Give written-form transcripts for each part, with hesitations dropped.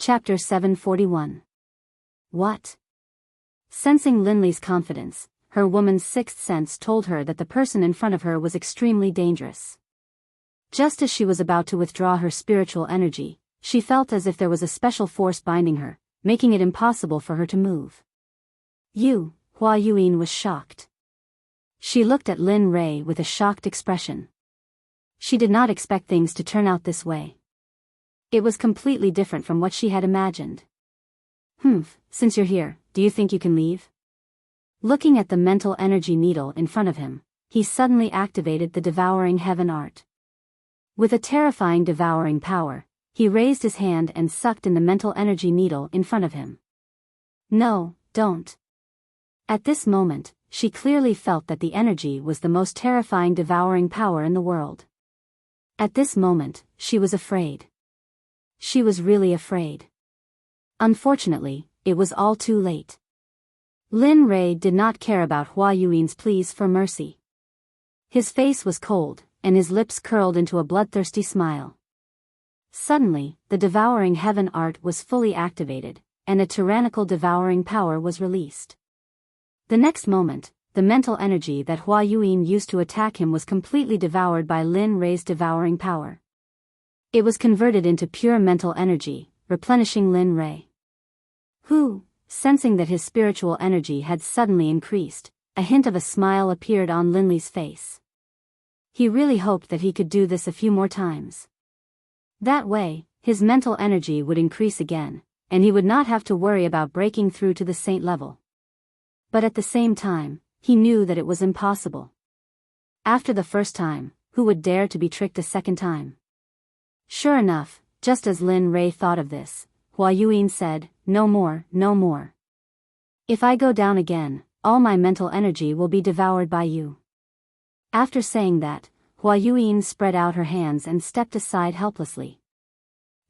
Chapter 741. What? Sensing Linley's confidence, her woman's sixth sense told her that the person in front of her was extremely dangerous. Just as she was about to withdraw her spiritual energy, she felt as if there was a special force binding her, making it impossible for her to move. Hua Yuan was shocked. She looked at Lin Rei with a shocked expression. She did not expect things to turn out this way. It was completely different from what she had imagined. Since you're here, do you think you can leave? Looking at the mental energy needle in front of him, he suddenly activated the devouring heaven art. With a terrifying devouring power, he raised his hand and sucked in the mental energy needle in front of him. No, don't. At this moment, she clearly felt that the energy was the most terrifying devouring power in the world. At this moment, she was afraid. She was really afraid. Unfortunately, it was all too late. Lin Rei did not care about Hua Yuan's pleas for mercy. His face was cold, and his lips curled into a bloodthirsty smile. Suddenly, the devouring heaven art was fully activated, and a tyrannical devouring power was released. The next moment, the mental energy that Hua Yuan used to attack him was completely devoured by Lin Rei's devouring power. It was converted into pure mental energy, replenishing Lin Rei. Sensing that his spiritual energy had suddenly increased, a hint of a smile appeared on Linley's face. He really hoped that he could do this a few more times. That way, his mental energy would increase again, and he would not have to worry about breaking through to the saint level. But at the same time, he knew that it was impossible. After the first time, who would dare to be tricked a second time? Sure enough, just as Lin Rei thought of this, Hua Yuan said, "No more, no more. If I go down again, all my mental energy will be devoured by you." After saying that, Hua Yuan spread out her hands and stepped aside helplessly.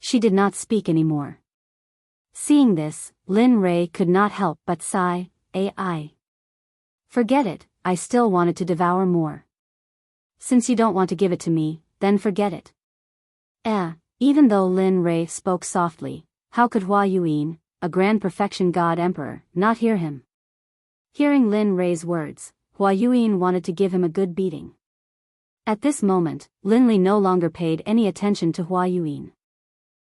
She did not speak anymore. Seeing this, Lin Rei could not help but sigh, "Ai. Forget it, I still wanted to devour more. Since you don't want to give it to me, then forget it." Even though Lin Rei spoke softly, how could Hua Yuan, a grand perfection god emperor, not hear him? Hearing Lin Rei's words, Hua Yuan wanted to give him a good beating. At this moment, Lin Li no longer paid any attention to Hua Yuan.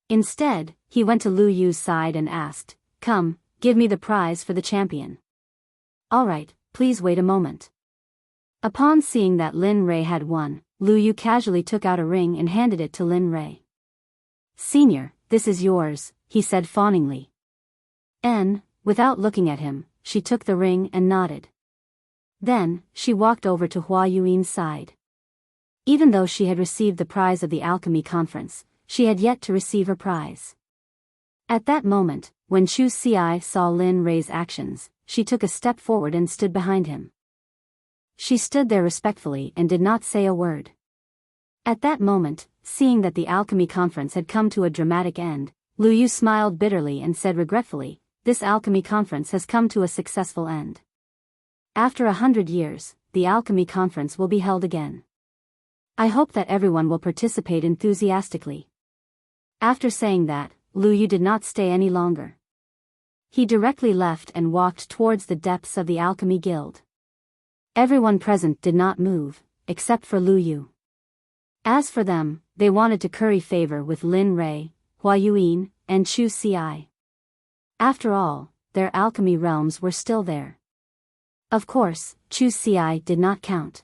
Instead, he went to Lu Yu's side and asked, "Come, give me the prize for the champion." "All right, please wait a moment." Upon seeing that Lin Rei had won, Lu Yu casually took out a ring and handed it to Lin Rei. "Senior, this is yours," he said fawningly. Without looking at him, she took the ring and nodded. Then, she walked over to Hua Yuan's side. Even though she had received the prize of the alchemy conference, she had yet to receive her prize. At that moment, when Chu Ci saw Lin Rei's actions, she took a step forward and stood behind him. She stood there respectfully and did not say a word. At that moment, seeing that the alchemy conference had come to a dramatic end, Lu Yu smiled bitterly and said regretfully, "This alchemy conference has come to a successful end. After 100 years, the alchemy conference will be held again. I hope that everyone will participate enthusiastically." After saying that, Lu Yu did not stay any longer. He directly left and walked towards the depths of the alchemy guild. Everyone present did not move, except for Lu Yu. As for them, they wanted to curry favor with Lin Rei, Hua Yuan, and Chu Ci. After all, their alchemy realms were still there. Of course, Chu Ci did not count.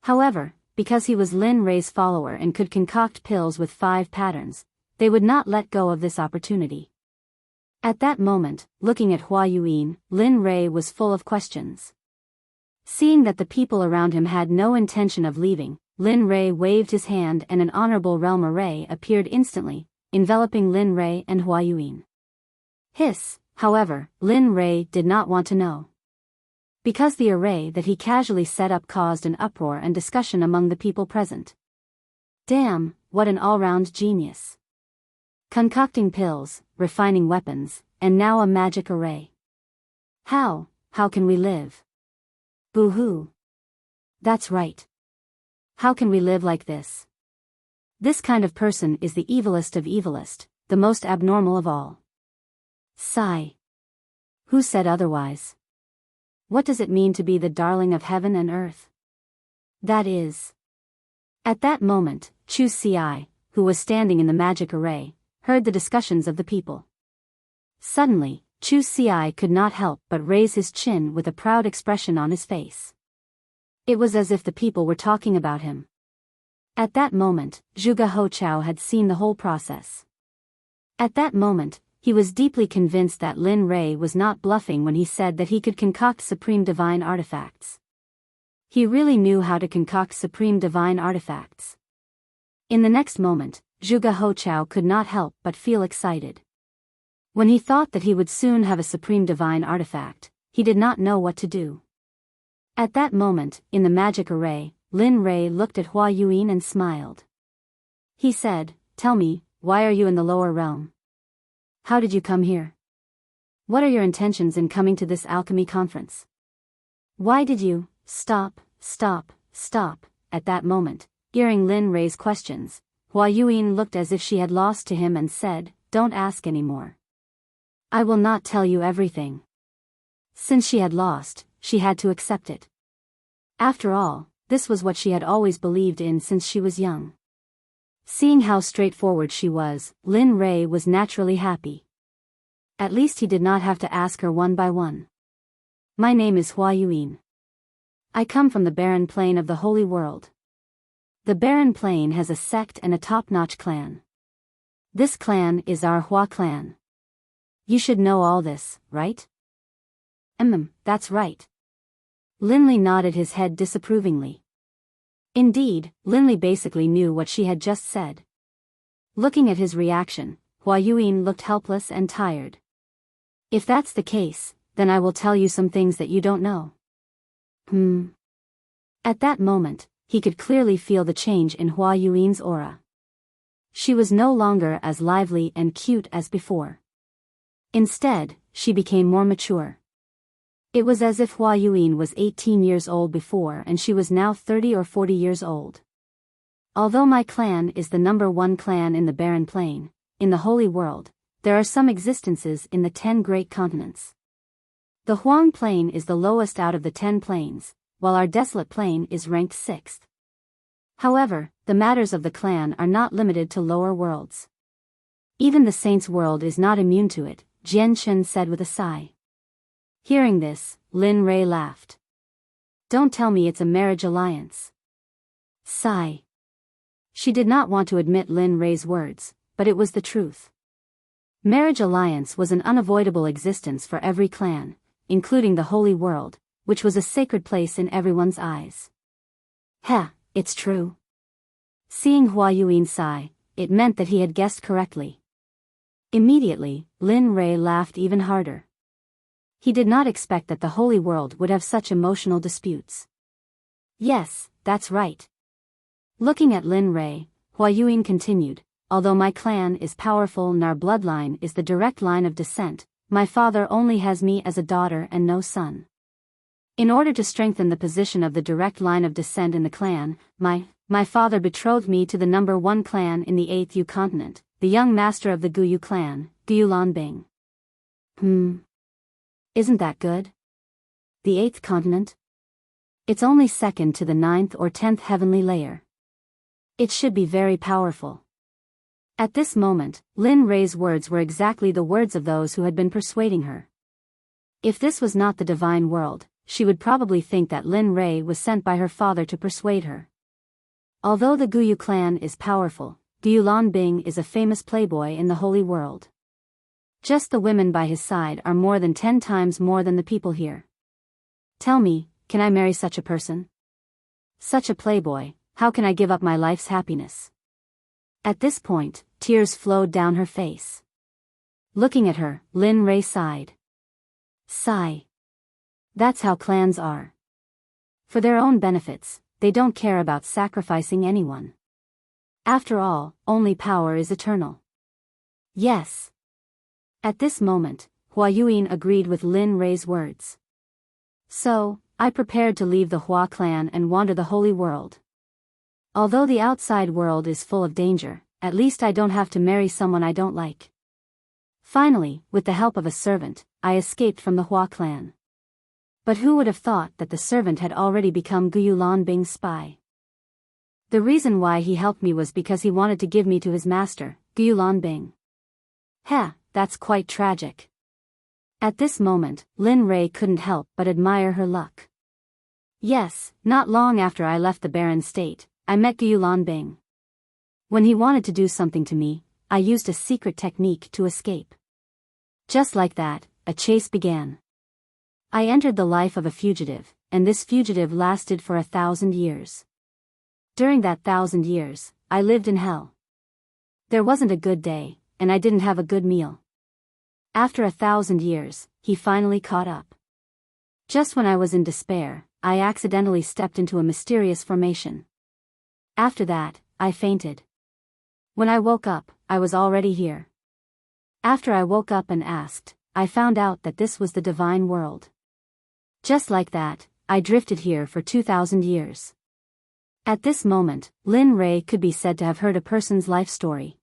However, because he was Lin Rei's follower and could concoct pills with 5 patterns, they would not let go of this opportunity. At that moment, looking at Hua Yuan, Lin Rei was full of questions. Seeing that the people around him had no intention of leaving, Lin Rei waved his hand and an honorable realm array appeared instantly, enveloping Lin Rei and Hua Yuan. However, Lin Rei did not want to know. Because the array that he casually set up caused an uproar and discussion among the people present. Damn, what an all-round genius. Concocting pills, refining weapons, and now a magic array. How can we live? Boo-hoo. That's right. How can we live like this? This kind of person is the evilest of evilest, the most abnormal of all. Sigh. Who said otherwise? What does it mean to be the darling of heaven and earth? That is. At that moment, Chu Si, who was standing in the magic array, heard the discussions of the people. Suddenly, Chu Si could not help but raise his chin with a proud expression on his face. It was as if the people were talking about him. At that moment, Zhuge Hochao had seen the whole process. At that moment, he was deeply convinced that Lin Rei was not bluffing when he said that he could concoct supreme divine artifacts. He really knew how to concoct supreme divine artifacts. In the next moment, Zhuge Hochao could not help but feel excited. When he thought that he would soon have a supreme divine artifact, he did not know what to do. At that moment, in the magic array, Lin Rei looked at Hua Yuan and smiled. He said, "Tell me, why are you in the lower realm? How did you come here? What are your intentions in coming to this alchemy conference? Why did you stop?" At that moment, hearing Lin Rei's questions, Hua Yuan looked as if she had lost to him and said, "Don't ask anymore. I will not tell you everything." Since she had lost, she had to accept it. After all, this was what she had always believed in since she was young. Seeing how straightforward she was, Lin Rei was naturally happy. At least he did not have to ask her one by one. "My name is Hua Yuan. I come from the barren plain of the Holy World. The barren plain has a sect and a top-notch clan. This clan is our Hua clan. You should know all this, right?" That's right." Linley nodded his head disapprovingly. Indeed, Linley basically knew what she had just said. Looking at his reaction, Hua Yuan looked helpless and tired. "If that's the case, then I will tell you some things that you don't know." At that moment, he could clearly feel the change in Hua Yuan's aura. She was no longer as lively and cute as before. Instead, she became more mature. It was as if Hua Yuan was 18 years old before and she was now 30 or 40 years old. "Although my clan is the #1 clan in the barren plain, in the holy world, there are some existences in the 10 great continents. The Huang plain is the lowest out of the 10 plains, while our desolate plain is ranked 6th. However, the matters of the clan are not limited to lower worlds. Even the saints' world is not immune to it," Jian Chen said with a sigh. Hearing this, Lin Rei laughed. "Don't tell me it's a marriage alliance." Sigh. She did not want to admit Lin Rei's words, but it was the truth. Marriage alliance was an unavoidable existence for every clan, including the holy world, which was a sacred place in everyone's eyes. It's true. Seeing Hua Yuan sigh, it meant that he had guessed correctly. Immediately, Lin Rei laughed even harder. He did not expect that the holy world would have such emotional disputes. "Yes, that's right." Looking at Lin Rei, Hua Yuan continued, "Although my clan is powerful and our bloodline is the direct line of descent, my father only has me as a daughter and no son. In order to strengthen the position of the direct line of descent in the clan, my father betrothed me to the #1 clan in the 8th Yu continent, the young master of the Guyu clan, Guyu Bing." Isn't that good? The 8th continent? It's only second to the 9th or 10th heavenly layer. It should be very powerful. At this moment, Lin Rei's words were exactly the words of those who had been persuading her. If this was not the divine world, she would probably think that Lin Rei was sent by her father to persuade her. Although the Guyu clan is powerful, Guyu Bing is a famous playboy in the holy world. Just the women by his side are more than 10 times more than the people here. Tell me, can I marry such a person? Such a playboy, how can I give up my life's happiness? At this point, tears flowed down her face. Looking at her, Lin Rei sighed. Sigh. That's how clans are. For their own benefits, they don't care about sacrificing anyone. After all, only power is eternal. Yes. At this moment, Hua Yuan agreed with Lin Rei's words. So, I prepared to leave the Hua clan and wander the holy world. Although the outside world is full of danger, at least I don't have to marry someone I don't like. Finally, with the help of a servant, I escaped from the Hua clan. But who would have thought that the servant had already become Gu Yulanbing's spy? The reason why he helped me was because he wanted to give me to his master, Gu Yulanbing. Heh, that's quite tragic. At this moment, Lin Rei couldn't help but admire her luck. Yes, not long after I left the barren state, I met Gu Yulanbing. When he wanted to do something to me, I used a secret technique to escape. Just like that, a chase began. I entered the life of a fugitive, and this fugitive lasted for 1,000 years. During that 1,000 years, I lived in hell. There wasn't a good day, and I didn't have a good meal. After 1,000 years, he finally caught up. Just when I was in despair, I accidentally stepped into a mysterious formation. After that, I fainted. When I woke up, I was already here. After I woke up and asked, I found out that this was the divine world. Just like that, I drifted here for 2,000 years. At this moment, Lin Rei could be said to have heard a person's life story.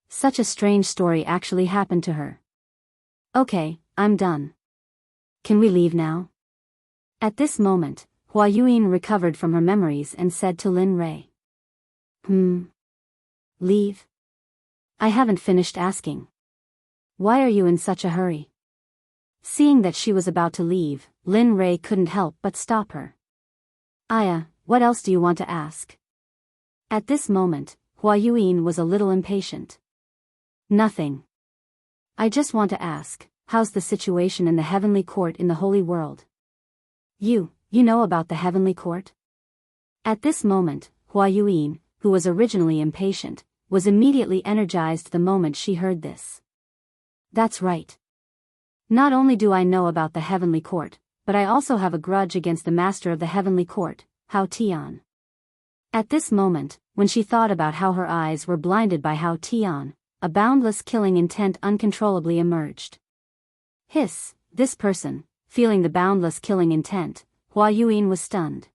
Such a strange story actually happened to her. Okay, I'm done. Can we leave now? At this moment, Hua Yuyin recovered from her memories and said to Lin Rei. Leave? I haven't finished asking. Why are you in such a hurry? Seeing that she was about to leave, Lin Rei couldn't help but stop her. Aya, what else do you want to ask? At this moment, Hua Yuyin was a little impatient. Nothing. I just want to ask, how's the situation in the heavenly court in the holy world? You know about the heavenly court? At this moment, Hua Yuyin, who was originally impatient, was immediately energized the moment she heard this. That's right. Not only do I know about the heavenly court, but I also have a grudge against the master of the heavenly court, Hao Tian. At this moment, when she thought about how her eyes were blinded by Hao Tian, a boundless killing intent uncontrollably emerged. Hiss, this person, feeling the boundless killing intent, Hua Yuyin was stunned.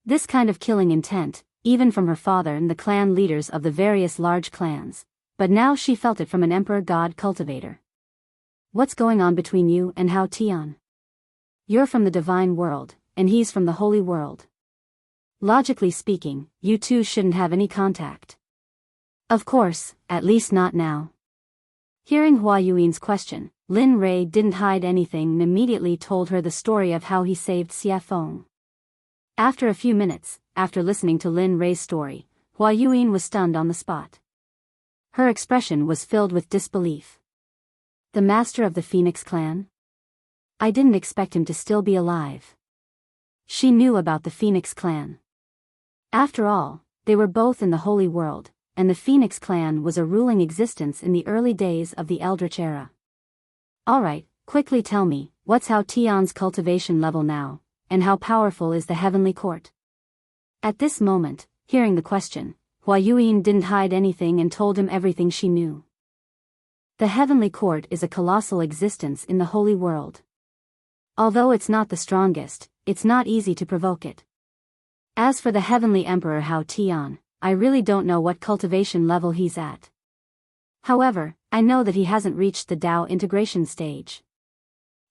This kind of killing intent, even from her father and the clan leaders of the various large clans, but now she felt it from an emperor god cultivator. What's going on between you and Hao Tian? You're from the divine world, and he's from the holy world. Logically speaking, you two shouldn't have any contact. Of course, at least not now. Hearing Hua Yuin's question, Lin Rei didn't hide anything and immediately told her the story of how he saved Xia Feng. After a few minutes, after listening to Lin Rei's story, Hua Yuin was stunned on the spot. Her expression was filled with disbelief. The master of the Phoenix clan? I didn't expect him to still be alive. She knew about the Phoenix clan. After all, they were both in the holy world, and the Phoenix clan was a ruling existence in the early days of the Eldritch era. Alright, quickly tell me, what's Hao Tian's cultivation level now, and how powerful is the heavenly court? At this moment, hearing the question, Hua Yuyin didn't hide anything and told him everything she knew. The heavenly court is a colossal existence in the holy world. Although it's not the strongest, it's not easy to provoke it. As for the heavenly emperor Hao Tian, I really don't know what cultivation level he's at. However, I know that he hasn't reached the Tao integration stage.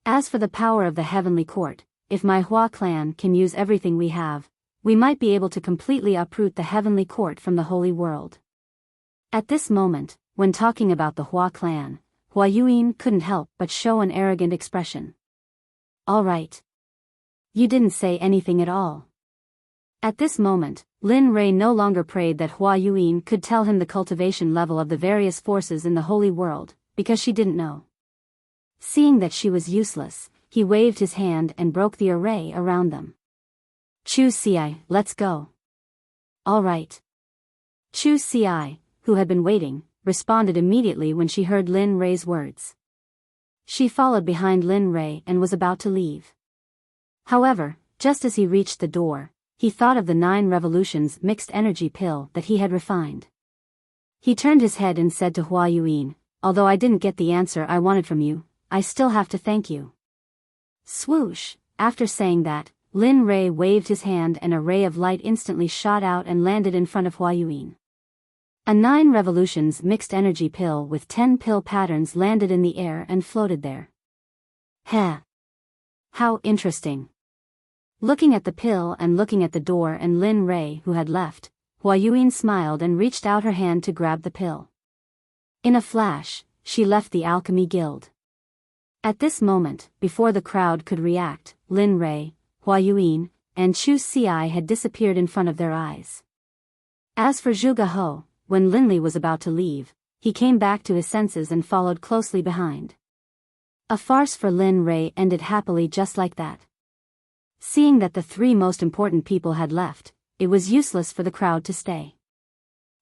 As for the power of the heavenly court, if my Hua clan can use everything we have, we might be able to completely uproot the heavenly court from the holy world. At this moment, when talking about the Hua clan, Hua Yuyin couldn't help but show an arrogant expression. Alright. You didn't say anything at all. At this moment, Lin Rei no longer prayed that Hua Yuyin could tell him the cultivation level of the various forces in the holy world, because she didn't know. Seeing that she was useless, he waved his hand and broke the array around them. Chu Ci, let's go. Alright. Chu Ci, who had been waiting, responded immediately when she heard Lin Rei's words. She followed behind Lin Rei and was about to leave. However, just as he reached the door, he thought of the 9 revolutions mixed energy pill that he had refined. He turned his head and said to Hua Yuyin, although I didn't get the answer I wanted from you, I still have to thank you. Swoosh, after saying that, Lin Rei waved his hand and a ray of light instantly shot out and landed in front of Hua Yuyin. A 9 revolutions mixed energy pill with 10 pill patterns landed in the air and floated there. Heh! How interesting. Looking at the pill and looking at the door and Lin Rei who had left, Hua Yuan smiled and reached out her hand to grab the pill. In a flash, she left the alchemy guild. At this moment, before the crowd could react, Lin Rei, Hua Yuan, and Chu Xi had disappeared in front of their eyes. As for Zhuge He, when Linli was about to leave, he came back to his senses and followed closely behind. A farce for Lin Rei ended happily just like that. Seeing that the 3 most important people had left, it was useless for the crowd to stay.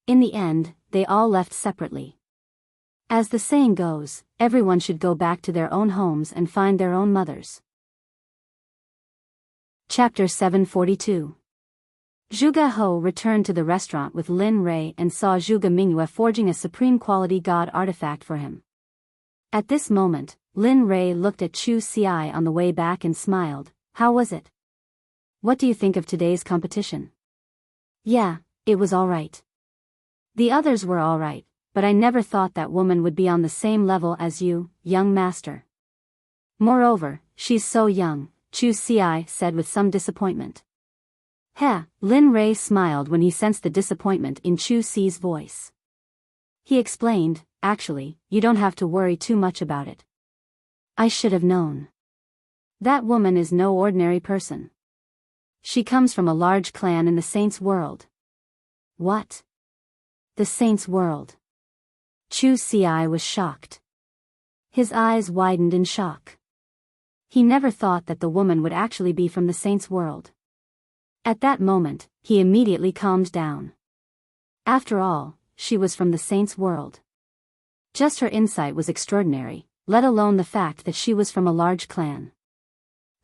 In the end, they all left separately. As the saying goes, everyone should go back to their own homes and find their own mothers. Chapter 742. Zhuge He returned to the restaurant with Lin Rei and saw Zhuge Mingyue forging a supreme quality god artifact for him. At this moment, Lin Rei looked at Chu Xi on the way back and smiled. How was it? What do you think of today's competition? Yeah, it was alright. The others were alright, but I never thought that woman would be on the same level as you, young master. Moreover, she's so young, Chu Xi said with some disappointment. Heh, Lin Rei smiled when he sensed the disappointment in Chu Xi's voice. He explained, actually, you don't have to worry too much about it. I should have known. That woman is no ordinary person. She comes from a large clan in the Saints' world. What? The Saints' world. Chu Xi was shocked. His eyes widened in shock. He never thought that the woman would actually be from the Saints' world. At that moment, he immediately calmed down. After all, she was from the Saints' world. Just her insight was extraordinary, let alone the fact that she was from a large clan.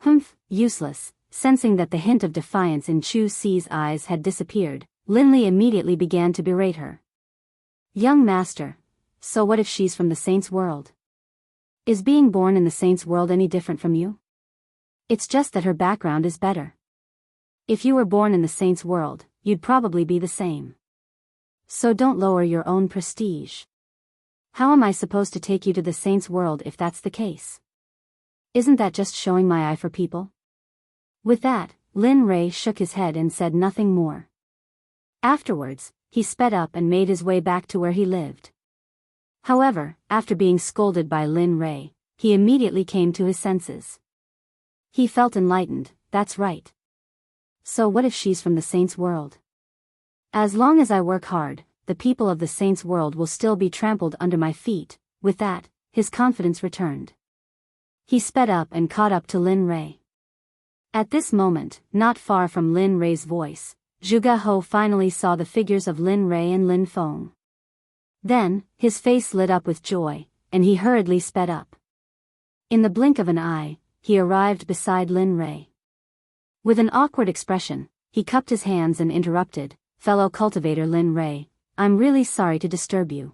Humph, useless. Sensing that the hint of defiance in Chu Xi's eyes had disappeared, Linli immediately began to berate her. Young master, so what if she's from the Saints' world? Is being born in the Saints' world any different from you? It's just that her background is better. If you were born in the Saints' world, you'd probably be the same. So don't lower your own prestige. How am I supposed to take you to the Saints' world if that's the case? Isn't that just showing my eye for people? With that, Lin Rei shook his head and said nothing more. Afterwards, he sped up and made his way back to where he lived. However, after being scolded by Lin Rei, he immediately came to his senses. He felt enlightened, that's right. So what if she's from the Saints' world? As long as I work hard, the people of the Saints' world will still be trampled under my feet. With that, his confidence returned. He sped up and caught up to Lin Rei. At this moment, not far from Lin Rei's voice, Zhuge He finally saw the figures of Lin Rei and Lin Feng. Then, his face lit up with joy, and he hurriedly sped up. In the blink of an eye, he arrived beside Lin Rei. With an awkward expression, he cupped his hands and interrupted, "Fellow cultivator Lin Rei, I'm really sorry to disturb you."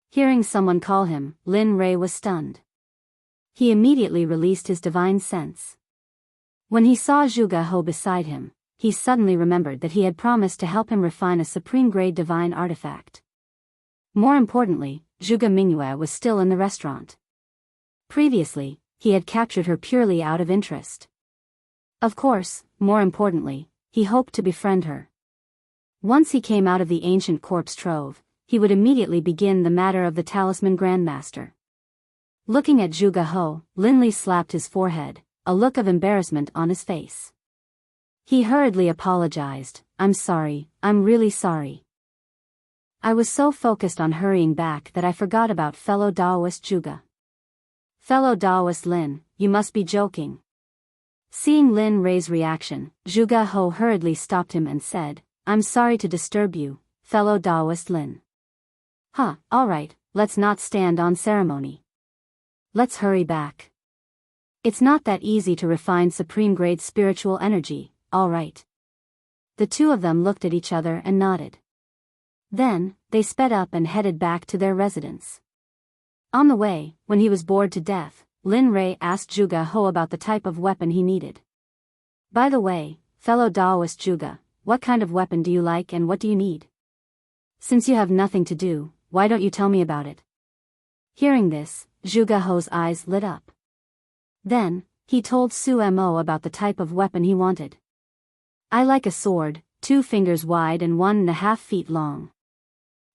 Hearing someone call him, Lin Rei was stunned. He immediately released his divine sense. When he saw Zhuge He beside him, he suddenly remembered that he had promised to help him refine a supreme-grade divine artifact. More importantly, Zhuge Mingyue was still in the restaurant. Previously, he had captured her purely out of interest. Of course, more importantly, he hoped to befriend her. Once he came out of the ancient corpse trove, he would immediately begin the matter of the talisman grandmaster. Looking at Zhuge He, Linli slapped his forehead, a look of embarrassment on his face. He hurriedly apologized, "I'm sorry, I'm really sorry. I was so focused on hurrying back that I forgot about fellow Daoist Zhuge." "Fellow Daoist Lin, you must be joking." Seeing Lin Rei's reaction, Zhuge He hurriedly stopped him and said, "I'm sorry to disturb you, fellow Daoist Lin." Alright, let's not stand on ceremony. Let's hurry back. It's not that easy to refine supreme-grade spiritual energy, alright." The two of them looked at each other and nodded. Then, they sped up and headed back to their residence. On the way, when he was bored to death, Lin Rei asked Zhuge He about the type of weapon he needed. "By the way, fellow Daoist Zhuge, what kind of weapon do you like and what do you need?" Since you have nothing to do, why don't you tell me about it? Hearing this, Zhuge He's eyes lit up. Then, he told Su Mo about the type of weapon he wanted. I like a sword, 2 fingers wide and 1.5 feet long.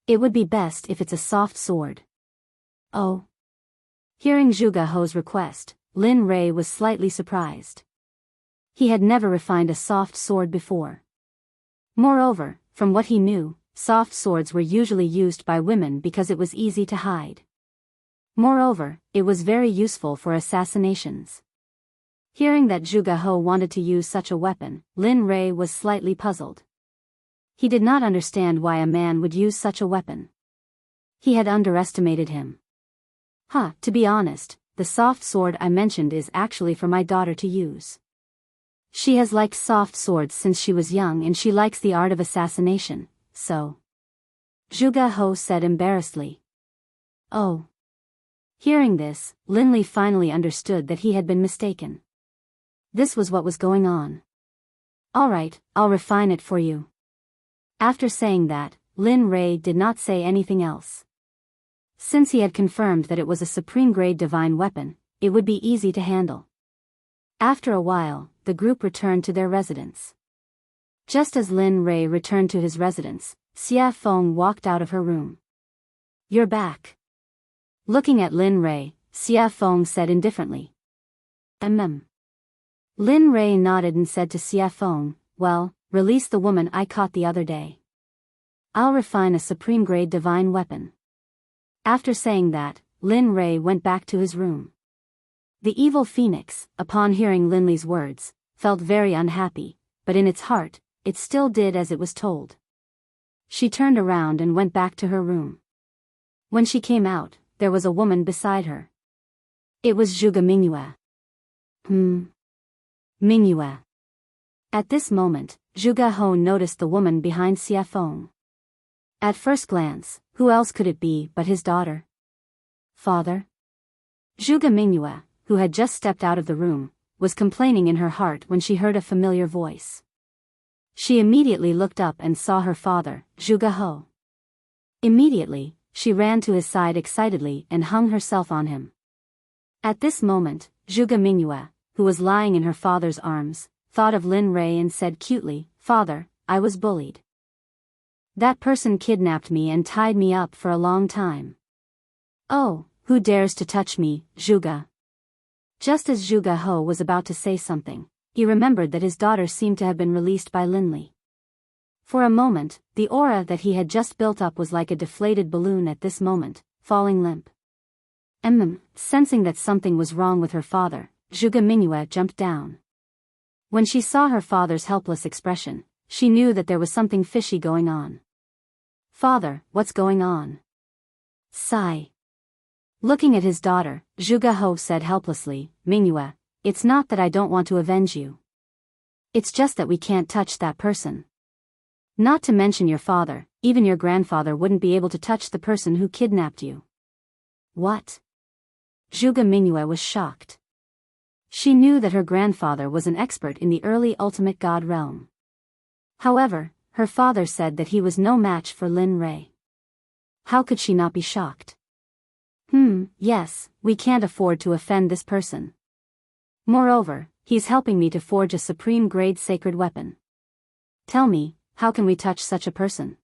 It would be best if it's a soft sword. Oh. Hearing Zhuge He's request, Lin Rei was slightly surprised. He had never refined a soft sword before. Moreover, from what he knew, soft swords were usually used by women because it was easy to hide. Moreover, it was very useful for assassinations. Hearing that Zhuge He wanted to use such a weapon, Lin Rei was slightly puzzled. He did not understand why a man would use such a weapon. He had underestimated him. To be honest, the soft sword I mentioned is actually for my daughter to use. She has liked soft swords since she was young and she likes the art of assassination, so. Zhuge He said embarrassedly. Oh. Hearing this, Lin Li finally understood that he had been mistaken. This was what was going on. Alright, I'll refine it for you. After saying that, Lin Rei did not say anything else. Since he had confirmed that it was a supreme-grade divine weapon, it would be easy to handle. After a while, the group returned to their residence. Just as Lin Rei returned to his residence, Xia Feng walked out of her room. You're back. Looking at Lin Rei, Xia Feng said indifferently. Lin Rei nodded and said to Xia Feng, well, release the woman I caught the other day. I'll refine a supreme-grade divine weapon. After saying that, Lin Rei went back to his room. The evil phoenix, upon hearing Lin Li's words, felt very unhappy, but in its heart, it still did as it was told. She turned around and went back to her room. When she came out, there was a woman beside her. It was Zhuge Mingyue. Mingyue. At this moment, Zhuge He noticed the woman behind Xia Feng. At first glance, who else could it be but his daughter? Father? Zhuge Mingyue, who had just stepped out of the room, was complaining in her heart when she heard a familiar voice. She immediately looked up and saw her father, Zhuge He. Immediately, she ran to his side excitedly and hung herself on him. At this moment, Zhuge Mingyue, who was lying in her father's arms, thought of Lin Rei and said cutely, Father, I was bullied. That person kidnapped me and tied me up for a long time. Oh, who dares to touch me, Zhuge? Just as Zhuge He was about to say something, he remembered that his daughter seemed to have been released by Lin Li. For a moment, the aura that he had just built up was like a deflated balloon at this moment, falling limp. Sensing that something was wrong with her father, Zhuge Mingyue jumped down. When she saw her father's helpless expression, she knew that there was something fishy going on. Father, what's going on? Sigh. Looking at his daughter, Zhuge He said helplessly, Mingyue, it's not that I don't want to avenge you. It's just that we can't touch that person. Not to mention your father, even your grandfather wouldn't be able to touch the person who kidnapped you. What? Zhuge Mingyue was shocked. She knew that her grandfather was an expert in the early ultimate god realm. However, her father said that he was no match for Lin Rei. How could she not be shocked? Yes, we can't afford to offend this person. Moreover, he's helping me to forge a supreme-grade sacred weapon. Tell me, how can we touch such a person?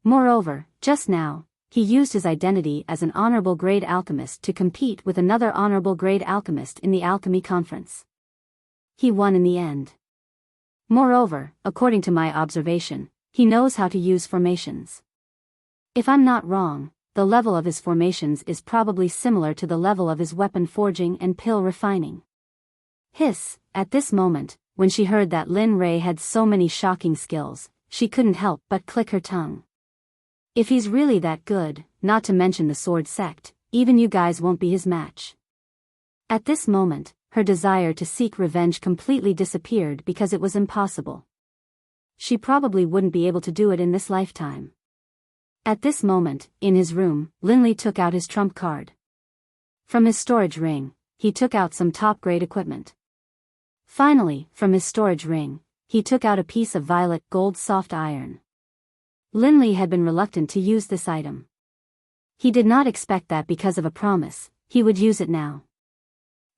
Moreover, just now, he used his identity as an honorable grade alchemist to compete with another honorable grade alchemist in the alchemy conference. He won in the end. Moreover, according to my observation, he knows how to use formations. If I'm not wrong, the level of his formations is probably similar to the level of his weapon forging and pill refining. Hiss, at this moment, when she heard that Lin Rei had so many shocking skills, she couldn't help but click her tongue. If he's really that good, not to mention the sword sect, even you guys won't be his match. At this moment, her desire to seek revenge completely disappeared because it was impossible. She probably wouldn't be able to do it in this lifetime. At this moment, in his room, Lin Li took out his trump card. From his storage ring, he took out some top-grade equipment. Finally, from his storage ring, he took out a piece of violet gold soft iron. Linley had been reluctant to use this item. He did not expect that because of a promise, he would use it now.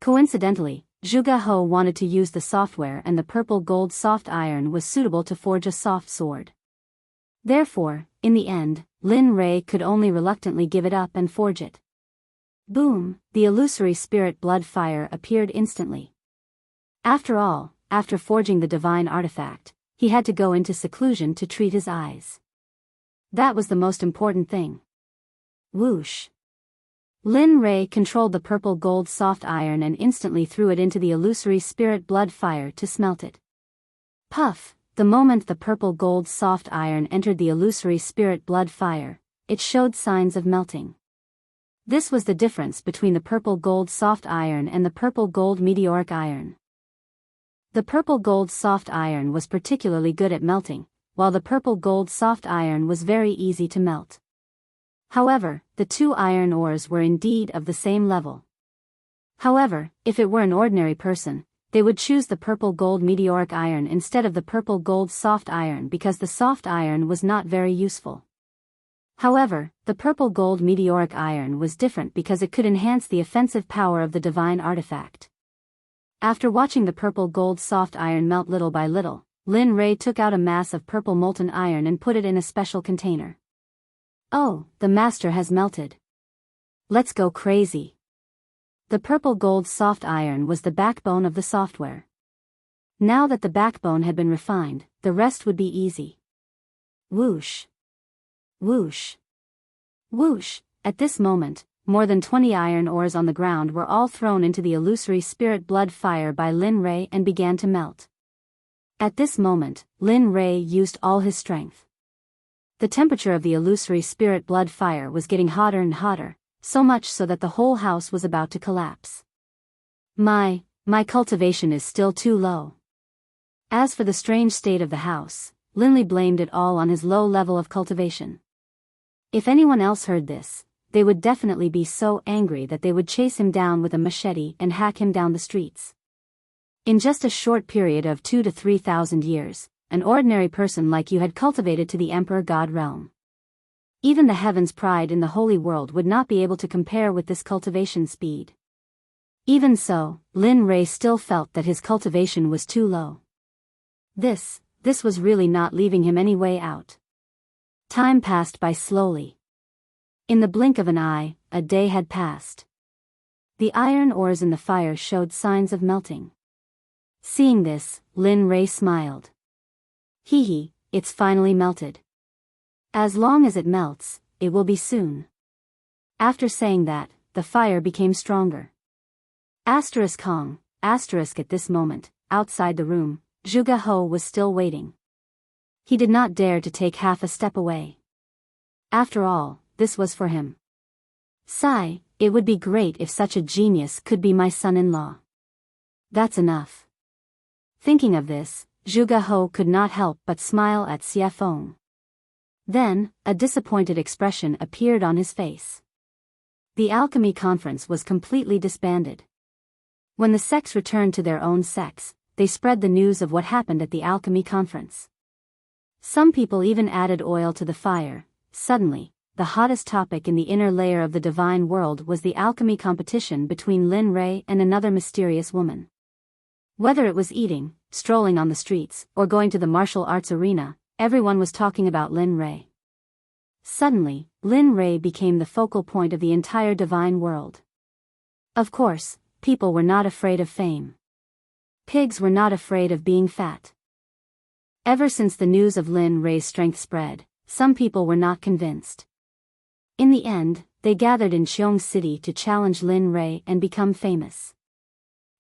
Coincidentally, Zhuge He wanted to use the software and the purple gold soft iron was suitable to forge a soft sword. Therefore, in the end, Lin Rei could only reluctantly give it up and forge it. Boom, the illusory spirit blood fire appeared instantly. After all, after forging the divine artifact, he had to go into seclusion to treat his eyes. That was the most important thing. Whoosh. Lin Rei controlled the purple gold soft iron and instantly threw it into the illusory spirit blood fire to smelt it. Puff, the moment the purple gold soft iron entered the illusory spirit blood fire, it showed signs of melting. This was the difference between the purple gold soft iron and the purple gold meteoric iron. The purple gold soft iron was particularly good at melting, while the purple gold soft iron was very easy to melt. However, the two iron ores were indeed of the same level. However, if it were an ordinary person, they would choose the purple gold meteoric iron instead of the purple gold soft iron because the soft iron was not very useful. However, the purple gold meteoric iron was different because it could enhance the offensive power of the divine artifact. After watching the purple gold soft iron melt little by little, Lin Rei took out a mass of purple molten iron and put it in a special container. Oh, the master has melted. Let's go crazy. The purple gold soft iron was the backbone of the software. Now that the backbone had been refined, the rest would be easy. Whoosh. Whoosh. Whoosh. At this moment, more than 20 iron ores on the ground were all thrown into the illusory spirit blood fire by Lin Rei and began to melt. At this moment, Lin Rei used all his strength. The temperature of the illusory spirit blood fire was getting hotter and hotter, so much so that the whole house was about to collapse. My cultivation is still too low. As for the strange state of the house, Linley blamed it all on his low level of cultivation. If anyone else heard this, they would definitely be so angry that they would chase him down with a machete and hack him down the streets. In just a short period of 2,000 to 3,000 years, an ordinary person like you had cultivated to the Emperor God realm. Even the heavens' pride in the holy world would not be able to compare with this cultivation speed. Even so, Lin Rei still felt that his cultivation was too low. This was really not leaving him any way out. Time passed by slowly. In the blink of an eye, a day had passed. The iron ores in the fire showed signs of melting. Seeing this, Lin Rei smiled. Hee, it's finally melted. As long as it melts, it will be soon. After saying that, the fire became stronger. Kong, at this moment, outside the room, Zhuge He was still waiting. He did not dare to take half a step away. After all, this was for him. Sigh, it would be great if such a genius could be my son-in-law. That's enough. Thinking of this, Zhuge He could not help but smile at Xie Feng. Then, a disappointed expression appeared on his face. The alchemy conference was completely disbanded. When the sects returned to their own sects, they spread the news of what happened at the alchemy conference. Some people even added oil to the fire. Suddenly, the hottest topic in the inner layer of the divine world was the alchemy competition between Lin Rei and another mysterious woman. Whether it was eating, strolling on the streets, or going to the martial arts arena, everyone was talking about Lin Rei. Suddenly, Lin Rei became the focal point of the entire divine world. Of course, people were not afraid of fame. Pigs were not afraid of being fat. Ever since the news of Lin Rei's strength spread, some people were not convinced. In the end, they gathered in Qiong City to challenge Lin Rei and become famous.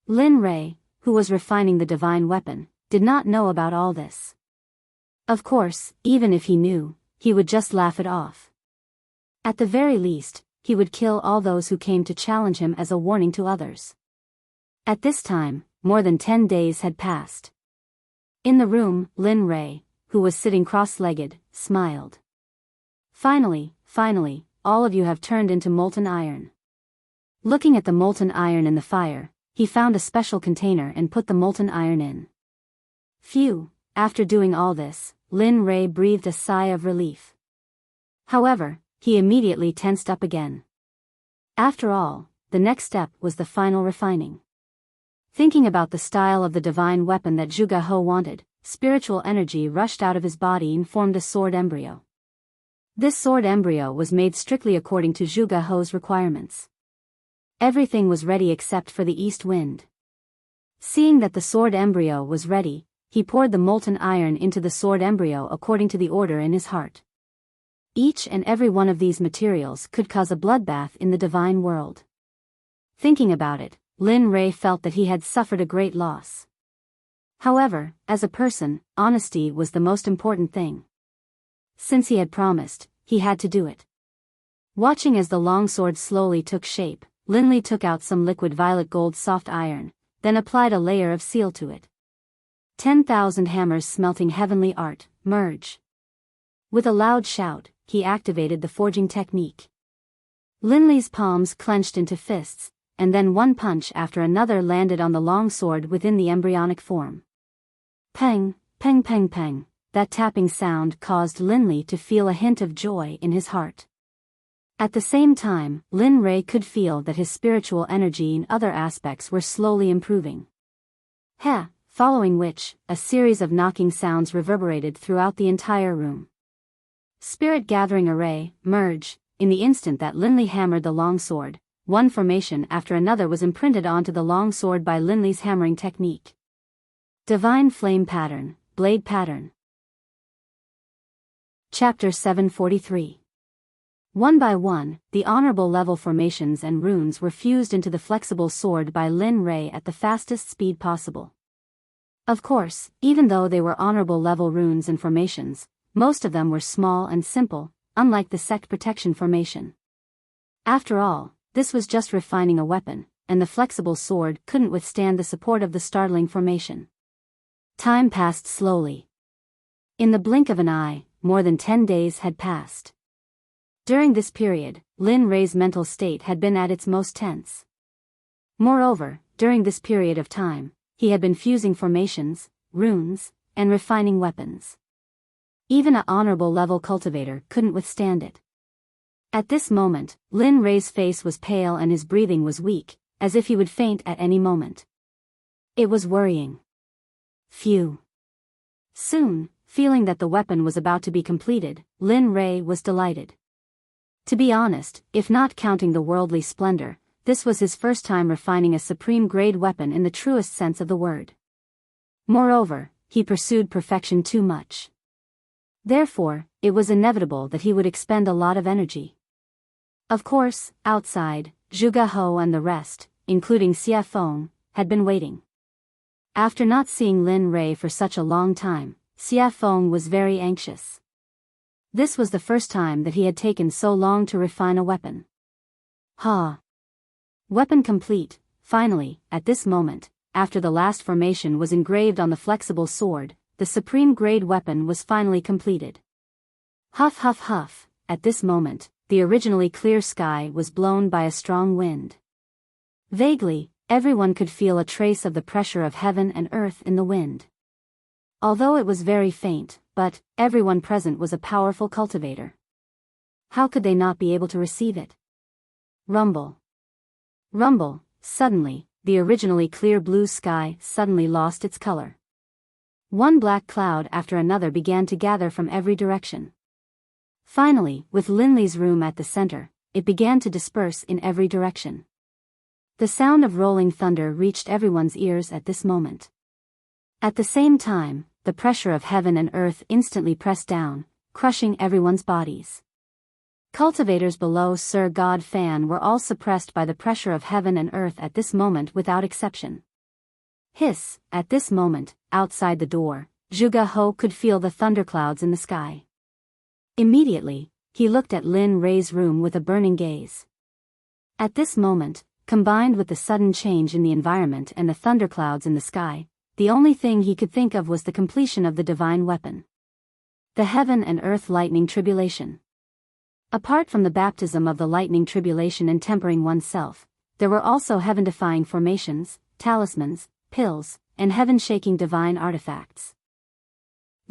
Lin Rei, who was refining the divine weapon, did not know about all this. Of course, even if he knew, he would just laugh it off. At the very least, he would kill all those who came to challenge him as a warning to others. At this time, more than 10 days had passed. In the room, Lin Rei, who was sitting cross-legged, smiled. Finally, all of you have turned into molten iron. Looking at the molten iron in the fire, he found a special container and put the molten iron in. Phew, after doing all this, Lin Rei breathed a sigh of relief. However, he immediately tensed up again. After all, the next step was the final refining. Thinking about the style of the divine weapon that Zhuge He wanted, spiritual energy rushed out of his body and formed a sword embryo. This sword embryo was made strictly according to Zhuge He's requirements. Everything was ready except for the east wind. Seeing that the sword embryo was ready, he poured the molten iron into the sword embryo according to the order in his heart. Each and every one of these materials could cause a bloodbath in the divine world. Thinking about it, Lin Rei felt that he had suffered a great loss. However, as a person, honesty was the most important thing. Since he had promised, he had to do it. Watching as the longsword slowly took shape, Lin Li took out some liquid violet gold soft iron, then applied a layer of seal to it. 10,000 hammers smelting heavenly art, merge. With a loud shout, he activated the forging technique. Lin Li's palms clenched into fists, and then one punch after another landed on the long sword within the embryonic form. Peng, peng peng peng, that tapping sound caused Lin Li to feel a hint of joy in his heart. At the same time, Lin Rei could feel that his spiritual energy in other aspects were slowly improving. Following which, a series of knocking sounds reverberated throughout the entire room. Spirit gathering array, merge. In the instant that Lin Li hammered the long sword, one formation after another was imprinted onto the long sword by Lin Li's hammering technique. Divine flame pattern, blade pattern. Chapter 743. One by one, the honorable level formations and runes were fused into the flexible sword by Lin Rei at the fastest speed possible. Of course, even though they were honorable level runes and formations, most of them were small and simple, unlike the Sect protection formation. After all, this was just refining a weapon, and the flexible sword couldn't withstand the support of the startling formation. Time passed slowly. In the blink of an eye, more than 10 days had passed. During this period, Lin Rei's mental state had been at its most tense. Moreover, during this period of time, he had been fusing formations, runes, and refining weapons. Even an honorable level cultivator couldn't withstand it. At this moment, Lin Rei's face was pale and his breathing was weak, as if he would faint at any moment. It was worrying. Phew. Soon, feeling that the weapon was about to be completed, Lin Rei was delighted. To be honest, if not counting the worldly splendor, this was his first time refining a supreme-grade weapon in the truest sense of the word. Moreover, he pursued perfection too much. Therefore, it was inevitable that he would expend a lot of energy. Of course, outside, Zhuge He and the rest, including Xie Feng, had been waiting. After not seeing Lin Rei for such a long time, Xie Feng was very anxious. This was the first time that he had taken so long to refine a weapon. Weapon complete. Finally, at this moment, after the last formation was engraved on the flexible sword, the supreme-grade weapon was finally completed. Huff huff huff, at this moment, the originally clear sky was blown by a strong wind. Vaguely, everyone could feel a trace of the pressure of heaven and earth in the wind. Although it was very faint, but everyone present was a powerful cultivator. How could they not be able to receive it? Rumble. Rumble. Suddenly, the originally clear blue sky suddenly lost its color. One black cloud after another began to gather from every direction. Finally, with Lin Li's room at the center, it began to disperse in every direction. The sound of rolling thunder reached everyone's ears at this moment. At the same time, the pressure of heaven and earth instantly pressed down, crushing everyone's bodies. Cultivators below Sir God Fan were all suppressed by the pressure of heaven and earth at this moment without exception. Hiss, at this moment, outside the door, Zhuge He could feel the thunderclouds in the sky. Immediately, he looked at Lin Rei's room with a burning gaze. At this moment, combined with the sudden change in the environment and the thunderclouds in the sky, the only thing he could think of was the completion of the divine weapon. The heaven and earth lightning tribulation. Apart from the baptism of the lightning tribulation and tempering oneself, there were also heaven-defying formations, talismans, pills, and heaven-shaking divine artifacts.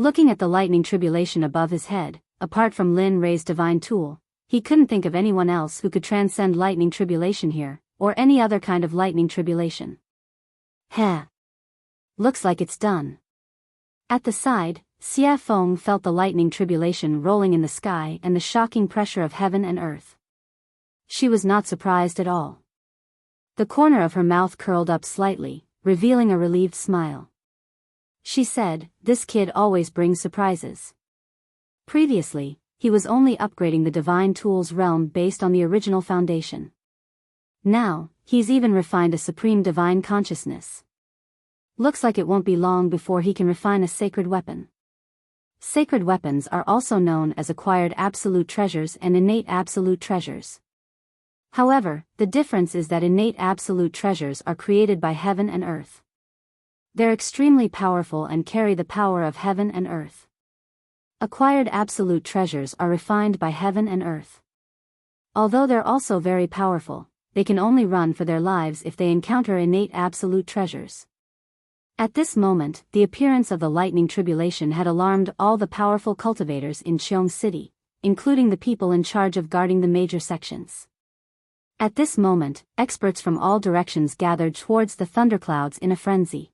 Looking at the lightning tribulation above his head, apart from Lin Rei's divine tool, he couldn't think of anyone else who could transcend lightning tribulation here, or any other kind of lightning tribulation. Heh. Looks like it's done. At the side, Xia Feng felt the lightning tribulation rolling in the sky and the shocking pressure of heaven and earth. She was not surprised at all. The corner of her mouth curled up slightly, revealing a relieved smile. She said, "This kid always brings surprises." Previously, he was only upgrading the divine tools realm based on the original foundation. Now, he's even refined a supreme divine consciousness. Looks like it won't be long before he can refine a sacred weapon. Sacred weapons are also known as acquired absolute treasures and innate absolute treasures. However, the difference is that innate absolute treasures are created by heaven and earth. They're extremely powerful and carry the power of heaven and earth. Acquired absolute treasures are refined by heaven and earth. Although they're also very powerful, they can only run for their lives if they encounter innate absolute treasures. At this moment, the appearance of the lightning tribulation had alarmed all the powerful cultivators in Cheong City, including the people in charge of guarding the major sections. At this moment, experts from all directions gathered towards the thunderclouds in a frenzy.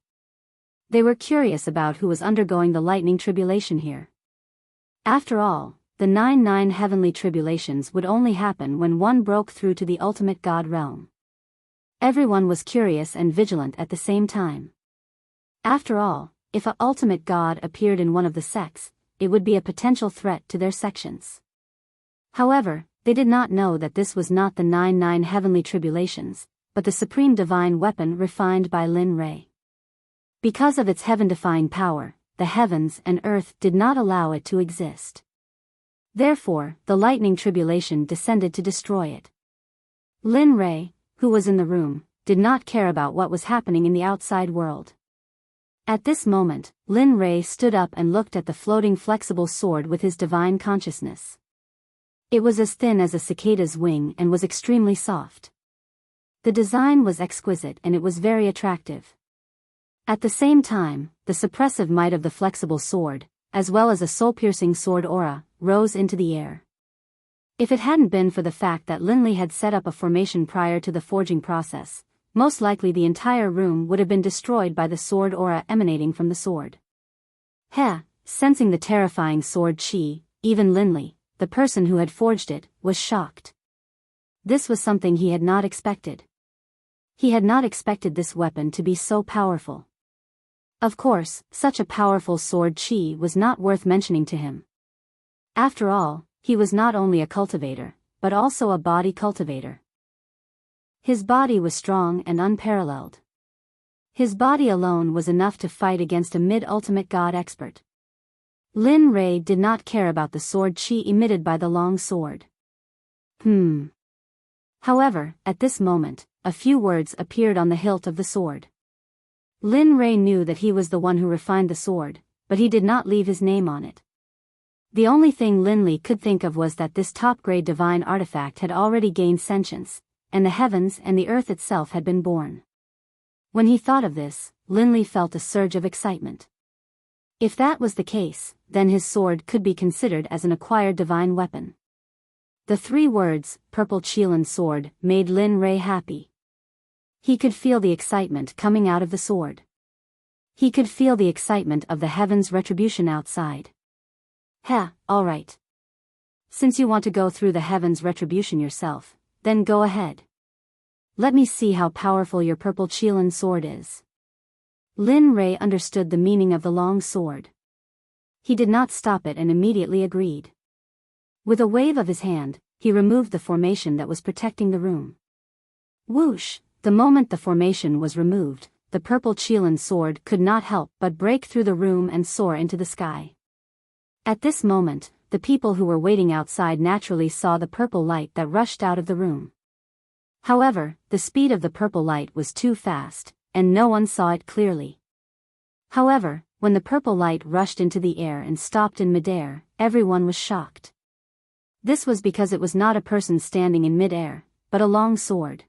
They were curious about who was undergoing the lightning tribulation here. After all, the 9 heavenly tribulations would only happen when one broke through to the ultimate God realm. Everyone was curious and vigilant at the same time. After all, if an ultimate God appeared in one of the sects, it would be a potential threat to their sections. However, they did not know that this was not the 9 heavenly tribulations, but the supreme divine weapon refined by Lin Rei. Because of its heaven-defying power, the heavens and earth did not allow it to exist. Therefore, the lightning tribulation descended to destroy it. Lin Rei, who was in the room, did not care about what was happening in the outside world. At this moment, Lin Rei stood up and looked at the floating flexible sword with his divine consciousness. It was as thin as a cicada's wing and was extremely soft. The design was exquisite and it was very attractive. At the same time, the suppressive might of the flexible sword, as well as a soul-piercing sword aura, rose into the air. If it hadn't been for the fact that Linley had set up a formation prior to the forging process, most likely the entire room would have been destroyed by the sword aura emanating from the sword. Sensing the terrifying sword chi, even Linley, the person who had forged it, was shocked. This was something he had not expected. He had not expected this weapon to be so powerful. Of course, such a powerful sword chi was not worth mentioning to him. After all, he was not only a cultivator, but also a body cultivator. His body was strong and unparalleled. His body alone was enough to fight against a mid-ultimate god expert. Lin Rei did not care about the sword chi emitted by the long sword. However, at this moment, a few words appeared on the hilt of the sword. Lin Rei knew that he was the one who refined the sword, but he did not leave his name on it. The only thing Linley could think of was that this top-grade divine artifact had already gained sentience, and the heavens and the earth itself had been born. When he thought of this, Linley felt a surge of excitement. If that was the case, then his sword could be considered as an acquired divine weapon. The 3 words, purple Qilin sword, made Lin Rei happy. He could feel the excitement coming out of the sword. He could feel the excitement of the heavens' retribution outside. All right. Since you want to go through the heavens' retribution yourself, then go ahead. Let me see how powerful your purple Qilin sword is. Lin Rei understood the meaning of the long sword. He did not stop it and immediately agreed. With a wave of his hand, he removed the formation that was protecting the room. Whoosh! The moment the formation was removed, the purple Qilin sword could not help but break through the room and soar into the sky. At this moment, the people who were waiting outside naturally saw the purple light that rushed out of the room. However, the speed of the purple light was too fast, and no one saw it clearly. However, when the purple light rushed into the air and stopped in midair, everyone was shocked. This was because it was not a person standing in midair, but a long sword.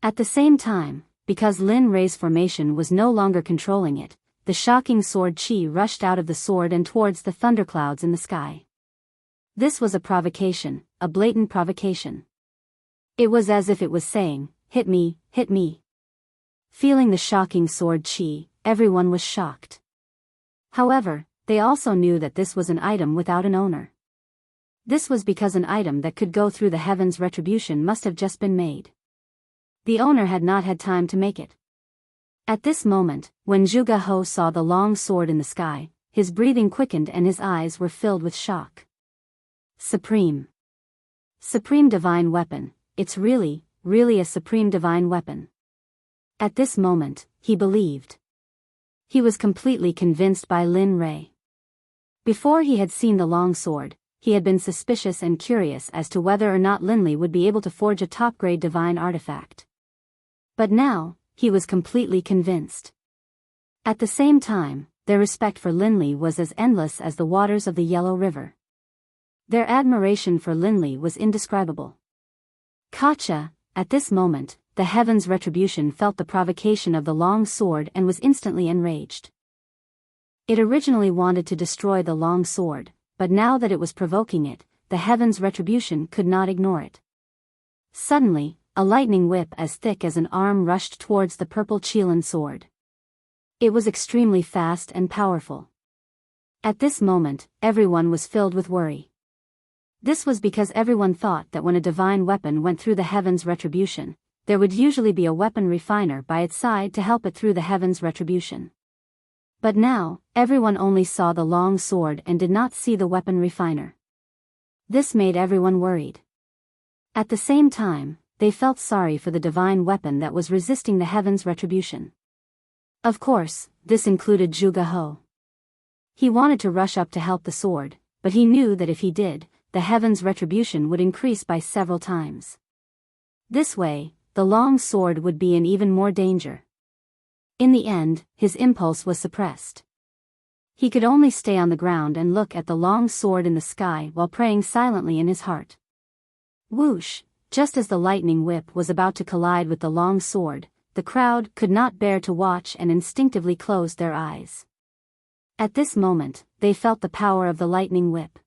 At the same time, because Lin Rei's formation was no longer controlling it, the shocking sword chi rushed out of the sword and towards the thunderclouds in the sky. This was a provocation, a blatant provocation. It was as if it was saying, "Hit me, hit me." Feeling the shocking sword chi, everyone was shocked. However, they also knew that this was an item without an owner. This was because an item that could go through the heavens' retribution must have just been made. The owner had not had time to make it. At this moment, when Zhuge He saw the long sword in the sky, his breathing quickened and his eyes were filled with shock. Supreme. Supreme divine weapon, it's really a supreme divine weapon. At this moment, he believed. He was completely convinced by Lin Rei. Before he had seen the long sword, he had been suspicious and curious as to whether or not Linli would be able to forge a top-grade divine artifact. But now, he was completely convinced. At the same time, their respect for Linli was as endless as the waters of the Yellow River. Their admiration for Linli was indescribable. Kacha, at this moment, the heaven's retribution felt the provocation of the long sword and was instantly enraged. It originally wanted to destroy the long sword, but now that it was provoking it, the heaven's retribution could not ignore it. Suddenly, a lightning whip as thick as an arm rushed towards the purple Qilin sword. It was extremely fast and powerful. At this moment, everyone was filled with worry. This was because everyone thought that when a divine weapon went through the heaven's retribution, there would usually be a weapon refiner by its side to help it through the heaven's retribution. But now, everyone only saw the long sword and did not see the weapon refiner. This made everyone worried. At the same time, they felt sorry for the divine weapon that was resisting the heaven's retribution. Of course, this included Zhuge He. He wanted to rush up to help the sword, but he knew that if he did, the heaven's retribution would increase by several times. This way, the long sword would be in even more danger. In the end, his impulse was suppressed. He could only stay on the ground and look at the long sword in the sky while praying silently in his heart. Whoosh! Just as the lightning whip was about to collide with the long sword, the crowd could not bear to watch and instinctively closed their eyes. At this moment, they felt the power of the lightning whip.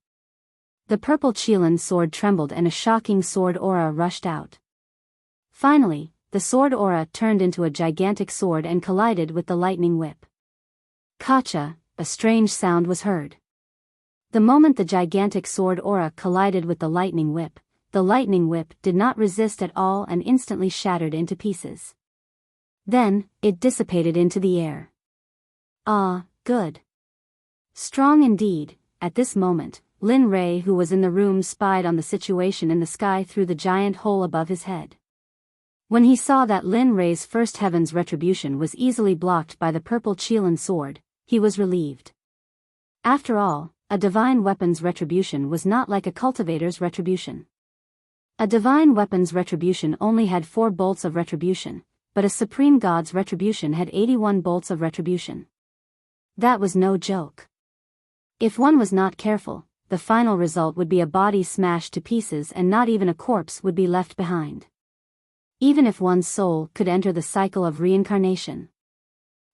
The purple Qilin sword trembled and a shocking sword aura rushed out. Finally, the sword aura turned into a gigantic sword and collided with the lightning whip. Kacha, a strange sound was heard. The moment the gigantic sword aura collided with the lightning whip did not resist at all and instantly shattered into pieces. Then, it dissipated into the air. Ah, good. Strong indeed. At this moment, Lin Rei, who was in the room, spied on the situation in the sky through the giant hole above his head. When he saw that Lin Rei's first heaven's retribution was easily blocked by the purple Qilin sword, he was relieved. After all, a divine weapon's retribution was not like a cultivator's retribution. A divine weapon's retribution only had 4 bolts of retribution, but a supreme god's retribution had 81 bolts of retribution. That was no joke. If one was not careful, the final result would be a body smashed to pieces and not even a corpse would be left behind. Even if one's soul could enter the cycle of reincarnation.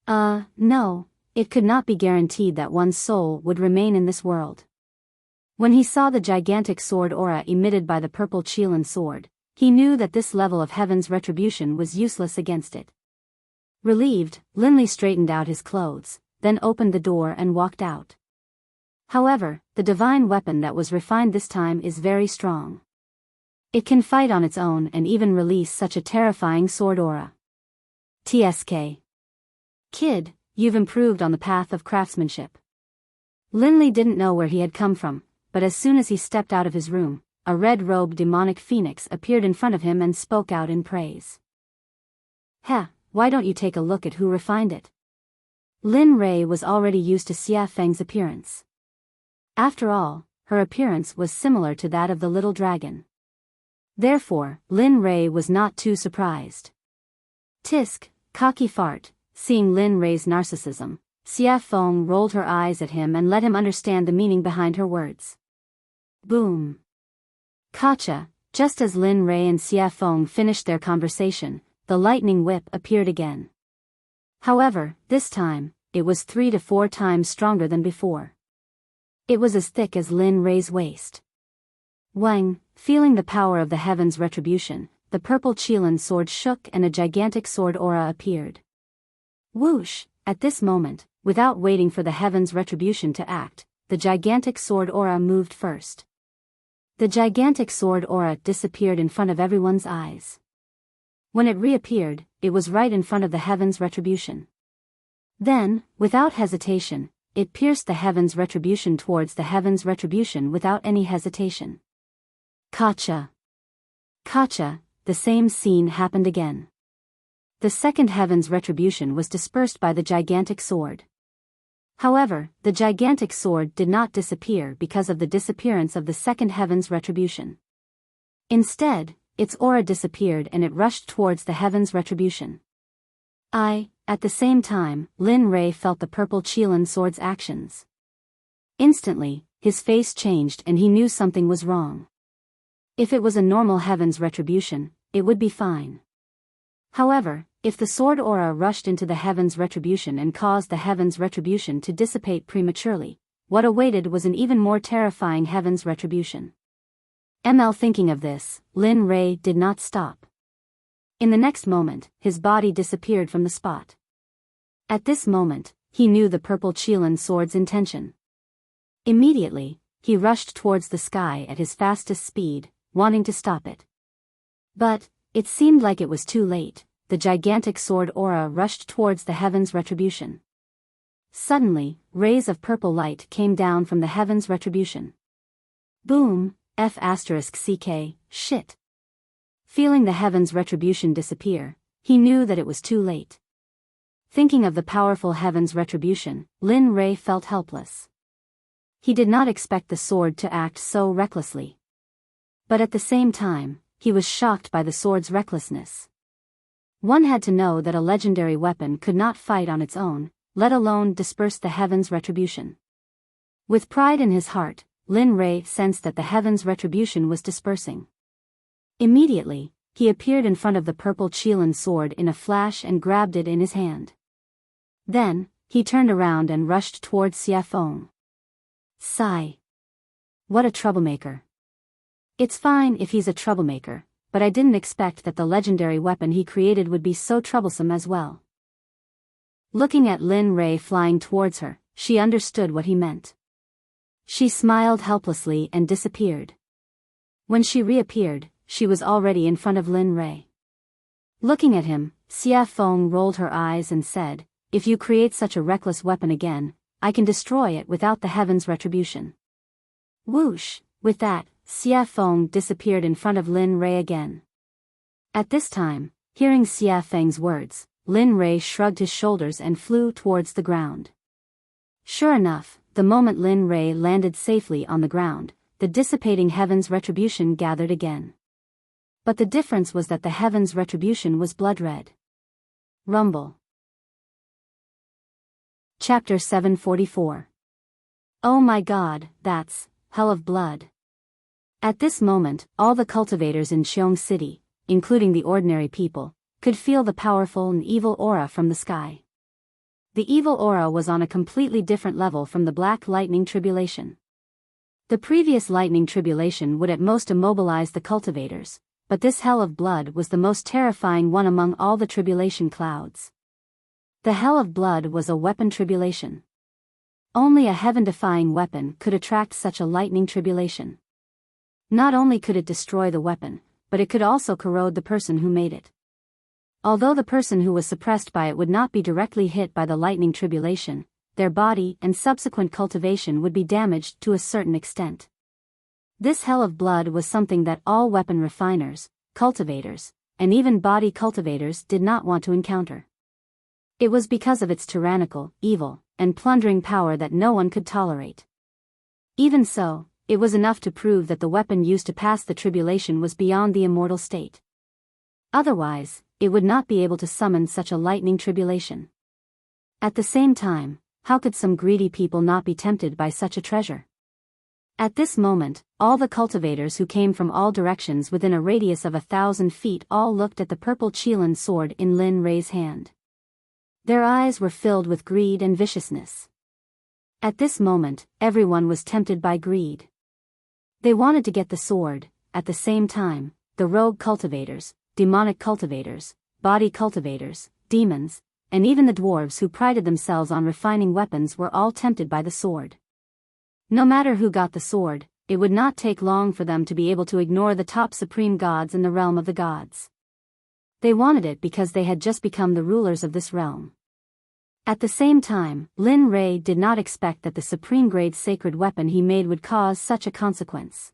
No, it could not be guaranteed that one's soul would remain in this world. When he saw the gigantic sword aura emitted by the purple Qilin sword, he knew that this level of heaven's retribution was useless against it. Relieved, Linli straightened out his clothes, then opened the door and walked out. However, the divine weapon that was refined this time is very strong. It can fight on its own and even release such a terrifying sword aura. TSK. Kid, you've improved on the path of craftsmanship. Linli didn't know where he had come from, but as soon as he stepped out of his room, a red-robed demonic phoenix appeared in front of him and spoke out in praise. Heh, why don't you take a look at who refined it? Lin Rei was already used to Xia Feng's appearance. After all, her appearance was similar to that of the little dragon. Therefore, Lin Rei was not too surprised. Tisk, cocky fart, seeing Lin Rei's narcissism, Xia Feng rolled her eyes at him and let him understand the meaning behind her words. Boom. Kacha, just as Lin Rei and Xia Feng finished their conversation, the lightning whip appeared again. However, this time, it was 3 to 4 times stronger than before. It was as thick as Lin Rei's waist. Wang, feeling the power of the heaven's retribution, the purple Qilin sword shook and a gigantic sword aura appeared. Whoosh! At this moment, without waiting for the heaven's retribution to act, the gigantic sword aura moved first. The gigantic sword aura disappeared in front of everyone's eyes. When it reappeared, it was right in front of the heaven's retribution. Then, without hesitation, it pierced the heaven's retribution towards the heaven's retribution without any hesitation. Kacha! Kacha! The same scene happened again. The second heaven's retribution was dispersed by the gigantic sword. However, the gigantic sword did not disappear because of the disappearance of the second heaven's retribution. Instead, its aura disappeared and it rushed towards the heaven's retribution. At the same time, Lin Rei felt the purple Qilin sword's actions. Instantly, his face changed and he knew something was wrong. If it was a normal heaven's retribution, it would be fine. However, if the sword aura rushed into the heaven's retribution and caused the heaven's retribution to dissipate prematurely, what awaited was an even more terrifying heaven's retribution. Thinking of this, Lin Rei did not stop. In the next moment, his body disappeared from the spot. At this moment, he knew the purple Qilin sword's intention. Immediately, he rushed towards the sky at his fastest speed, wanting to stop it. But, it seemed like it was too late. The gigantic sword aura rushed towards the heaven's retribution. Suddenly, rays of purple light came down from the heaven's retribution. Boom! F***ck, shit. Feeling the heaven's retribution disappear, he knew that it was too late. Thinking of the powerful heaven's retribution, Lin Rei felt helpless. He did not expect the sword to act so recklessly. But at the same time, he was shocked by the sword's recklessness. One had to know that a legendary weapon could not fight on its own, let alone disperse the heaven's retribution. With pride in his heart, Lin Rei sensed that the heaven's retribution was dispersing. Immediately, he appeared in front of the purple Qilin sword in a flash and grabbed it in his hand. Then, he turned around and rushed towards Xie Feng. Sigh. What a troublemaker. It's fine if he's a troublemaker, but I didn't expect that the legendary weapon he created would be so troublesome as well. Looking at Lin Rei flying towards her, she understood what he meant. She smiled helplessly and disappeared. When she reappeared, she was already in front of Lin Rei. Looking at him, Xie Feng rolled her eyes and said, "If you create such a reckless weapon again, I can destroy it without the heaven's retribution." Whoosh! With that, Xie Feng disappeared in front of Lin Rei again. At this time, hearing Xie Feng's words, Lin Rei shrugged his shoulders and flew towards the ground. Sure enough, the moment Lin Rei landed safely on the ground, the dissipating heaven's retribution gathered again. But the difference was that the heaven's retribution was blood red. Rumble. Chapter 744. Oh my god, that's hell of blood. At this moment, all the cultivators in Qiong City, including the ordinary people, could feel the powerful and evil aura from the sky. The evil aura was on a completely different level from the Black Lightning Tribulation. The previous Lightning Tribulation would at most immobilize the cultivators, but this hell of blood was the most terrifying one among all the tribulation clouds. The hell of blood was a weapon tribulation. Only a heaven-defying weapon could attract such a lightning tribulation. Not only could it destroy the weapon, but it could also corrode the person who made it. Although the person who was suppressed by it would not be directly hit by the lightning tribulation, their body and subsequent cultivation would be damaged to a certain extent. This hell of blood was something that all weapon refiners, cultivators, and even body cultivators did not want to encounter. It was because of its tyrannical, evil, and plundering power that no one could tolerate. Even so, it was enough to prove that the weapon used to pass the tribulation was beyond the immortal state. Otherwise, it would not be able to summon such a lightning tribulation. At the same time, how could some greedy people not be tempted by such a treasure? At this moment, all the cultivators who came from all directions within a radius of 1,000 feet all looked at the purple Qilin sword in Lin Rei's hand. Their eyes were filled with greed and viciousness. At this moment, everyone was tempted by greed. They wanted to get the sword. At the same time, the rogue cultivators, demonic cultivators, body cultivators, demons, and even the dwarves who prided themselves on refining weapons were all tempted by the sword. No matter who got the sword, it would not take long for them to be able to ignore the top supreme gods in the realm of the gods. They wanted it because they had just become the rulers of this realm. At the same time, Lin Rei did not expect that the supreme grade sacred weapon he made would cause such a consequence.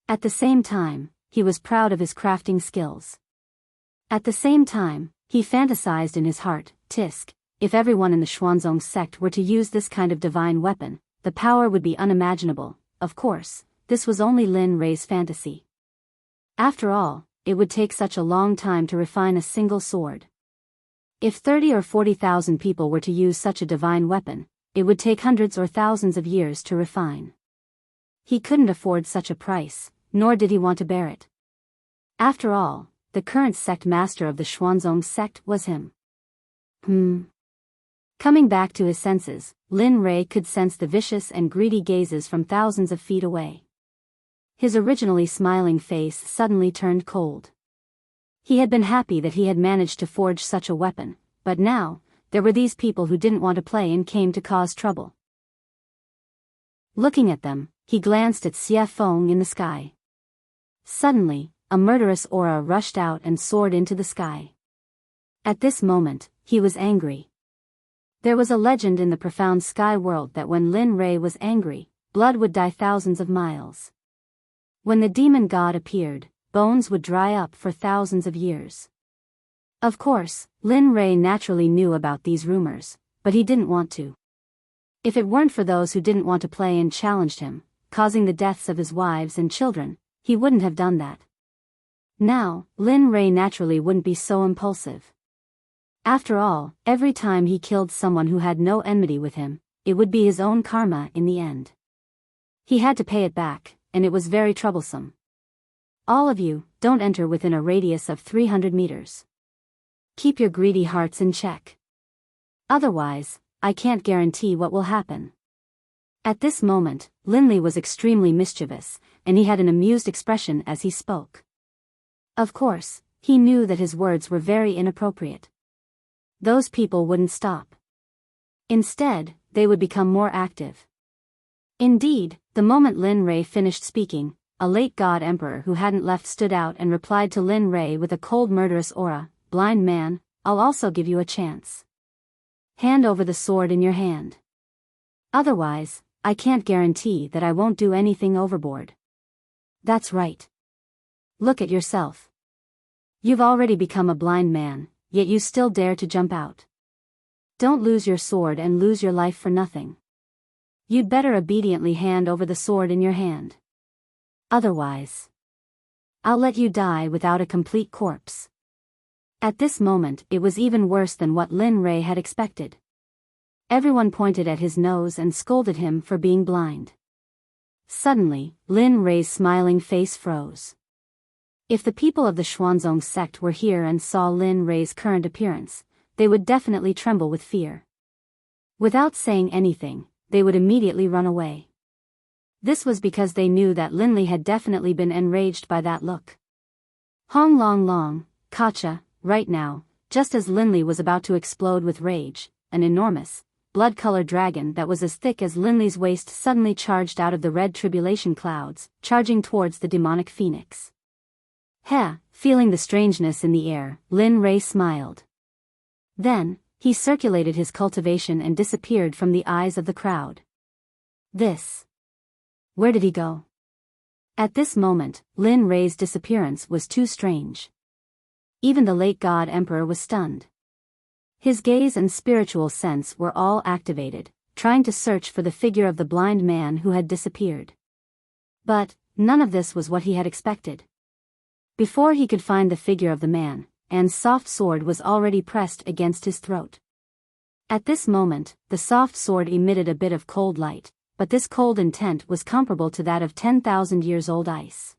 At the same time, he was proud of his crafting skills. At the same time, he fantasized in his heart, Tisk, if everyone in the Xuanzong sect were to use this kind of divine weapon, the power would be unimaginable. Of course, this was only Lin Rei's fantasy. After all, it would take such a long time to refine a single sword. If 30 or 40,000 people were to use such a divine weapon, it would take hundreds or thousands of years to refine. He couldn't afford such a price, nor did he want to bear it. After all, the current sect master of the Xuanzong sect was him. Coming back to his senses, Lin Rei could sense the vicious and greedy gazes from thousands of feet away. His originally smiling face suddenly turned cold. He had been happy that he had managed to forge such a weapon, but now, there were these people who didn't want to play and came to cause trouble. Looking at them, he glanced at Xie Feng in the sky. Suddenly, a murderous aura rushed out and soared into the sky. At this moment, he was angry. There was a legend in the profound sky world that when Lin Rei was angry, blood would dye thousands of miles. When the demon god appeared, bones would dry up for thousands of years. Of course, Lin Rei naturally knew about these rumors, but he didn't want to. If it weren't for those who didn't want to play and challenged him, causing the deaths of his wives and children, he wouldn't have done that. Now, Lin Rei naturally wouldn't be so impulsive. After all, every time he killed someone who had no enmity with him, it would be his own karma in the end. He had to pay it back, and it was very troublesome. All of you, don't enter within a radius of 300 meters. Keep your greedy hearts in check. Otherwise, I can't guarantee what will happen. At this moment, Linley was extremely mischievous, and he had an amused expression as he spoke. Of course, he knew that his words were very inappropriate. Those people wouldn't stop. Instead, they would become more active. Indeed, the moment Lin Rei finished speaking, a late god emperor who hadn't left stood out and replied to Lin Rei with a cold murderous aura, "Blind man, I'll also give you a chance. Hand over the sword in your hand. Otherwise, I can't guarantee that I won't do anything overboard." That's right. Look at yourself. You've already become a blind man, yet you still dare to jump out. Don't lose your sword and lose your life for nothing. You'd better obediently hand over the sword in your hand. Otherwise, I'll let you die without a complete corpse. At this moment, it was even worse than what Lin Rei had expected. Everyone pointed at his nose and scolded him for being blind. Suddenly, Lin Rei's smiling face froze. If the people of the Xuanzong sect were here and saw Lin Rei's current appearance, they would definitely tremble with fear. Without saying anything, they would immediately run away. This was because they knew that Linley had definitely been enraged by that look. Hong Long Long, Kacha, right now, just as Linley was about to explode with rage, an enormous, blood-colored dragon that was as thick as Linley's waist suddenly charged out of the red tribulation clouds, charging towards the demonic phoenix. Feeling the strangeness in the air, Lin Rei smiled. Then, he circulated his cultivation and disappeared from the eyes of the crowd. Where did he go? At this moment, Lin Rei's disappearance was too strange. Even the late god emperor was stunned. His gaze and spiritual sense were all activated, trying to search for the figure of the blind man who had disappeared. But, none of this was what he had expected. Before he could find the figure of the man, An's soft sword was already pressed against his throat. At this moment, the soft sword emitted a bit of cold light, but this cold intent was comparable to that of 10,000 years old ice.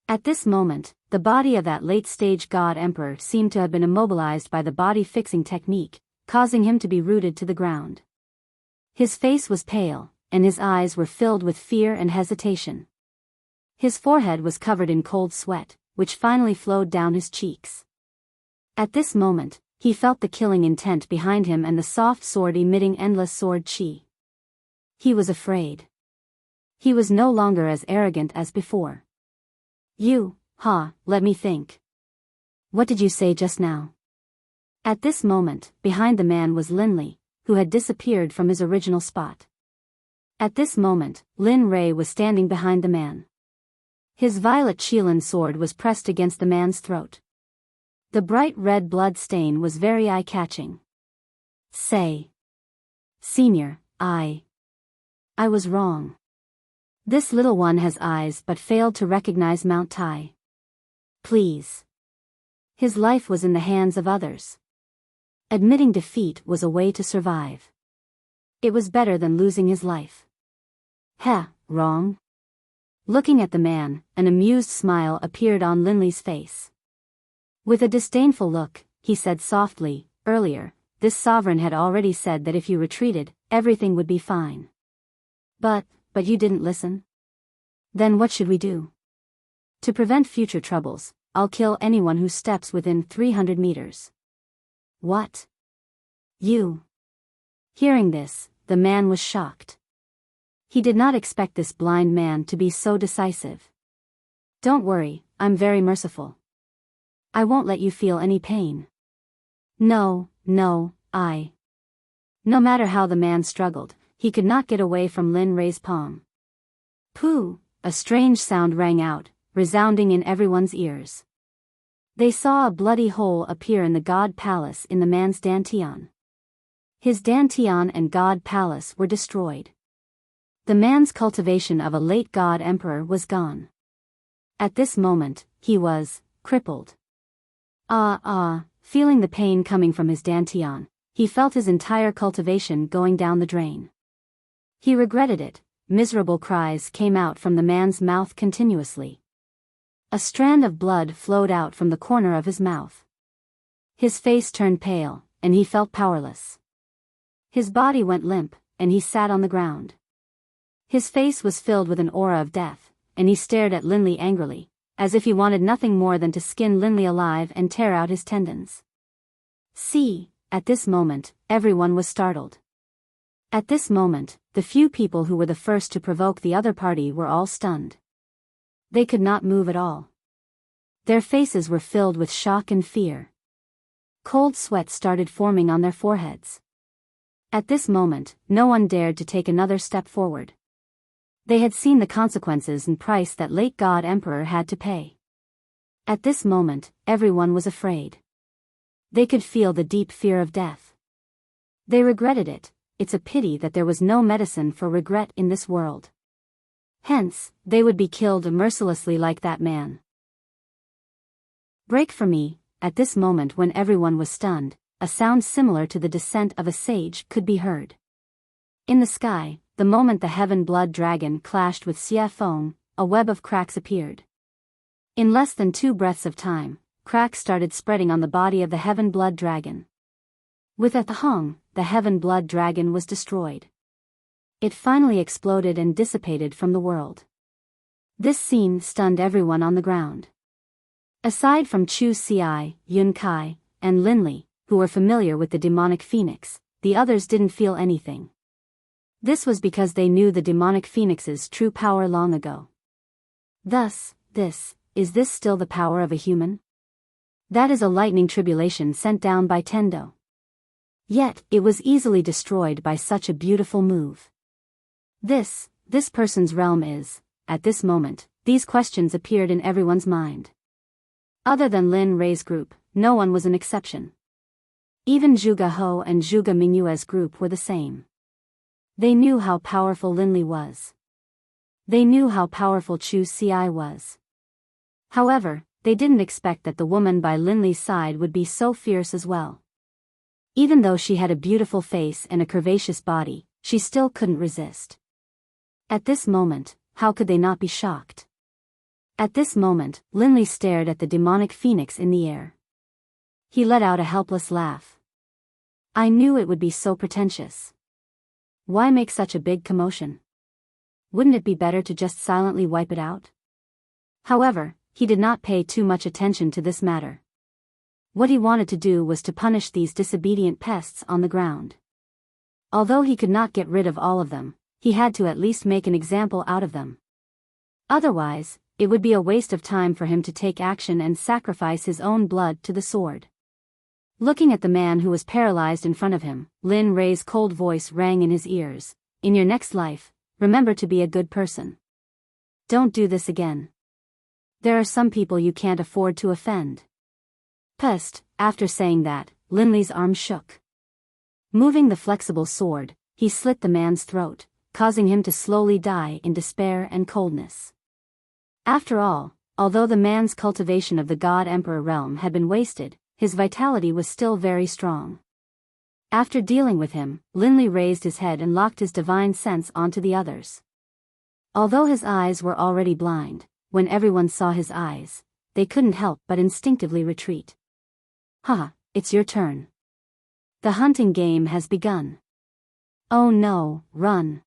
At this moment, the body of that late-stage god emperor seemed to have been immobilized by the body-fixing technique, causing him to be rooted to the ground. His face was pale, and his eyes were filled with fear and hesitation. His forehead was covered in cold sweat, which finally flowed down his cheeks. At this moment, he felt the killing intent behind him and the soft sword emitting endless sword chi. He was afraid. He was no longer as arrogant as before. Let me think. What did you say just now? At this moment, behind the man was Linley, who had disappeared from his original spot. At this moment, Lin Rei was standing behind the man. His violet Qilin sword was pressed against the man's throat. The bright red blood stain was very eye-catching. Say. Senior, I was wrong. This little one has eyes but failed to recognize Mount Tai. Please. His life was in the hands of others. Admitting defeat was a way to survive. It was better than losing his life. Wrong? Looking at the man, an amused smile appeared on Linley's face. With a disdainful look, he said softly, earlier, this sovereign had already said that if you retreated, everything would be fine. But you didn't listen? Then what should we do? To prevent future troubles, I'll kill anyone who steps within 300 meters. What? You? Hearing this, the man was shocked. He did not expect this blind man to be so decisive. Don't worry, I'm very merciful. I won't let you feel any pain. No, I. No matter how the man struggled, he could not get away from Lin Rei's palm. Pooh! A strange sound rang out, resounding in everyone's ears. They saw a bloody hole appear in the god palace in the man's dantian. His dantian and god palace were destroyed. The man's cultivation of a late god emperor was gone. At this moment, he was crippled. Feeling the pain coming from his dantian, he felt his entire cultivation going down the drain. He regretted it. Miserable cries came out from the man's mouth continuously. A strand of blood flowed out from the corner of his mouth. His face turned pale, and he felt powerless. His body went limp, and he sat on the ground. His face was filled with an aura of death, and he stared at Linley angrily, as if he wanted nothing more than to skin Linley alive and tear out his tendons. At this moment, everyone was startled. At this moment, the few people who were the first to provoke the other party were all stunned. They could not move at all. Their faces were filled with shock and fear. Cold sweat started forming on their foreheads. At this moment, no one dared to take another step forward. They had seen the consequences and price that late god emperor had to pay. At this moment, everyone was afraid. They could feel the deep fear of death. They regretted it. It's a pity that there was no medicine for regret in this world. Hence, they would be killed mercilessly like that man. Break for me. At this moment when everyone was stunned, a sound similar to the descent of a sage could be heard. In the sky, the moment the heaven blood dragon clashed with Xie Feng, a web of cracks appeared. In less than 2 breaths of time, cracks started spreading on the body of the heaven blood dragon. With a thong, the heaven blood dragon was destroyed. It finally exploded and dissipated from the world. This scene stunned everyone on the ground. Aside from Chu Xi, Yun Kai, and Linley, who were familiar with the demonic phoenix, the others didn't feel anything. This was because they knew the demonic phoenix's true power long ago. Thus, is this still the power of a human? That is a lightning tribulation sent down by Tendo. Yet, it was easily destroyed by such a beautiful move. This person's realm is, at this moment, these questions appeared in everyone's mind. Other than Lin Rei's group, no one was an exception. Even Zhuge Ho and Zhuge Mingyue's group were the same. They knew how powerful Linley was. They knew how powerful Chu Xi was. However, they didn't expect that the woman by Linley's side would be so fierce as well. Even though she had a beautiful face and a curvaceous body, she still couldn't resist. At this moment, how could they not be shocked? At this moment, Linley stared at the demonic phoenix in the air. He let out a helpless laugh. I knew it would be so pretentious. Why make such a big commotion? Wouldn't it be better to just silently wipe it out? However, he did not pay too much attention to this matter. What he wanted to do was to punish these disobedient pests on the ground. Although he could not get rid of all of them, he had to at least make an example out of them. Otherwise, it would be a waste of time for him to take action and sacrifice his own blood to the sword. Looking at the man who was paralyzed in front of him, Lin Ray's cold voice rang in his ears. In your next life, remember to be a good person. Don't do this again. There are some people you can't afford to offend. Pest. After saying that, Linley's arm shook. Moving the flexible sword, he slit the man's throat, causing him to slowly die in despair and coldness. After all, although the man's cultivation of the God Emperor realm had been wasted, his vitality was still very strong. After dealing with him, Linley raised his head and locked his divine sense onto the others. Although his eyes were already blind, when everyone saw his eyes, they couldn't help but instinctively retreat. Ha, it's your turn. The hunting game has begun. Oh no, run.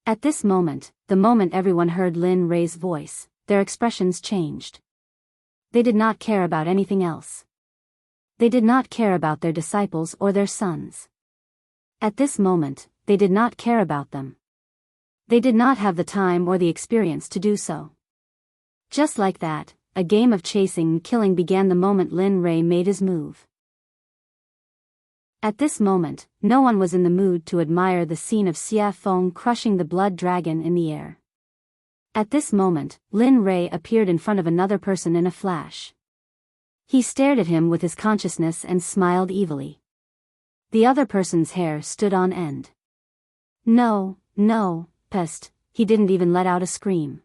At this moment, the moment everyone heard Lin Ray's voice, their expressions changed. They did not care about anything else. They did not care about their disciples or their sons. At this moment, they did not care about them. They did not have the time or the experience to do so. Just like that, a game of chasing and killing began the moment Lin Ray made his move. At this moment, no one was in the mood to admire the scene of Xia Feng crushing the blood dragon in the air. At this moment, Lin Ray appeared in front of another person in a flash. He stared at him with his consciousness and smiled evilly. The other person's hair stood on end. No, pest, he didn't even let out a scream.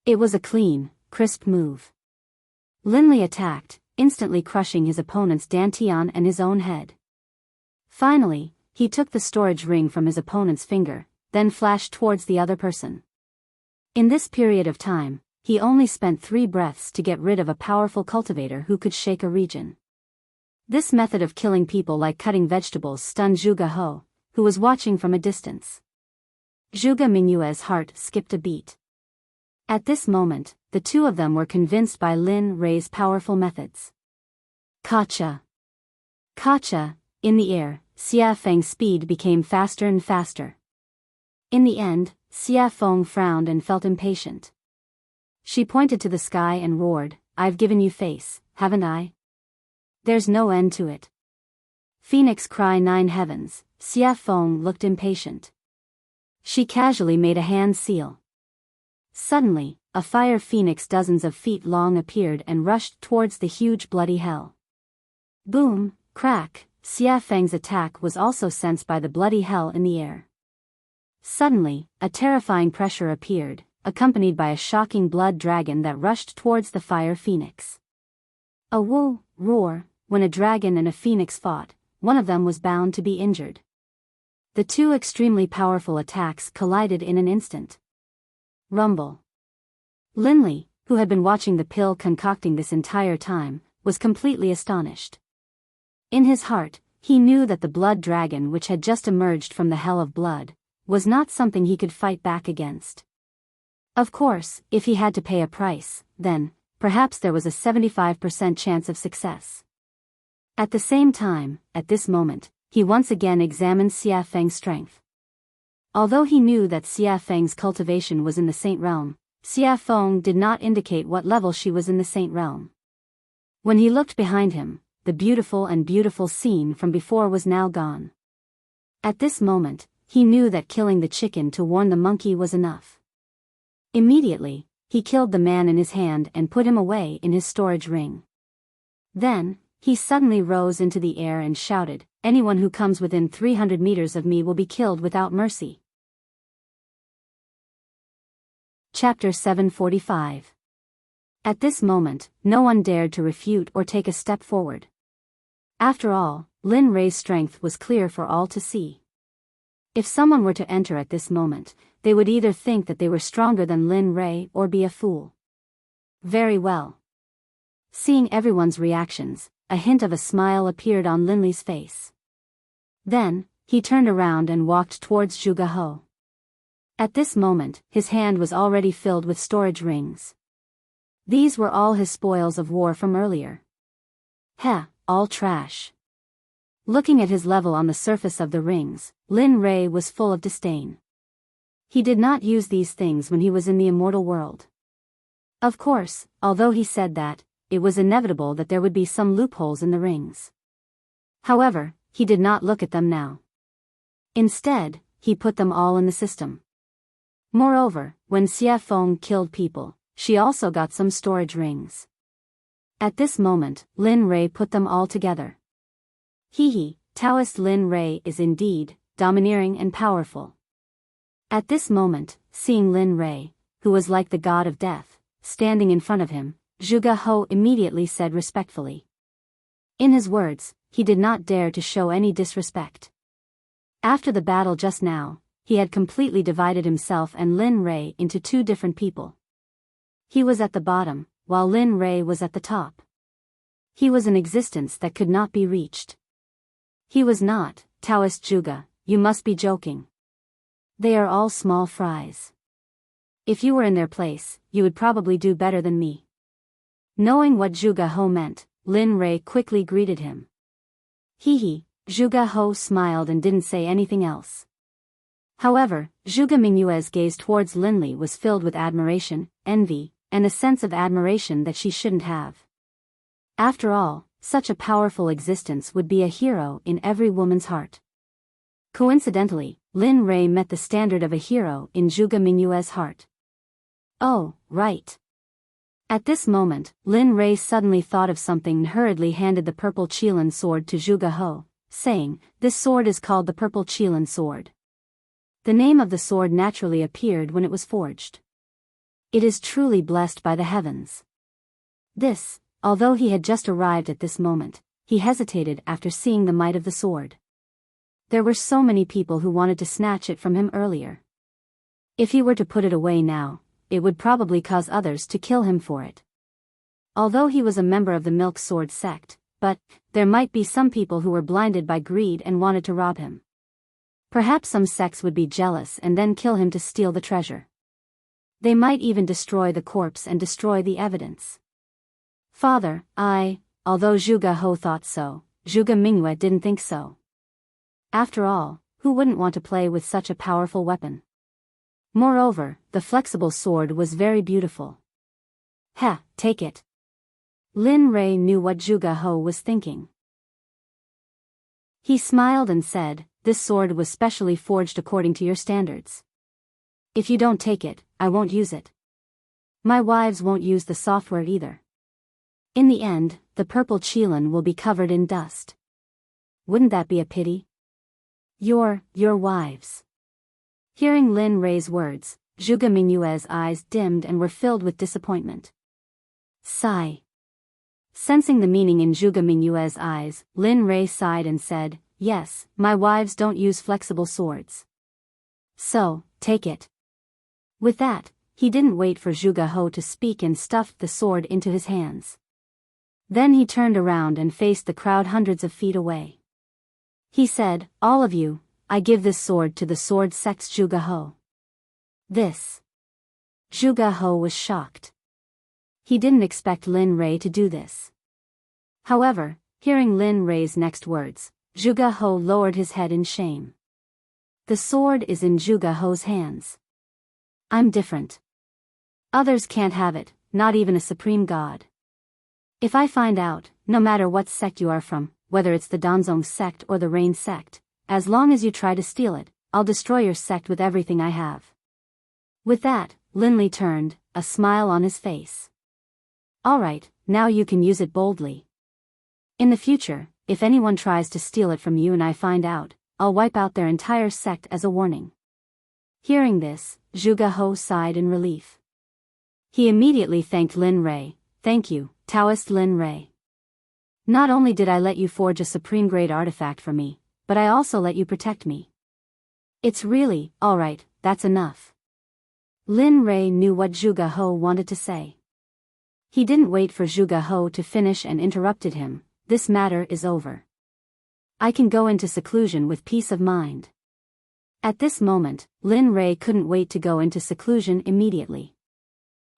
It was a clean, crisp move. Linley attacked, instantly crushing his opponent's dantian and his own head. Finally, he took the storage ring from his opponent's finger, then flashed towards the other person. In this period of time, he only spent 3 breaths to get rid of a powerful cultivator who could shake a region. This method of killing people like cutting vegetables stunned Zhuge He, who was watching from a distance. Zhuge Mingyue's heart skipped a beat. At this moment, the two of them were convinced by Lin Ray's powerful methods. Kacha! Kacha! In the air, Xia Feng's speed became faster and faster. In the end, Xia Feng frowned and felt impatient. She pointed to the sky and roared, I've given you face, haven't I? There's no end to it. Phoenix cry 9 heavens, Xia Feng looked impatient. She casually made a hand seal. Suddenly, a fire phoenix dozens of feet long appeared and rushed towards the huge bloody hell. Boom, crack, Xia Feng's attack was also sensed by the bloody hell in the air. Suddenly, a terrifying pressure appeared, accompanied by a shocking blood dragon that rushed towards the fire phoenix. A woo, roar, when a dragon and a phoenix fought, one of them was bound to be injured. The two extremely powerful attacks collided in an instant. Rumble. Linley, who had been watching the pill concocting this entire time, was completely astonished. In his heart, he knew that the blood dragon which had just emerged from the hell of blood, was not something he could fight back against. Of course, if he had to pay a price, then, perhaps there was a 75% chance of success. At the same time, at this moment, he once again examined Xia Feng's strength. Although he knew that Xia Feng's cultivation was in the Saint Realm, Xia Feng did not indicate what level she was in the Saint Realm. When he looked behind him, the beautiful scene from before was now gone. At this moment, he knew that killing the chicken to warn the monkey was enough. Immediately, he killed the man in his hand and put him away in his storage ring. Then, he suddenly rose into the air and shouted, anyone who comes within 300 meters of me will be killed without mercy. Chapter 745. At this moment, no one dared to refute or take a step forward. After all, Lin Ray's strength was clear for all to see. If someone were to enter at this moment, they would either think that they were stronger than Lin Ray or be a fool. very well. Seeing everyone's reactions, a hint of a smile appeared on Linley's face. Then, he turned around and walked towards Zhuge He. At this moment, his hand was already filled with storage rings. These were all his spoils of war from earlier. Heh, all trash. Looking at his level on the surface of the rings, Lin Rei was full of disdain. He did not use these things when he was in the immortal world. Of course, although he said that, it was inevitable that there would be some loopholes in the rings. However, he did not look at them now. Instead, he put them all in the system. Moreover, when Xie Feng killed people, she also got some storage rings. At this moment, Lin Rei put them all together. Taoist Lin Rei is indeed domineering and powerful. At this moment, seeing Lin Rei, who was like the god of death, standing in front of him, Zhuge He immediately said respectfully. In his words, he did not dare to show any disrespect. After the battle just now, he had completely divided himself and Lin Rei into two different people. He was at the bottom, while Lin Rei was at the top. He was an existence that could not be reached. He was not, Taoist Zhuge, you must be joking. They are all small fries. If you were in their place, you would probably do better than me. Knowing what Zhuge He meant, Lin Rei quickly greeted him. Zhuge He smiled and didn't say anything else. However, Zhuge Mingyue's gaze towards Linley was filled with admiration, envy, and a sense of admiration that she shouldn't have. After all, such a powerful existence would be a hero in every woman's heart. Coincidentally, Lin Rei met the standard of a hero in Zhuge Mingyue's heart. Oh, right. At this moment, Lin Rei suddenly thought of something and hurriedly handed the purple Qilin sword to Zhuge He, saying, "This sword is called the purple Qilin sword." The name of the sword naturally appeared when it was forged. It is truly blessed by the heavens. This, although he had just arrived at this moment, he hesitated after seeing the might of the sword. There were so many people who wanted to snatch it from him earlier. If he were to put it away now, it would probably cause others to kill him for it. Although he was a member of the Milk Sword Sect, but there might be some people who were blinded by greed and wanted to rob him. Perhaps some sects would be jealous and then kill him to steal the treasure. They might even destroy the corpse and destroy the evidence. Father, although Zhuge He thought so, Zhuge Mingyue didn't think so. After all, who wouldn't want to play with such a powerful weapon? Moreover, the flexible sword was very beautiful. Take it. Lin Rei knew what Zhuge He was thinking. He smiled and said, "This sword was specially forged according to your standards. If you don't take it, I won't use it. My wives won't use the software either. In the end, the purple Qilin will be covered in dust. Wouldn't that be a pity? Your wives." Hearing Lin Rei's words, Zhuge Mingyue's eyes dimmed and were filled with disappointment. Sigh. Sensing the meaning in Zhuge Mingyue's eyes, Lin Rei sighed and said, "Yes, my wives don't use flexible swords. So, take it." With that, he didn't wait for Zhuge He to speak and stuffed the sword into his hands. Then he turned around and faced the crowd hundreds of feet away. He said, "All of you, I give this sword to the Sword Sect's Zhuge He." This. Zhuge He was shocked. He didn't expect Lin Rei to do this. However, hearing Lin Rei's next words, Zhuge He lowered his head in shame. The sword is in Zhuge He's hands. I'm different. Others can't have it, not even a supreme god. If I find out, no matter what sect you are from, whether it's the Danzong sect or the Rain sect, as long as you try to steal it, I'll destroy your sect with everything I have. With that, Linley turned, a smile on his face. Alright, now you can use it boldly. In the future, if anyone tries to steal it from you and I find out, I'll wipe out their entire sect as a warning. Hearing this, Zhuge He sighed in relief. He immediately thanked Lin Rei. "Thank you, Taoist Lin Rei. Not only did I let you forge a supreme grade artifact for me, but I also let you protect me. It's really, alright, that's enough." Lin Rei knew what Zhuge He wanted to say. He didn't wait for Zhuge He to finish and interrupted him. This matter is over. I can go into seclusion with peace of mind. At this moment, Lin Rei couldn't wait to go into seclusion immediately.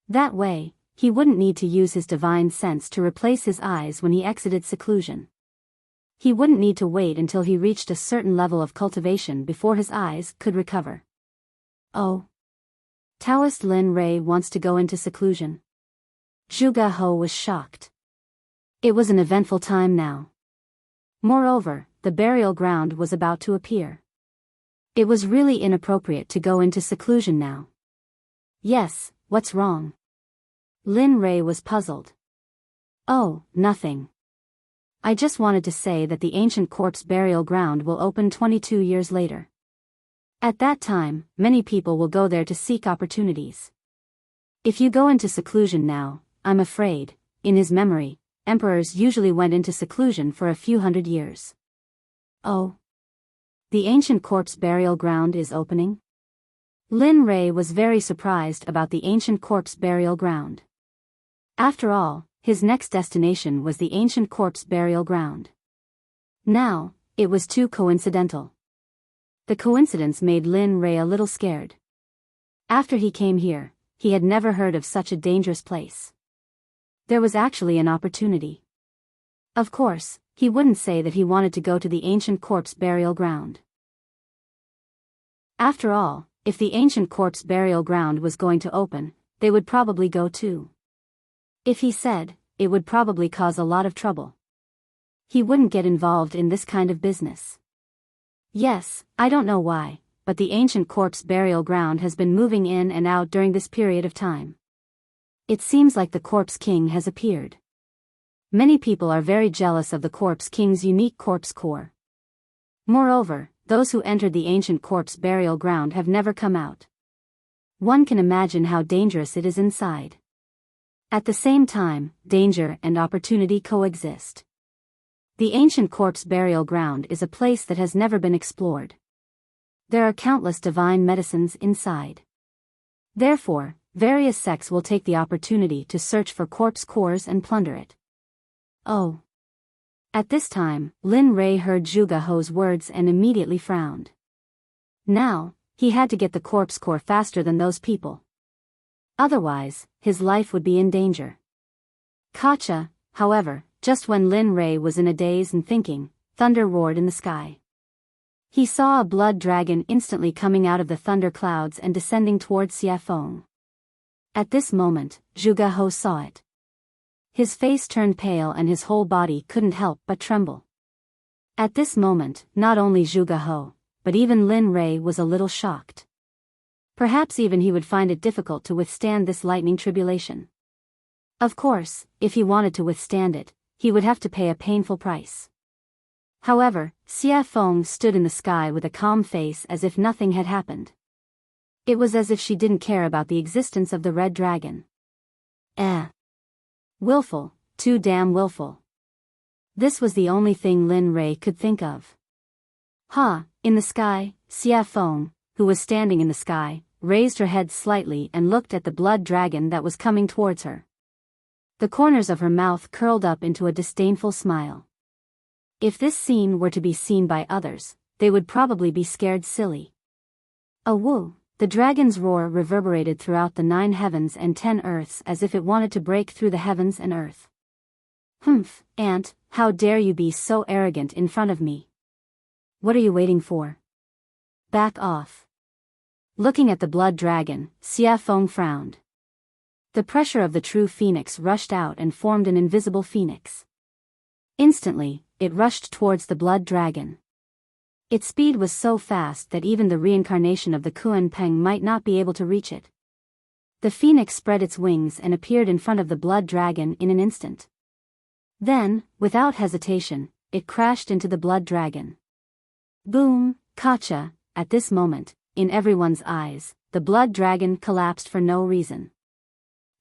That way, he wouldn't need to use his divine sense to replace his eyes when he exited seclusion. He wouldn't need to wait until he reached a certain level of cultivation before his eyes could recover. Oh. Taoist Lin Rei wants to go into seclusion. Zhuge He was shocked. It was an eventful time now. Moreover, the burial ground was about to appear. It was really inappropriate to go into seclusion now. Yes, what's wrong? Lin Rei was puzzled. Oh, nothing. I just wanted to say that the ancient corpse burial ground will open 22 years later. At that time, many people will go there to seek opportunities. If you go into seclusion now, I'm afraid, in his memory, emperors usually went into seclusion for a few hundred years. Oh. The ancient corpse burial ground is opening? Lin Rei was very surprised about the ancient corpse burial ground. After all, his next destination was the ancient corpse burial ground. Now, it was too coincidental. The coincidence made Lin Rei a little scared. After he came here, he had never heard of such a dangerous place. There was actually an opportunity. Of course, he wouldn't say that he wanted to go to the ancient corpse burial ground. After all, if the ancient corpse burial ground was going to open, they would probably go too. If he said, it would probably cause a lot of trouble. He wouldn't get involved in this kind of business. Yes, I don't know why, but the ancient corpse burial ground has been moving in and out during this period of time. It seems like the corpse king has appeared. Many people are very jealous of the corpse king's unique corpse core. Moreover, those who entered the ancient corpse burial ground have never come out. One can imagine how dangerous it is inside. At the same time, danger and opportunity coexist. The ancient corpse burial ground is a place that has never been explored. There are countless divine medicines inside. Therefore, various sects will take the opportunity to search for corpse cores and plunder it. Oh. At this time, Lin Rei heard Zhuge He's words and immediately frowned. Now, he had to get the corpse core faster than those people. Otherwise, his life would be in danger. Gotcha. However, just when Lin Rei was in a daze and thinking, thunder roared in the sky. He saw a blood dragon instantly coming out of the thunder clouds and descending towards Xiafeng. At this moment, Zhuge He saw it. His face turned pale and his whole body couldn't help but tremble. At this moment, not only Zhuge He, but even Lin Rei was a little shocked. Perhaps even he would find it difficult to withstand this lightning tribulation. Of course, if he wanted to withstand it, he would have to pay a painful price. However, Xiafeng stood in the sky with a calm face as if nothing had happened. It was as if she didn't care about the existence of the red dragon. Willful, too damn willful. This was the only thing Lin Rei could think of. In the sky, Xiafeng, who was standing in the sky, raised her head slightly and looked at the blood dragon that was coming towards her. The corners of her mouth curled up into a disdainful smile. If this scene were to be seen by others, they would probably be scared silly. Woo! The dragon's roar reverberated throughout the 9 heavens and 10 earths as if it wanted to break through the heavens and earth. Humph, Aunt, how dare you be so arrogant in front of me? What are you waiting for? Back off. Looking at the blood dragon, Xiafeng frowned. The pressure of the true phoenix rushed out and formed an invisible phoenix. Instantly, it rushed towards the blood dragon. Its speed was so fast that even the reincarnation of the Kuan Peng might not be able to reach it. The phoenix spread its wings and appeared in front of the blood dragon in an instant. Then, without hesitation, it crashed into the blood dragon. Boom, gotcha. At this moment, in everyone's eyes, the blood dragon collapsed for no reason.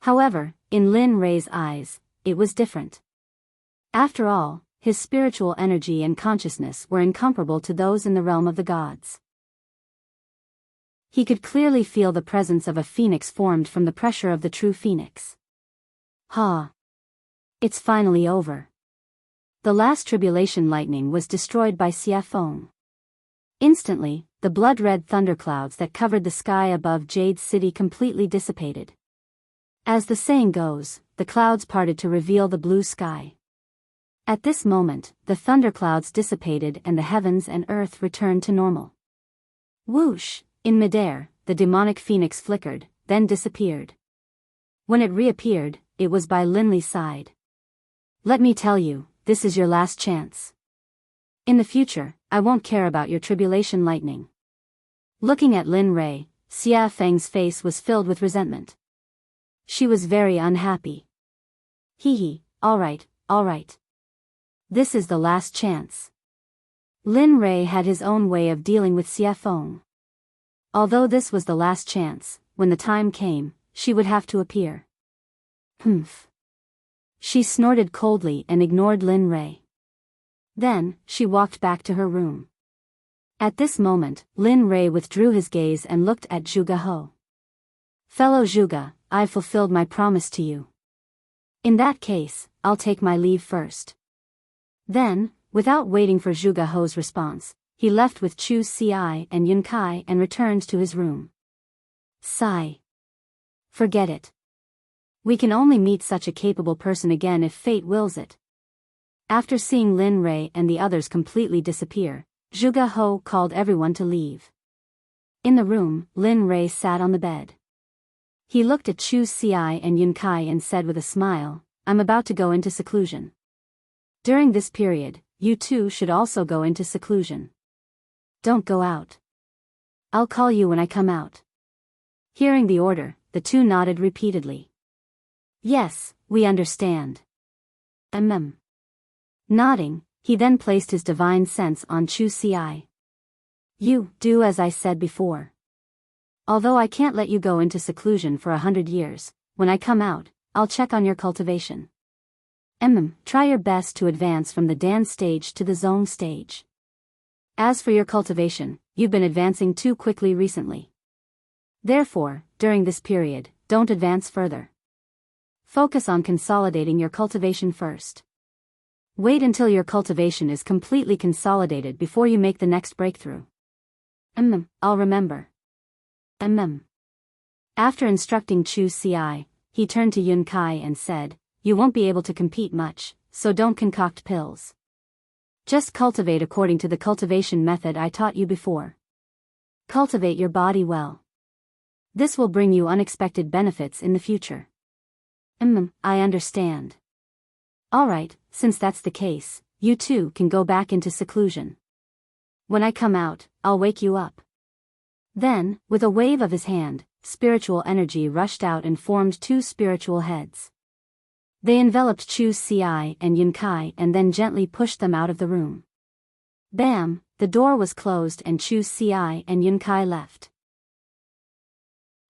However, in Lin Rei's eyes, it was different. After all, his spiritual energy and consciousness were incomparable to those in the realm of the gods. He could clearly feel the presence of a phoenix formed from the pressure of the true phoenix. Ha! It's finally over. The last tribulation lightning was destroyed by Xia Feng. Instantly, the blood-red thunderclouds that covered the sky above Jade City completely dissipated. As the saying goes, the clouds parted to reveal the blue sky. At this moment, the thunderclouds dissipated and the heavens and earth returned to normal. Whoosh! In midair, the demonic phoenix flickered, then disappeared. When it reappeared, it was by Linley's side. Let me tell you, this is your last chance. In the future, I won't care about your tribulation lightning. Looking at Lin Rei, Xia Feng's face was filled with resentment. She was very unhappy. Hee, all right. This is the last chance. Lin Rei had his own way of dealing with Xia Feng. Although this was the last chance, when the time came, she would have to appear. Humph. She snorted coldly and ignored Lin Rei. Then, she walked back to her room. At this moment, Lin Rei withdrew his gaze and looked at Zhuge He. Fellow Zhuge, I've fulfilled my promise to you. In that case, I'll take my leave first. Then, without waiting for Zhuge He's response, he left with Chu Xi and Yun Kai and returned to his room. Sigh. Forget it. We can only meet such a capable person again if fate wills it. After seeing Lin Rei and the others completely disappear, Zhuge He called everyone to leave. In the room, Lin Rei sat on the bed. He looked at Chu Xi and Yun Kai and said with a smile, I'm about to go into seclusion. During this period, you two should also go into seclusion. Don't go out. I'll call you when I come out. Hearing the order, the two nodded repeatedly. Yes, we understand. Nodding, he then placed his divine sense on Chu Xi. You do as I said before. Although I can't let you go into seclusion for 100 years, when I come out, I'll check on your cultivation. Try your best to advance from the Dan stage to the Zone stage. As for your cultivation, you've been advancing too quickly recently. Therefore, during this period, don't advance further. Focus on consolidating your cultivation first. Wait until your cultivation is completely consolidated before you make the next breakthrough. I'll remember. After instructing Chu Xi, he turned to Yun Kai and said, You won't be able to compete much, so don't concoct pills. Just cultivate according to the cultivation method I taught you before. Cultivate your body well. This will bring you unexpected benefits in the future. I understand. Alright, since that's the case, you two can go back into seclusion. When I come out, I'll wake you up. Then, with a wave of his hand, spiritual energy rushed out and formed two spiritual heads. They enveloped Chu Xi and Yun Kai and then gently pushed them out of the room. Bam! The door was closed and Chu Xi and Yun Kai left.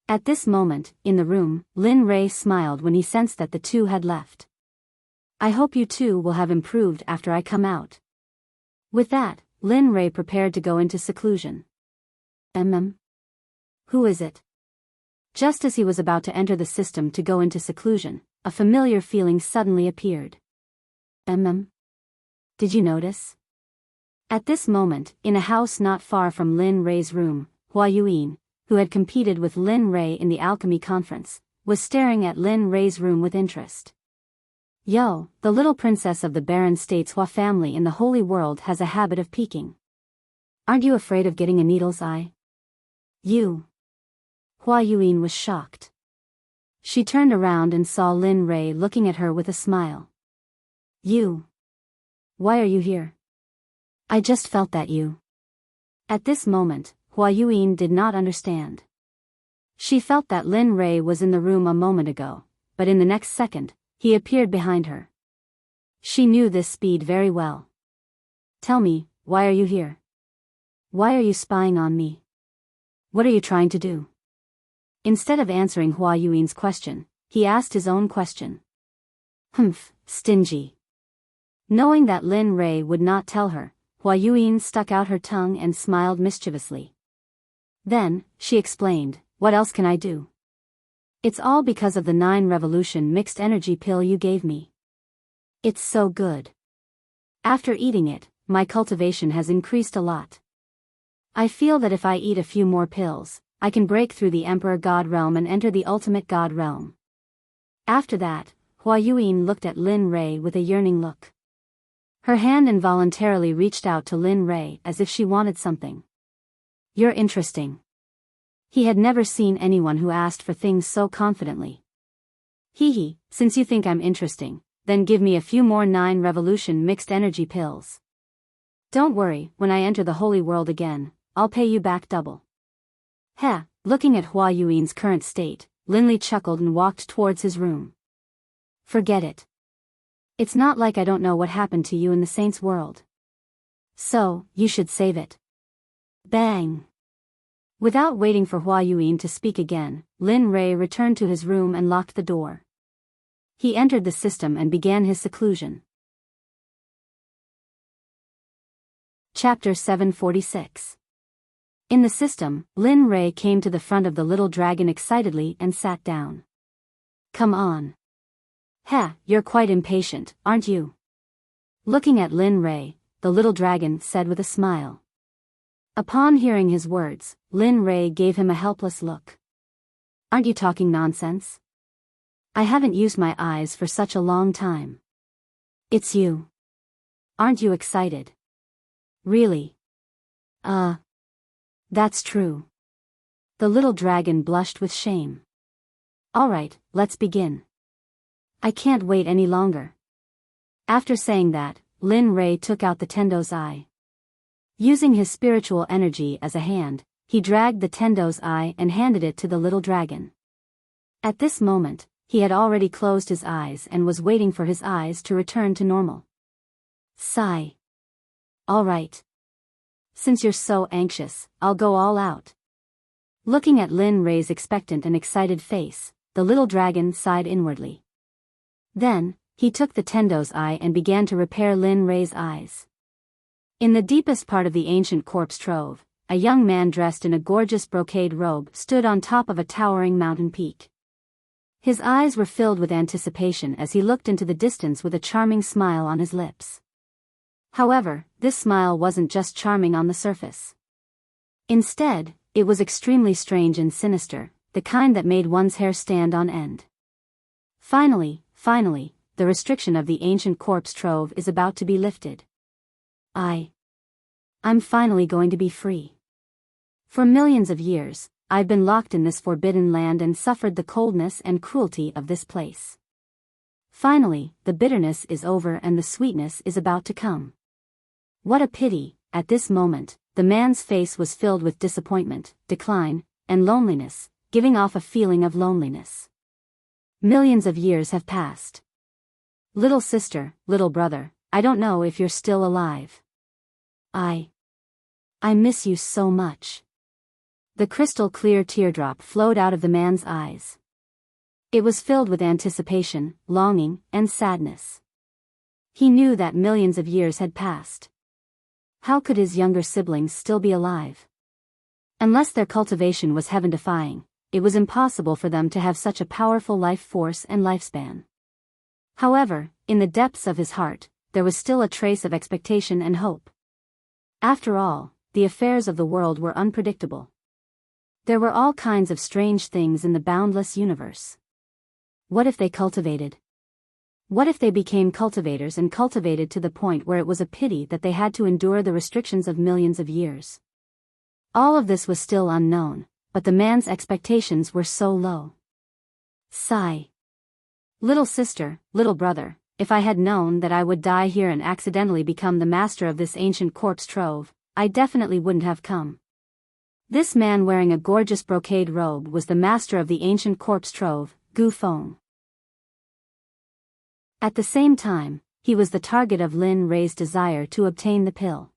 At this moment, in the room, Lin Rei smiled when he sensed that the two had left. I hope you two will have improved after I come out. With that, Lin Rei prepared to go into seclusion. Who is it? Just as he was about to enter the system to go into seclusion, a familiar feeling suddenly appeared. Did you notice? At this moment, in a house not far from Lin Rei's room, Hua Yuyin, who had competed with Lin Rei in the alchemy conference, was staring at Lin Rei's room with interest. Yo, the little princess of the Baron State's Hua family in the holy world has a habit of peeking. Aren't you afraid of getting a needle's eye? You. Hua Yuyin was shocked. She turned around and saw Lin Rei looking at her with a smile. You. Why are you here? I just felt that you. At this moment, Hua Yuyin did not understand. She felt that Lin Rei was in the room a moment ago, but in the next second, he appeared behind her. She knew this speed very well. Tell me, why are you here? Why are you spying on me? What are you trying to do? Instead of answering Hua Yuin's question, he asked his own question. Stingy. Knowing that Lin Rei would not tell her, Hua Yuyin stuck out her tongue and smiled mischievously. Then, she explained, what else can I do? It's all because of the 9 revolution mixed energy pill you gave me. It's so good. After eating it, my cultivation has increased a lot. I feel that if I eat a few more pills, I can break through the Emperor God realm and enter the ultimate God realm. After that, Hua Yuyin looked at Lin Rei with a yearning look. Her hand involuntarily reached out to Lin Rei as if she wanted something. You're interesting. He had never seen anyone who asked for things so confidently. Hee, since you think I'm interesting, then give me a few more 9 revolution mixed energy pills. Don't worry, when I enter the holy world again, I'll pay you back double. Heh, looking at Hua Yuin's current state, Linli chuckled and walked towards his room. Forget it. It's not like I don't know what happened to you in the saints' world. So, you should save it. Bang! Without waiting for Hua Yuin to speak again, Lin Rei returned to his room and locked the door. He entered the system and began his seclusion. Chapter 746. In the system, Lin Rei came to the front of the little dragon excitedly and sat down. Come on. Heh, you're quite impatient, aren't you? Looking at Lin Rei, the little dragon said with a smile. Upon hearing his words, Lin Rei gave him a helpless look. Aren't you talking nonsense? I haven't used my eyes for such a long time. It's you. Aren't you excited? Really? That's true. The little dragon blushed with shame. Alright, let's begin. I can't wait any longer. After saying that, Lin Rei took out the Tendo's eye. Using his spiritual energy as a hand, he dragged the Tendo's eye and handed it to the little dragon. At this moment, he had already closed his eyes and was waiting for his eyes to return to normal. Sigh. Alright. Since you're so anxious, I'll go all out. Looking at Lin Rei's expectant and excited face, the little dragon sighed inwardly. Then, he took the Tendo's eye and began to repair Lin Rei's eyes. In the deepest part of the ancient corpse trove, a young man dressed in a gorgeous brocade robe stood on top of a towering mountain peak. His eyes were filled with anticipation as he looked into the distance with a charming smile on his lips. However, this smile wasn't just charming on the surface. Instead, it was extremely strange and sinister, the kind that made one's hair stand on end. Finally, the restriction of the ancient corpse trove is about to be lifted. I'm finally going to be free. For millions of years, I've been locked in this forbidden land and suffered the coldness and cruelty of this place. Finally, the bitterness is over and the sweetness is about to come. What a pity, at this moment, the man's face was filled with disappointment, decline, and loneliness, giving off a feeling of loneliness. Millions of years have passed. Little sister, little brother, I don't know if you're still alive. I miss you so much. The crystal clear teardrop flowed out of the man's eyes. It was filled with anticipation, longing, and sadness. He knew that millions of years had passed. How could his younger siblings still be alive? Unless their cultivation was heaven-defying, it was impossible for them to have such a powerful life force and lifespan. However, in the depths of his heart, there was still a trace of expectation and hope. After all, the affairs of the world were unpredictable. There were all kinds of strange things in the boundless universe. What if they cultivated? What if they became cultivators and cultivated to the point where it was a pity that they had to endure the restrictions of millions of years? All of this was still unknown, but the man's expectations were so low. Sigh. Little sister, little brother, if I had known that I would die here and accidentally become the master of this ancient corpse trove, I definitely wouldn't have come. This man wearing a gorgeous brocade robe was the master of the ancient corpse trove, Gu Feng. At the same time, he was the target of Lin Rei's desire to obtain the pill.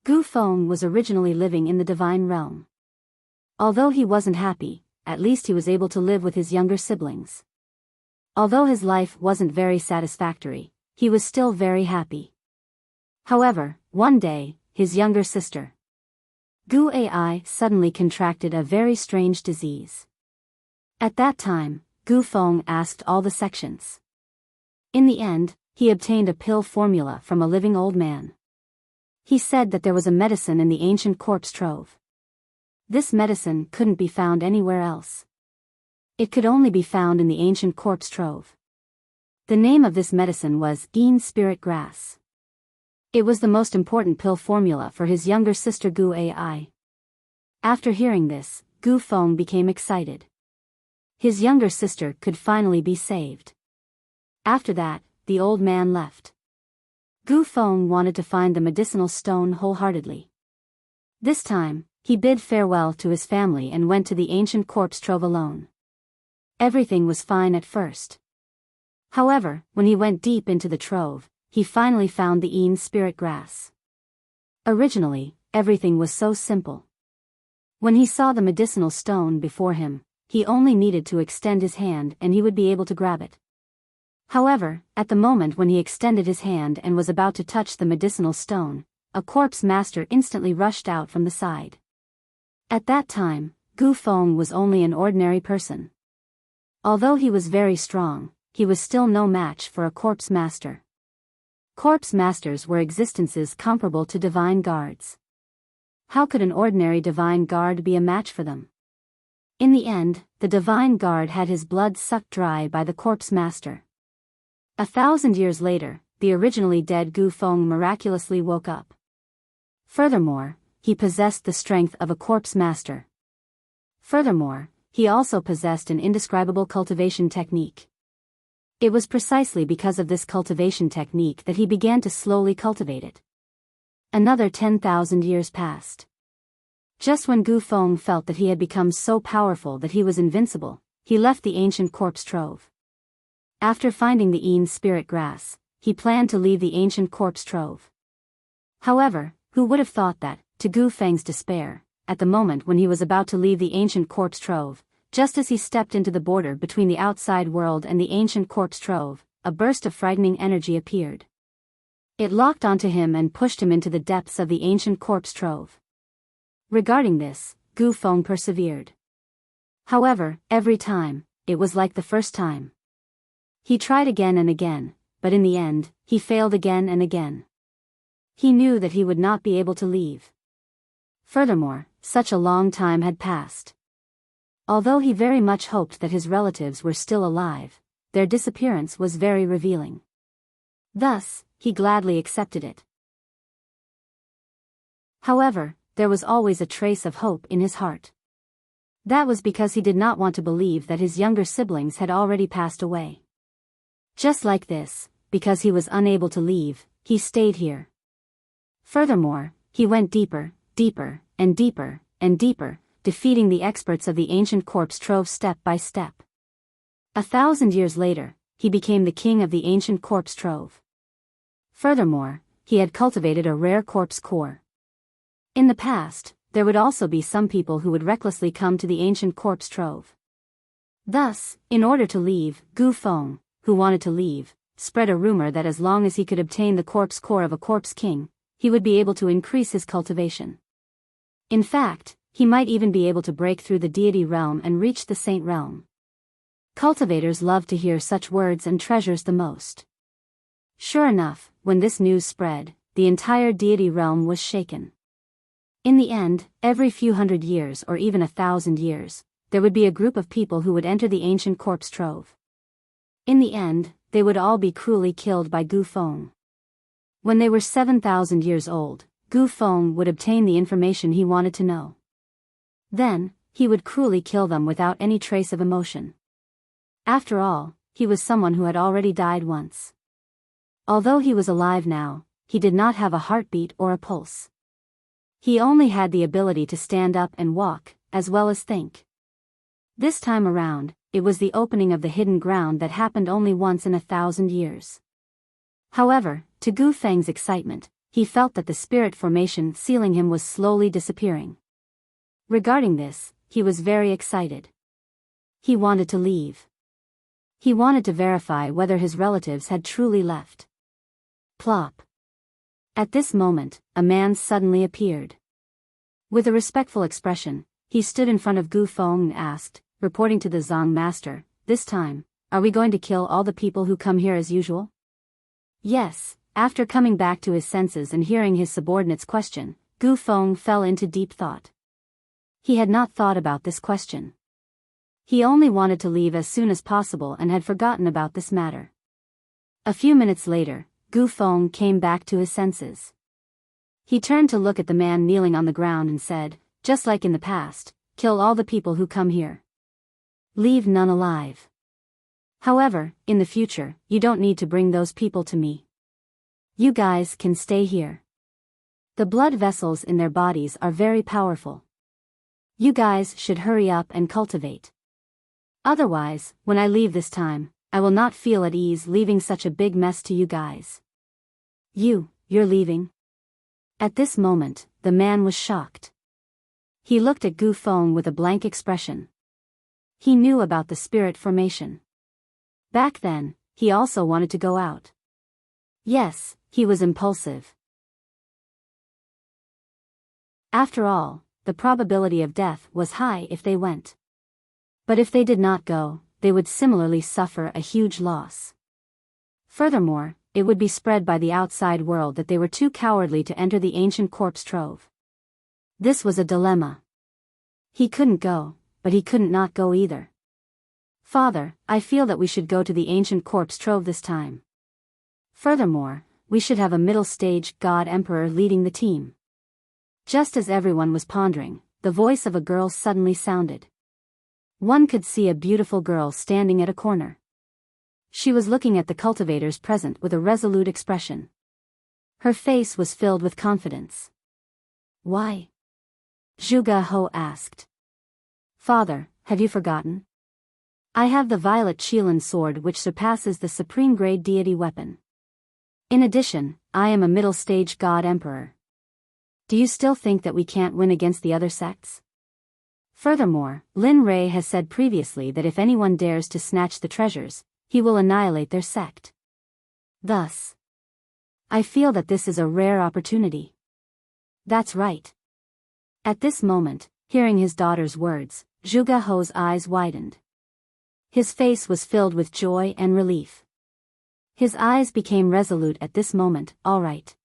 Gu Feng was originally living in the divine realm. Although he wasn't happy, at least he was able to live with his younger siblings. Although his life wasn't very satisfactory, he was still very happy. However, one day, his younger sister, Gu Ai, suddenly contracted a very strange disease. At that time, Gu Feng asked all the sections. In the end, he obtained a pill formula from a living old man. He said that there was a medicine in the ancient corpse trove. This medicine couldn't be found anywhere else. It could only be found in the ancient corpse trove. The name of this medicine was Yin Spirit Grass. It was the most important pill formula for his younger sister Gu Ai. After hearing this, Gu Feng became excited. His younger sister could finally be saved. After that, the old man left. Gu Feng wanted to find the medicinal stone wholeheartedly. This time, he bid farewell to his family and went to the ancient corpse trove alone. Everything was fine at first. However, when he went deep into the trove, he finally found the Yin Spirit Grass. Originally, everything was so simple. When he saw the medicinal stone before him, he only needed to extend his hand and he would be able to grab it. However, at the moment when he extended his hand and was about to touch the medicinal stone, a corpse master instantly rushed out from the side. At that time, Gu Feng was only an ordinary person. Although he was very strong, he was still no match for a corpse master. Corpse masters were existences comparable to divine guards. How could an ordinary divine guard be a match for them? In the end, the divine guard had his blood sucked dry by the corpse master. 1,000 years later, the originally dead Gu Feng miraculously woke up. Furthermore, he possessed the strength of a corpse master. Furthermore, he also possessed an indescribable cultivation technique. It was precisely because of this cultivation technique that he began to slowly cultivate it. Another 10,000 years passed. Just when Gu Feng felt that he had become so powerful that he was invincible, he left the ancient corpse trove. After finding the Yin Spirit Grass, he planned to leave the ancient corpse trove. However, who would have thought that, to Gu Feng's despair, at the moment when he was about to leave the ancient corpse trove, just as he stepped into the border between the outside world and the ancient corpse trove, a burst of frightening energy appeared. It locked onto him and pushed him into the depths of the ancient corpse trove. Regarding this, Gu Feng persevered. However, every time, it was like the first time. He tried again and again, but in the end, he failed again and again. He knew that he would not be able to leave. Furthermore, such a long time had passed. Although he very much hoped that his relatives were still alive, their disappearance was very revealing. Thus, he gladly accepted it. However, there was always a trace of hope in his heart. That was because he did not want to believe that his younger siblings had already passed away. Just like this, because he was unable to leave, he stayed here. Furthermore, he went deeper, deeper, and deeper, and deeper, defeating the experts of the ancient corpse trove step by step. 1,000 years later, he became the king of the ancient corpse trove. Furthermore, he had cultivated a rare corpse core. In the past, there would also be some people who would recklessly come to the ancient corpse trove. Thus, in order to leave, Gu Feng, who wanted to leave, spread a rumor that as long as he could obtain the corpse core of a corpse king, he would be able to increase his cultivation. In fact, he might even be able to break through the deity realm and reach the saint realm. Cultivators love to hear such words and treasures the most. Sure enough, when this news spread, the entire deity realm was shaken. In the end, every few hundred years or even 1,000 years, there would be a group of people who would enter the ancient corpse trove. In the end, they would all be cruelly killed by Gu Feng. When they were 7,000 years old, Gu Feng would obtain the information he wanted to know. Then, he would cruelly kill them without any trace of emotion. After all, he was someone who had already died once. Although he was alive now, he did not have a heartbeat or a pulse. He only had the ability to stand up and walk, as well as think. This time around, it was the opening of the hidden ground that happened only once in 1,000 years. However, to Gu Feng's excitement, he felt that the spirit formation sealing him was slowly disappearing. Regarding this, he was very excited. He wanted to leave. He wanted to verify whether his relatives had truly left. Plop. At this moment, a man suddenly appeared. With a respectful expression, he stood in front of Gu Feng and asked, reporting to the Zong master, "This time, are we going to kill all the people who come here as usual?" Yes. After coming back to his senses and hearing his subordinate's question, Gu Feng fell into deep thought. He had not thought about this question. He only wanted to leave as soon as possible and had forgotten about this matter. A few minutes later, Gu Feng came back to his senses. He turned to look at the man kneeling on the ground and said, "Just like in the past, kill all the people who come here. Leave none alive. However, in the future, you don't need to bring those people to me. You guys can stay here. The blood vessels in their bodies are very powerful. You guys should hurry up and cultivate. Otherwise, when I leave this time, I will not feel at ease leaving such a big mess to you guys." You're leaving?" At this moment, the man was shocked. He looked at Gu Feng with a blank expression. He knew about the spirit formation. Back then, he also wanted to go out. Yes, he was impulsive. After all, the probability of death was high if they went. But if they did not go, they would similarly suffer a huge loss. Furthermore, it would be spread by the outside world that they were too cowardly to enter the ancient corpse trove. This was a dilemma. He couldn't go, but he couldn't not go either. "Father, I feel that we should go to the ancient corpse trove this time. Furthermore, we should have a middle-stage god emperor leading the team." Just as everyone was pondering, the voice of a girl suddenly sounded. One could see a beautiful girl standing at a corner. She was looking at the cultivators present with a resolute expression. Her face was filled with confidence. "Why?" Zhuge Ho asked. "Father, have you forgotten? I have the violet Qilin sword which surpasses the supreme grade deity weapon. In addition, I am a middle-stage god emperor. Do you still think that we can't win against the other sects? Furthermore, Lin Rei has said previously that if anyone dares to snatch the treasures, he will annihilate their sect. Thus, I feel that this is a rare opportunity." "That's right." At this moment, hearing his daughter's words, Zhuge Ho's eyes widened. His face was filled with joy and relief. His eyes became resolute at this moment. "All right.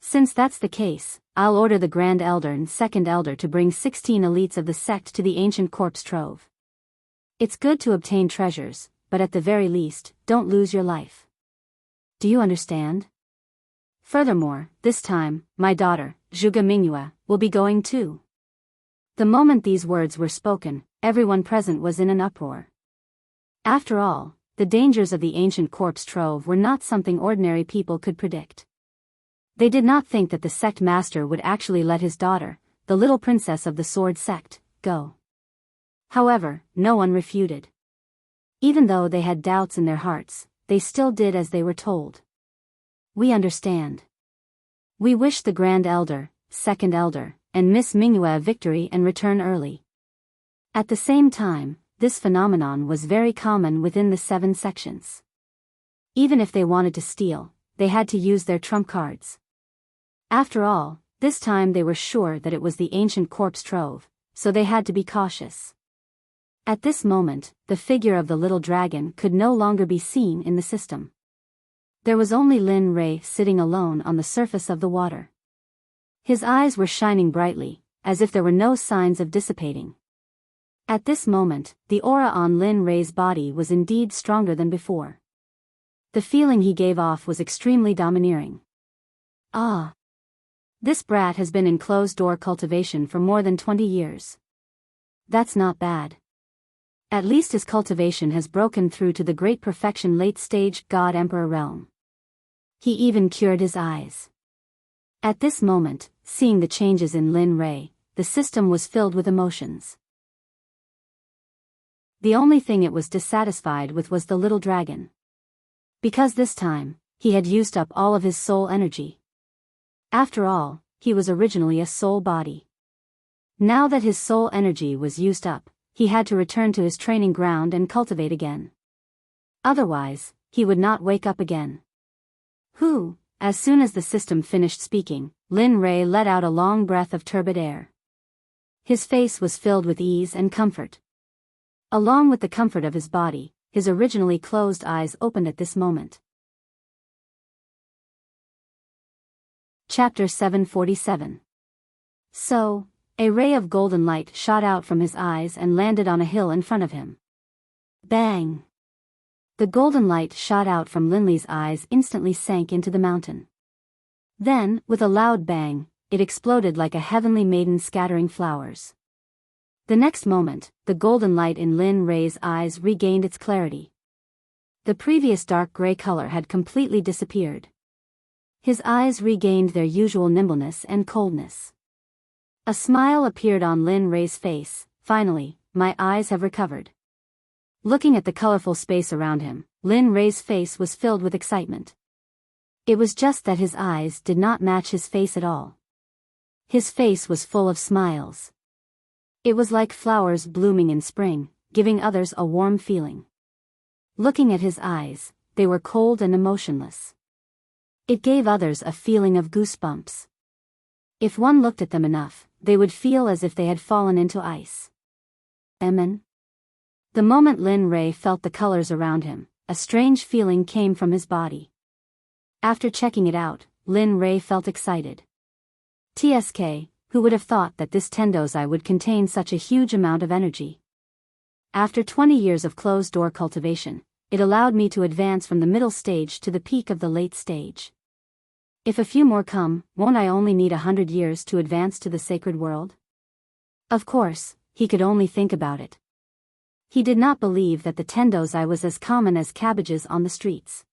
Since that's the case, I'll order the Grand Elder and Second Elder to bring 16 elites of the sect to the ancient corpse trove. It's good to obtain treasures, but at the very least, don't lose your life. Do you understand? Furthermore, this time, my daughter, Zhuge Mingyue, will be going too." The moment these words were spoken, everyone present was in an uproar. After all, the dangers of the ancient corpse trove were not something ordinary people could predict. They did not think that the sect master would actually let his daughter, the little princess of the sword sect, go. However, no one refuted. Even though they had doubts in their hearts, they still did as they were told. "We understand. We wish the Grand Elder, Second Elder, and Miss Mingyue a victory and return early." At the same time, this phenomenon was very common within the 7 sections. Even if they wanted to steal, they had to use their trump cards. After all, this time they were sure that it was the ancient corpse trove, so they had to be cautious. At this moment, the figure of the little dragon could no longer be seen in the system. There was only Lin Rei sitting alone on the surface of the water. His eyes were shining brightly, as if there were no signs of dissipating. At this moment, the aura on Lin Rei's body was indeed stronger than before. The feeling he gave off was extremely domineering. "Ah! This brat has been in closed-door cultivation for more than 20 years. That's not bad. At least his cultivation has broken through to the great perfection late-stage God-Emperor realm. He even cured his eyes." At this moment, seeing the changes in Lin Rei, the system was filled with emotions. The only thing it was dissatisfied with was the little dragon. Because this time, he had used up all of his soul energy. After all, he was originally a soul body. Now that his soul energy was used up, he had to return to his training ground and cultivate again. Otherwise, he would not wake up again. As soon as the system finished speaking, Lin Rei let out a long breath of turbid air. His face was filled with ease and comfort. Along with the comfort of his body, his originally closed eyes opened at this moment. Chapter 747. So, a ray of golden light shot out from his eyes and landed on a hill in front of him. Bang! The golden light shot out from Linley's eyes instantly sank into the mountain. Then, with a loud bang, it exploded like a heavenly maiden scattering flowers. The next moment, the golden light in Lin Ray's eyes regained its clarity. The previous dark gray color had completely disappeared. His eyes regained their usual nimbleness and coldness. A smile appeared on Lin Ray's face. Finally, my eyes have recovered. Looking at the colorful space around him, Lin Ray's face was filled with excitement. It was just that his eyes did not match his face at all. His face was full of smiles. It was like flowers blooming in spring, giving others a warm feeling. Looking at his eyes, they were cold and emotionless. It gave others a feeling of goosebumps. If one looked at them enough, they would feel as if they had fallen into ice. Amen. The moment Lin Ray felt the colors around him, a strange feeling came from his body. After checking it out, Lin Ray felt excited. TSK, who would have thought that this Tendozai would contain such a huge amount of energy? After 20 years of closed-door cultivation, it allowed me to advance from the middle stage to the peak of the late stage. If a few more come, won't I only need 100 years to advance to the sacred world? Of course, he could only think about it. He did not believe that the Tendozai was as common as cabbages on the streets.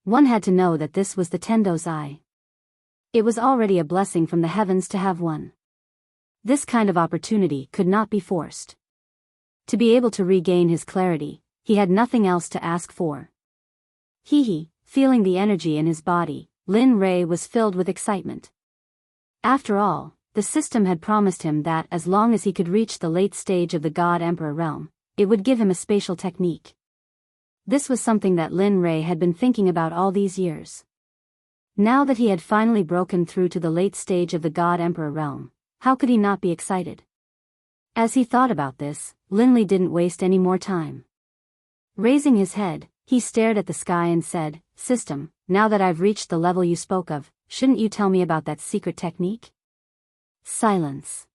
One had to know that this was the Tendozai. It was already a blessing from the heavens to have one. This kind of opportunity could not be forced. To be able to regain his clarity, he had nothing else to ask for. Feeling the energy in his body, Lin Ray was filled with excitement. After all, the system had promised him that as long as he could reach the late stage of the God Emperor realm, it would give him a spatial technique. This was something that Lin Ray had been thinking about all these years. Now that he had finally broken through to the late stage of the God Emperor realm, how could he not be excited? As he thought about this, Linley didn't waste any more time. Raising his head, he stared at the sky and said, "System, now that I've reached the level you spoke of, shouldn't you tell me about that secret technique?" Silence.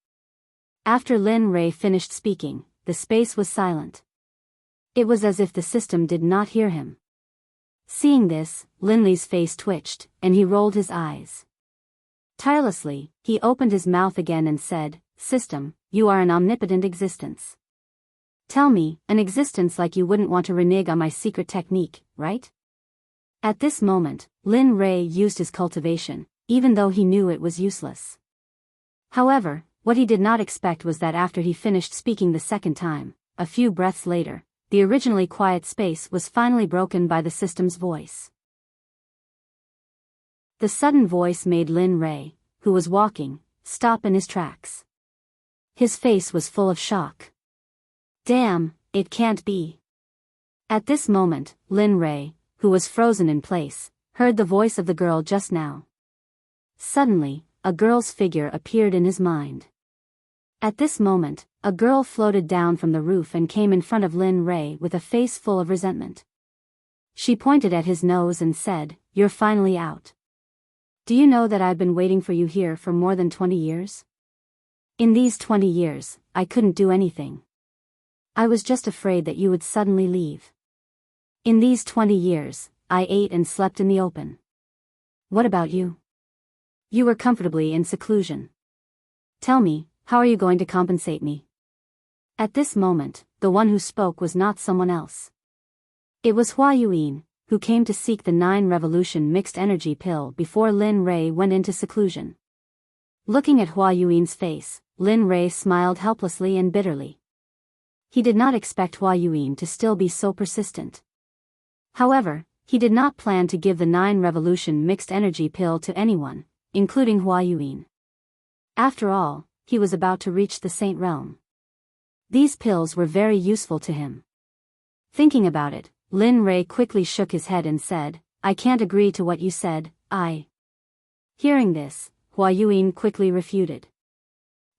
After Lin Ray finished speaking, the space was silent. It was as if the system did not hear him. Seeing this, Linley's face twitched, and he rolled his eyes. Tirelessly, he opened his mouth again and said, "System, you are an omnipotent existence. Tell me, an existence like you wouldn't want to renege on my secret technique, right?" At this moment, Lin Ray used his cultivation, even though he knew it was useless. However, what he did not expect was that after he finished speaking the second time, a few breaths later, the originally quiet space was finally broken by the system's voice. The sudden voice made Lin Ray, who was walking, stop in his tracks. His face was full of shock. Damn, it can't be. At this moment, Lin Ray, who was frozen in place, heard the voice of the girl just now. Suddenly, a girl's figure appeared in his mind. At this moment, a girl floated down from the roof and came in front of Lin Ray with a face full of resentment. She pointed at his nose and said, "You're finally out. Do you know that I've been waiting for you here for more than 20 years? In these 20 years, I couldn't do anything. I was just afraid that you would suddenly leave. In these 20 years, I ate and slept in the open. What about you? You were comfortably in seclusion. Tell me, how are you going to compensate me?" At this moment, the one who spoke was not someone else. It was Hua Yuan, who came to seek the 9 Revolution mixed energy pill before Lin Ray went into seclusion. Looking at Hua Yuan's face, Lin Ray smiled helplessly and bitterly. He did not expect Hua Yuan to still be so persistent. However, he did not plan to give the 9 Revolution mixed energy pill to anyone, including Hua Yuan. After all, he was about to reach the Saint Realm. These pills were very useful to him. Thinking about it, Lin Ray quickly shook his head and said, "I can't agree to what you said, I." Hearing this, Hua Yuan quickly refuted.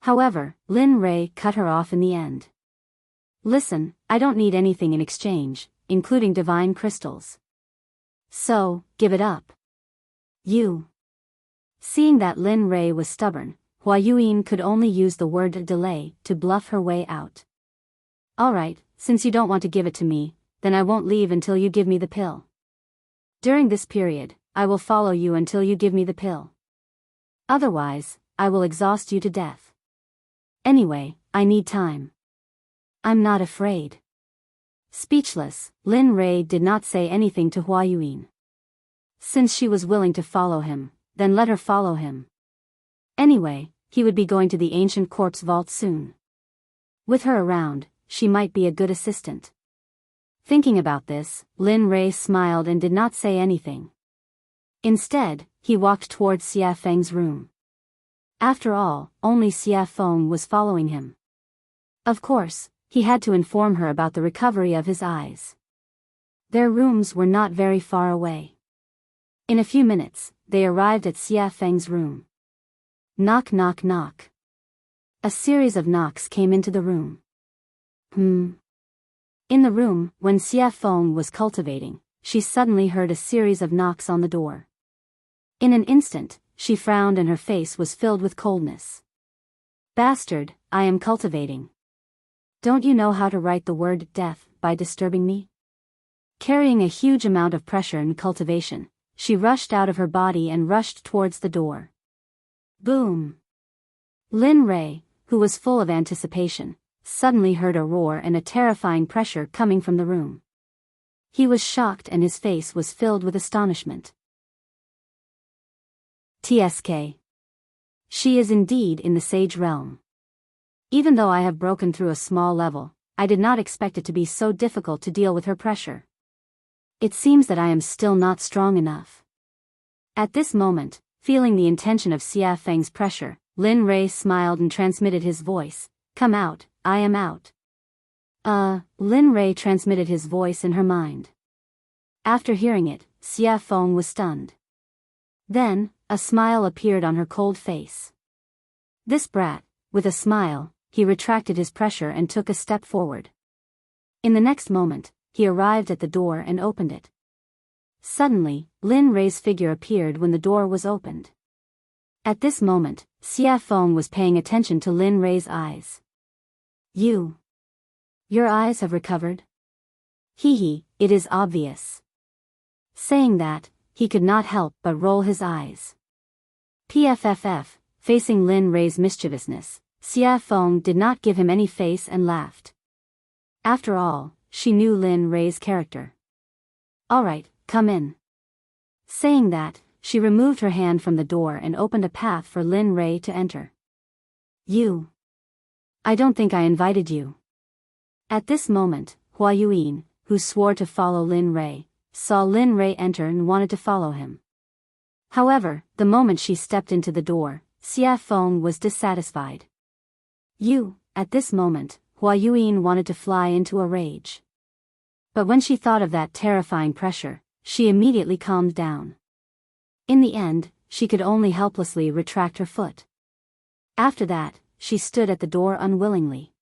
However, Lin Ray cut her off in the end. Listen, I don't need anything in exchange, including divine crystals. So, give it up. You. Seeing that Lin Rei was stubborn, Hua Yuan could only use the word delay to bluff her way out. Alright, since you don't want to give it to me, then I won't leave until you give me the pill. During this period, I will follow you until you give me the pill. Otherwise, I will exhaust you to death. Anyway, I need time. I'm not afraid. Speechless, Lin Rei did not say anything to Hua Yuan. Since she was willing to follow him, then let her follow him. Anyway, he would be going to the ancient corpse vault soon. With her around, she might be a good assistant. Thinking about this, Lin Rei smiled and did not say anything. Instead, he walked towards Xia Feng's room. After all, only Xia Feng was following him. Of course, he had to inform her about the recovery of his eyes. Their rooms were not very far away. In a few minutes, they arrived at Xia Feng's room. Knock knock knock. A series of knocks came into the room. In the room, when Xia Feng was cultivating, she suddenly heard a series of knocks on the door. In an instant, she frowned and her face was filled with coldness. Bastard, I am cultivating. Don't you know how to write the word death by disturbing me? Carrying a huge amount of pressure in cultivation, she rushed out of her body and rushed towards the door. Boom! Lin Rei, who was full of anticipation, suddenly heard a roar and a terrifying pressure coming from the room. He was shocked and his face was filled with astonishment. TSK. She is indeed in the sage realm. Even though I have broken through a small level, I did not expect it to be so difficult to deal with her pressure. It seems that I am still not strong enough. At this moment, feeling the intention of Xia Feng's pressure, Lin Rei smiled and transmitted his voice, "Come out, I am out." Lin Rei transmitted his voice in her mind. After hearing it, Xia Feng was stunned. Then, a smile appeared on her cold face. This brat, with a smile, he retracted his pressure and took a step forward. In the next moment, he arrived at the door and opened it. Suddenly, Lin Rei's figure appeared when the door was opened. At this moment, Xia Feng was paying attention to Lin Rei's eyes. Your eyes have recovered? Hee, it is obvious. Saying that, he could not help but roll his eyes. PFFF, facing Lin Rei's mischievousness, Xia Feng did not give him any face and laughed. After all, she knew Lin Rei's character. Alright, come in. Saying that, she removed her hand from the door and opened a path for Lin Rei to enter. I don't think I invited you. At this moment, Hua Yuan, who swore to follow Lin Rei, saw Lin Rei enter and wanted to follow him. However, the moment she stepped into the door, Xia Feng was dissatisfied. At this moment, Hua Yuan wanted to fly into a rage. But when she thought of that terrifying pressure, she immediately calmed down. In the end, she could only helplessly retract her foot. After that, she stood at the door unwillingly.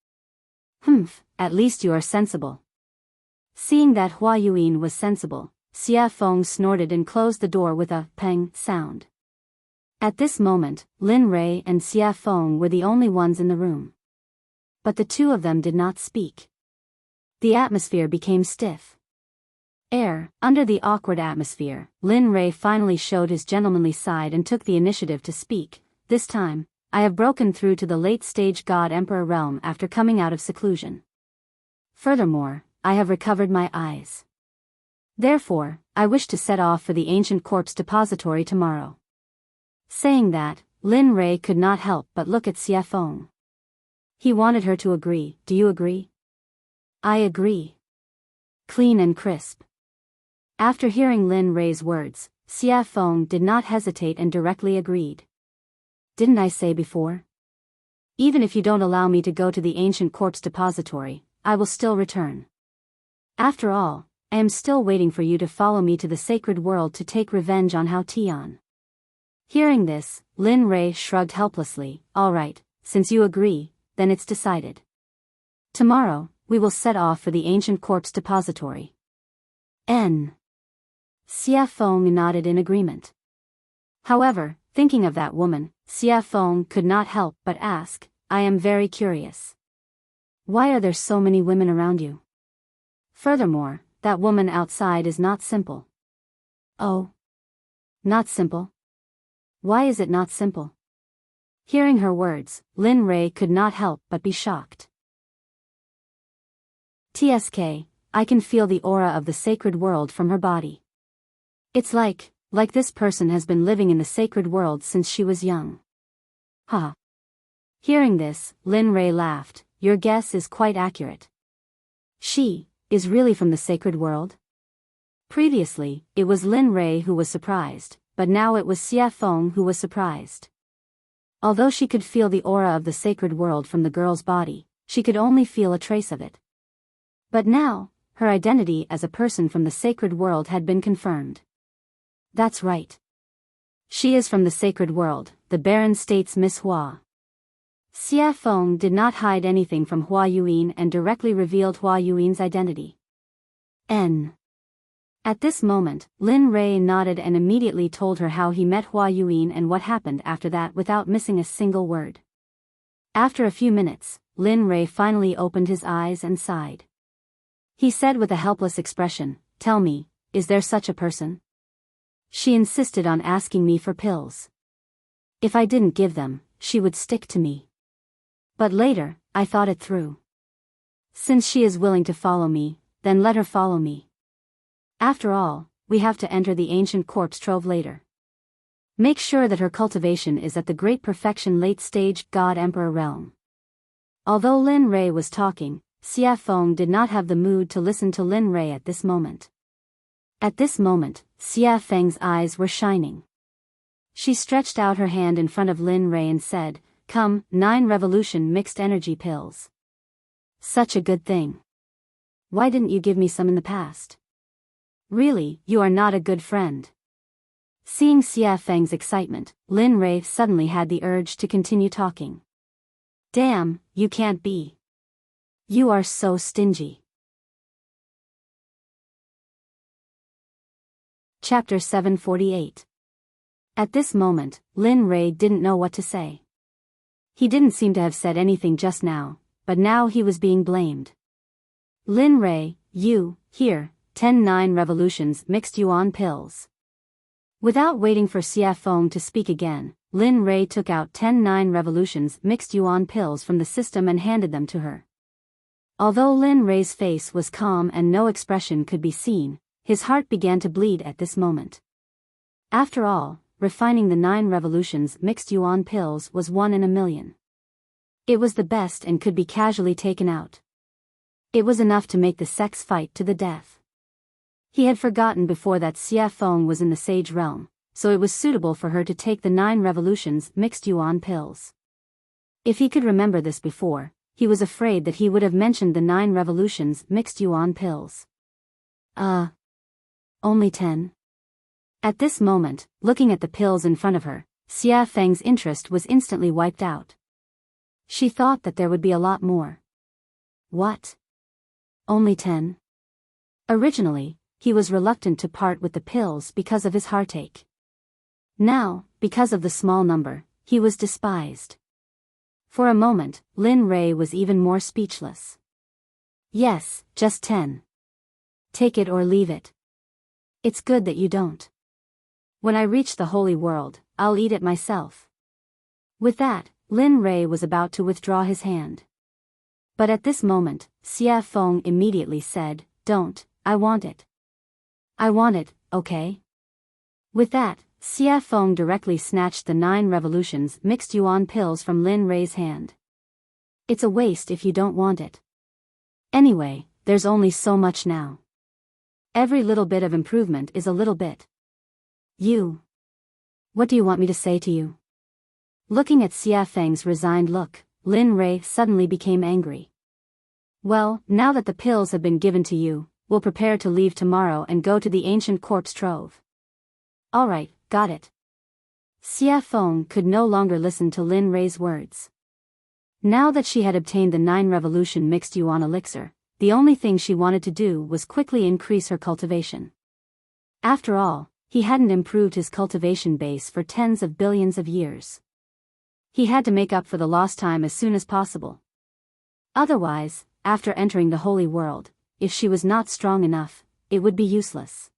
At least you are sensible. Seeing that Hua Yuan was sensible, Xia Feng snorted and closed the door with a peng sound. At this moment, Lin Rei and Xia Feng were the only ones in the room. But the two of them did not speak. The atmosphere became stiff. Under the awkward atmosphere, Lin Rei finally showed his gentlemanly side and took the initiative to speak. This time, I have broken through to the late-stage God-Emperor realm after coming out of seclusion. Furthermore, I have recovered my eyes. Therefore, I wish to set off for the ancient corpse depository tomorrow. Saying that, Lin Rei could not help but look at Xia Feng. He wanted her to agree. Do you agree? I agree. Clean and crisp. After hearing Lin Rei's words, Xia Feng did not hesitate and directly agreed. Didn't I say before? Even if you don't allow me to go to the ancient corpse depository, I will still return. After all, I am still waiting for you to follow me to the sacred world to take revenge on Hao Tian. Hearing this, Lin Rei shrugged helplessly. All right, since you agree, then it's decided. Tomorrow, we will set off for the ancient corpse depository. N. Xia Feng nodded in agreement. However, thinking of that woman, Xia Feng could not help but ask, I am very curious. Why are there so many women around you? Furthermore, that woman outside is not simple. Oh. Not simple? Why is it not simple? Hearing her words, Lin Rei could not help but be shocked. TSK, I can feel the aura of the sacred world from her body. It's like this person has been living in the sacred world since she was young. Ha. Hearing this, Lin Rei laughed, your guess is quite accurate. She is really from the sacred world? Previously, it was Lin Rei who was surprised, but now it was Xia Feng who was surprised. Although she could feel the aura of the sacred world from the girl's body, she could only feel a trace of it. But now, her identity as a person from the sacred world had been confirmed. That's right. She is from the sacred world, the Baron states Miss Hua. Xia Feng did not hide anything from Hua Yuan and directly revealed Hua Yuan's identity. N. At this moment, Lin Rei nodded and immediately told her how he met Hua Yuan and what happened after that without missing a single word. After a few minutes, Lin Rei finally opened his eyes and sighed. He said with a helpless expression, tell me, is there such a person? She insisted on asking me for pills. If I didn't give them, she would stick to me. But later, I thought it through. Since she is willing to follow me, then let her follow me. After all, we have to enter the ancient corpse trove later. Make sure that her cultivation is at the great perfection late-stage God-Emperor realm. Although Lin Rei was talking, Xia Feng did not have the mood to listen to Lin Rei at this moment. At this moment, Xia Feng's eyes were shining. She stretched out her hand in front of Lin Rei and said, come, 9 revolution mixed energy pills. Such a good thing. Why didn't you give me some in the past? Really, you are not a good friend. Seeing Xia Feng's excitement, Lin Rei suddenly had the urge to continue talking. Damn, you can't be. You are so stingy. Chapter 748. At this moment, Lin Rei didn't know what to say. He didn't seem to have said anything just now, but now he was being blamed. Lin Rei, you, here, 10 revolutions mixed yuan pills. Without waiting for Xia Feng to speak again, Lin Rei took out 10 revolutions mixed yuan pills from the system and handed them to her. Although Lin Rei's face was calm and no expression could be seen, his heart began to bleed at this moment. After all, refining the 9 revolutions mixed yuan pills was 1 in a million. It was the best and could be casually taken out. It was enough to make the Sect's fight to the death. He had forgotten before that Xia Feng was in the sage realm, so it was suitable for her to take the 9 revolutions mixed yuan pills. If he could remember this before, he was afraid that he would have mentioned the 9 revolutions mixed yuan pills. Only 10? At this moment, looking at the pills in front of her, Xia Feng's interest was instantly wiped out. She thought that there would be a lot more. What? Only 10? Originally, he was reluctant to part with the pills because of his heartache. Now, because of the small number, he was despised. For a moment, Lin Rei was even more speechless. Yes, just 10. Take it or leave it. It's good that you don't. When I reach the holy world, I'll eat it myself. With that, Lin Rei was about to withdraw his hand. But at this moment, Xia Feng immediately said, don't, I want it. I want it, okay? With that, Xia Feng directly snatched the 9 revolutions mixed yuan pills from Lin Rei's hand. It's a waste if you don't want it. Anyway, there's only so much now. Every little bit of improvement is a little bit. You. What do you want me to say to you? Looking at Xia Feng's resigned look, Lin Rei suddenly became angry. Well, now that the pills have been given to you, we'll prepare to leave tomorrow and go to the ancient corpse trove. Alright, got it. Xia Feng could no longer listen to Lin Rei's words. Now that she had obtained the 9 revolution mixed yuan elixir, the only thing she wanted to do was quickly increase her cultivation. After all, he hadn't improved his cultivation base for tens of billions of years. He had to make up for the lost time as soon as possible. Otherwise, after entering the holy world, if she was not strong enough, it would be useless.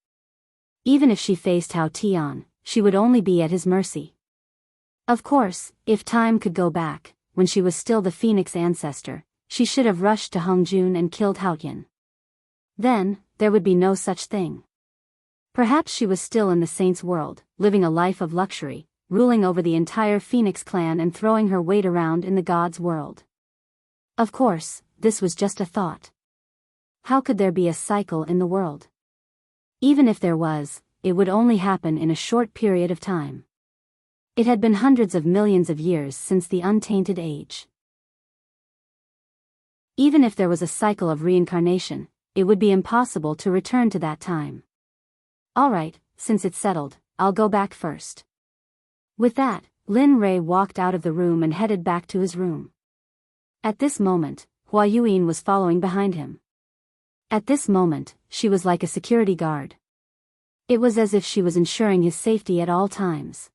Even if she faced Hao Tian, she would only be at his mercy. Of course, if time could go back, when she was still the Phoenix ancestor, she should have rushed to Hongjun and killed Haotian. Then, there would be no such thing. Perhaps she was still in the saint's world, living a life of luxury, ruling over the entire Phoenix clan and throwing her weight around in the gods' world. Of course, this was just a thought. How could there be a cycle in the world? Even if there was, it would only happen in a short period of time. It had been hundreds of millions of years since the untainted age. Even if there was a cycle of reincarnation, it would be impossible to return to that time. Alright, since it's settled, I'll go back first. With that, Lin Rei walked out of the room and headed back to his room. At this moment, Hua Yuan was following behind him. At this moment, she was like a security guard. It was as if she was ensuring his safety at all times.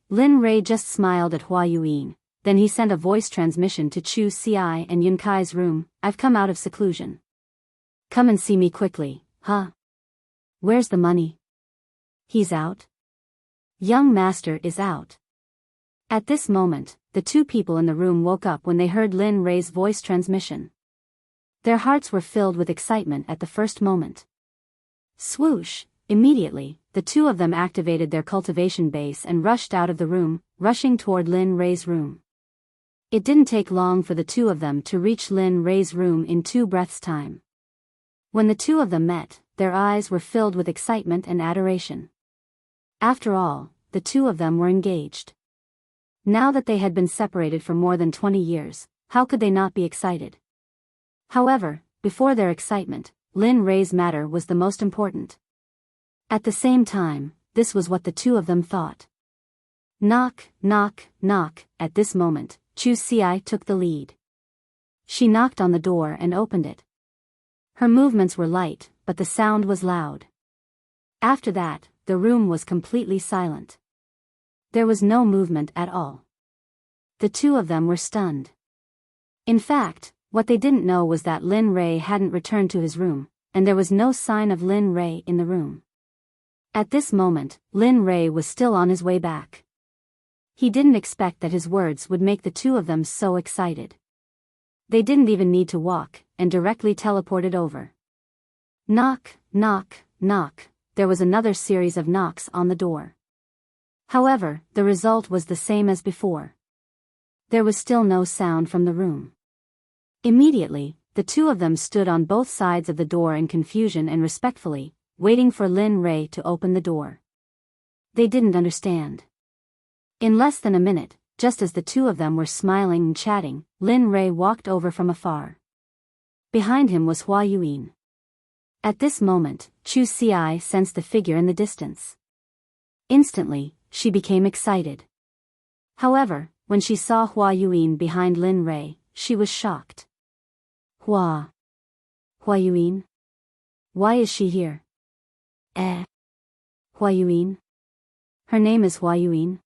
Lin Rei just smiled at Hua Yuan, then he sent a voice transmission to Chu Xi and Yun Kai's room. I've come out of seclusion. Come and see me quickly, huh? Where's the money? He's out. Young master is out. At this moment, the two people in the room woke up when they heard Lin Rei's voice transmission. Their hearts were filled with excitement at the first moment. Swoosh! Immediately, the two of them activated their cultivation base and rushed out of the room, rushing toward Lin Rei's room. It didn't take long for the two of them to reach Lin Rei's room in 2 breaths' time. When the two of them met, their eyes were filled with excitement and adoration. After all, the two of them were engaged. Now that they had been separated for more than 20 years, how could they not be excited? However, before their excitement, Lin Rei's matter was the most important. At the same time, this was what the two of them thought. Knock, knock, knock. At this moment, Chu Xi took the lead. She knocked on the door and opened it. Her movements were light, but the sound was loud. After that, the room was completely silent. There was no movement at all. The two of them were stunned. In fact, what they didn't know was that Lin Rei hadn't returned to his room, and there was no sign of Lin Rei in the room. At this moment, Lin Rei was still on his way back. He didn't expect that his words would make the two of them so excited. They didn't even need to walk, and directly teleported over. Knock, knock, knock. There was another series of knocks on the door. However, the result was the same as before. There was still no sound from the room. Immediately, the two of them stood on both sides of the door in confusion and respectfully, waiting for Lin Rei to open the door. They didn't understand. In less than a minute, just as the two of them were smiling and chatting, Lin Rei walked over from afar. Behind him was Hua Yuan. At this moment, Chu Xi sensed the figure in the distance. Instantly, she became excited. However, when she saw Hua Yuan behind Lin Rei, she was shocked. Hua Yuan? Why is she here? Hua Yuan? Her name is Hua Yuan.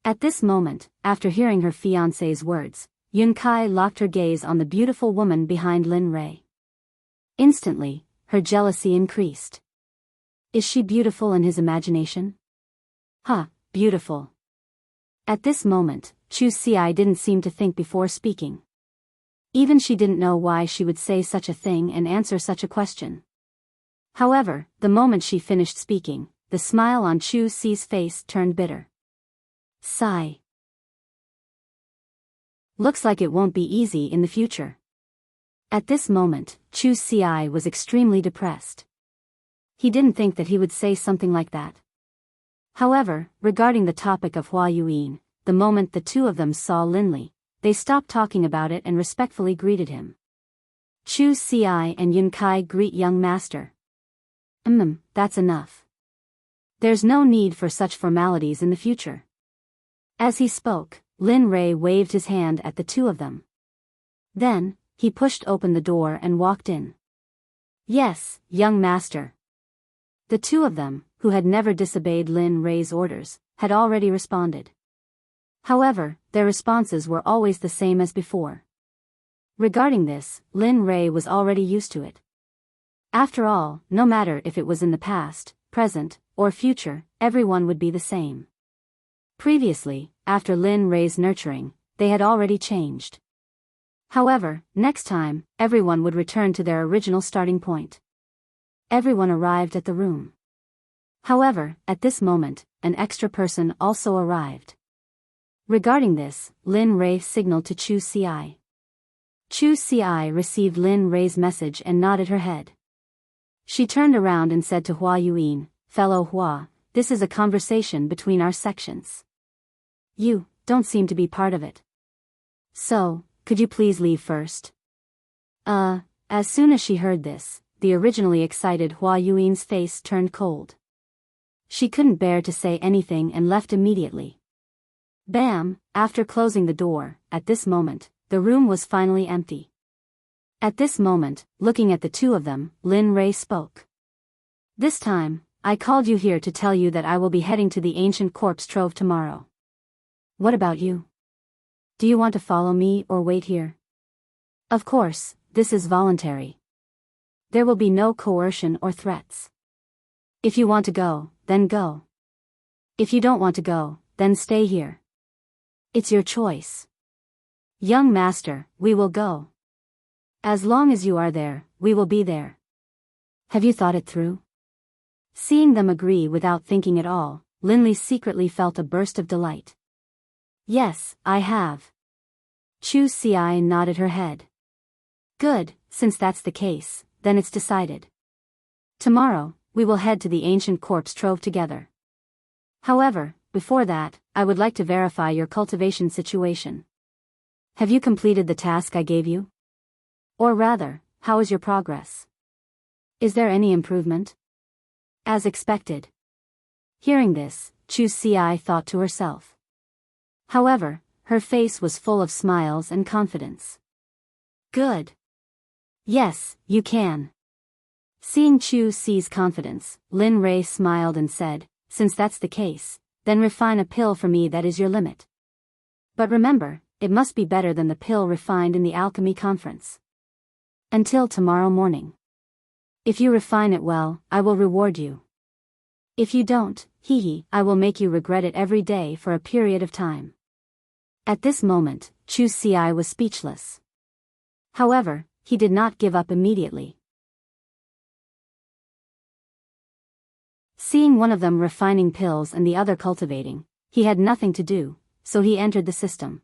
At this moment, after hearing her fiancé's words, Yun Kai locked her gaze on the beautiful woman behind Lin Rei. Instantly, her jealousy increased. Is she beautiful in his imagination? Beautiful. At this moment, Chu Xi didn't seem to think before speaking. Even she didn't know why she would say such a thing and answer such a question. However, the moment she finished speaking, the smile on Chu Xi's face turned bitter. Sigh. Looks like it won't be easy in the future. At this moment, Chu Xi was extremely depressed. He didn't think that he would say something like that. However, regarding the topic of Hua Yuan, the moment the two of them saw Lin Li, they stopped talking about it and respectfully greeted him. Chu Xi and Yun Kai greet young master. That's enough. There's no need for such formalities in the future. As he spoke, Lin Rei waved his hand at the two of them. Then, he pushed open the door and walked in. Yes, young master. The two of them, who had never disobeyed Lin Rei's orders, had already responded. However, their responses were always the same as before. Regarding this, Lin Rei was already used to it. After all, no matter if it was in the past, present, or future, everyone would be the same. Previously, after Lin Rei's nurturing, they had already changed. However, next time, everyone would return to their original starting point. Everyone arrived at the room. However, at this moment, an extra person also arrived. Regarding this, Lin Rei signaled to Chu Ci. Chu Ci received Lin Rei's message and nodded her head. She turned around and said to Hua Yuan, "Fellow Hua, this is a conversation between our sections. You don't seem to be part of it. So, could you please leave first?" As soon as she heard this, the originally excited Hua Yuan's face turned cold. She couldn't bear to say anything and left immediately. Bam! After closing the door, at this moment, the room was finally empty. At this moment, looking at the two of them, Lin Rei spoke. "This time, I called you here to tell you that I will be heading to the ancient corpse trove tomorrow. What about you? Do you want to follow me or wait here? Of course, this is voluntary. There will be no coercion or threats. If you want to go, then go. If you don't want to go, then stay here. It's your choice. Young master, we will go. As long as you are there, we will be there. Have you thought it through?" Seeing them agree without thinking at all, Lin Li secretly felt a burst of delight. "Yes, I have." Chu Ci nodded her head. "Good, since that's the case, then it's decided. Tomorrow, we will head to the ancient corpse trove together. However, before that, I would like to verify your cultivation situation. Have you completed the task I gave you? Or rather, how is your progress? Is there any improvement?" As expected. Hearing this, Chu Ci thought to herself. However, her face was full of smiles and confidence. "Good. Yes, you can." Seeing Chu Ci's confidence, Lin Rei smiled and said, "Since that's the case, then refine a pill for me that is your limit. But remember, it must be better than the pill refined in the alchemy conference. Until tomorrow morning. If you refine it well, I will reward you. If you don't, I will make you regret it every day for a period of time." At this moment, Chu Ci was speechless. However, he did not give up immediately. Seeing one of them refining pills and the other cultivating, he had nothing to do, so he entered the system.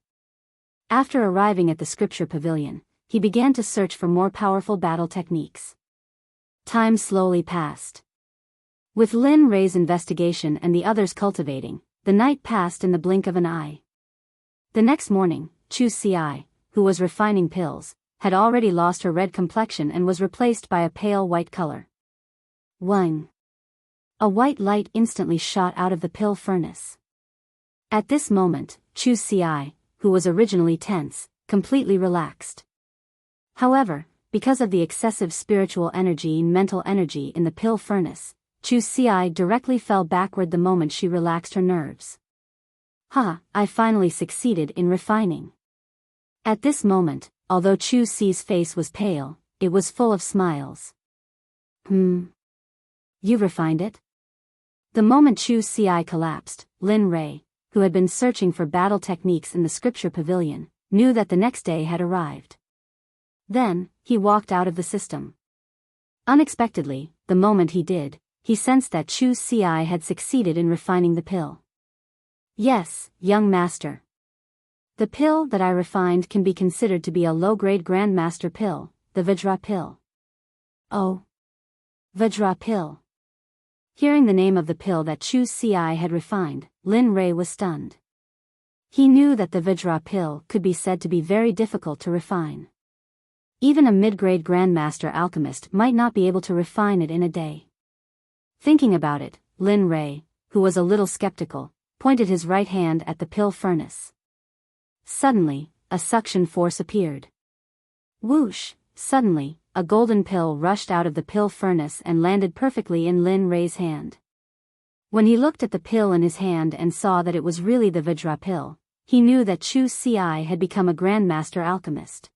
After arriving at the scripture pavilion, he began to search for more powerful battle techniques. Time slowly passed. With Lin Rei's investigation and the others cultivating, the night passed in the blink of an eye. The next morning, Chu Ci, who was refining pills, had already lost her red complexion and was replaced by a pale white color. Wang! A white light instantly shot out of the pill furnace. At this moment, Chu Ci, who was originally tense, completely relaxed. However, because of the excessive spiritual energy and mental energy in the pill furnace, Chu Ci directly fell backward the moment she relaxed her nerves. I finally succeeded in refining. At this moment, although Chu Ci's face was pale, it was full of smiles. You refined it? The moment Chu Ci collapsed, Lin Rei, who had been searching for battle techniques in the scripture pavilion, knew that the next day had arrived. Then, he walked out of the system. Unexpectedly, the moment he did, he sensed that Chu Ci had succeeded in refining the pill. "Yes, young master. The pill that I refined can be considered to be a low-grade grandmaster pill, the Vajra pill." "Oh. Vajra pill." Hearing the name of the pill that Chu Ci had refined, Lin Rei was stunned. He knew that the Vajra pill could be said to be very difficult to refine. Even a mid-grade grandmaster alchemist might not be able to refine it in a day. Thinking about it, Lin Rei, who was a little skeptical, pointed his right hand at the pill furnace. Suddenly, a suction force appeared. Whoosh! Suddenly, a golden pill rushed out of the pill furnace and landed perfectly in Lin Rei's hand. When he looked at the pill in his hand and saw that it was really the Vajra pill, he knew that Chu Ci had become a grandmaster alchemist.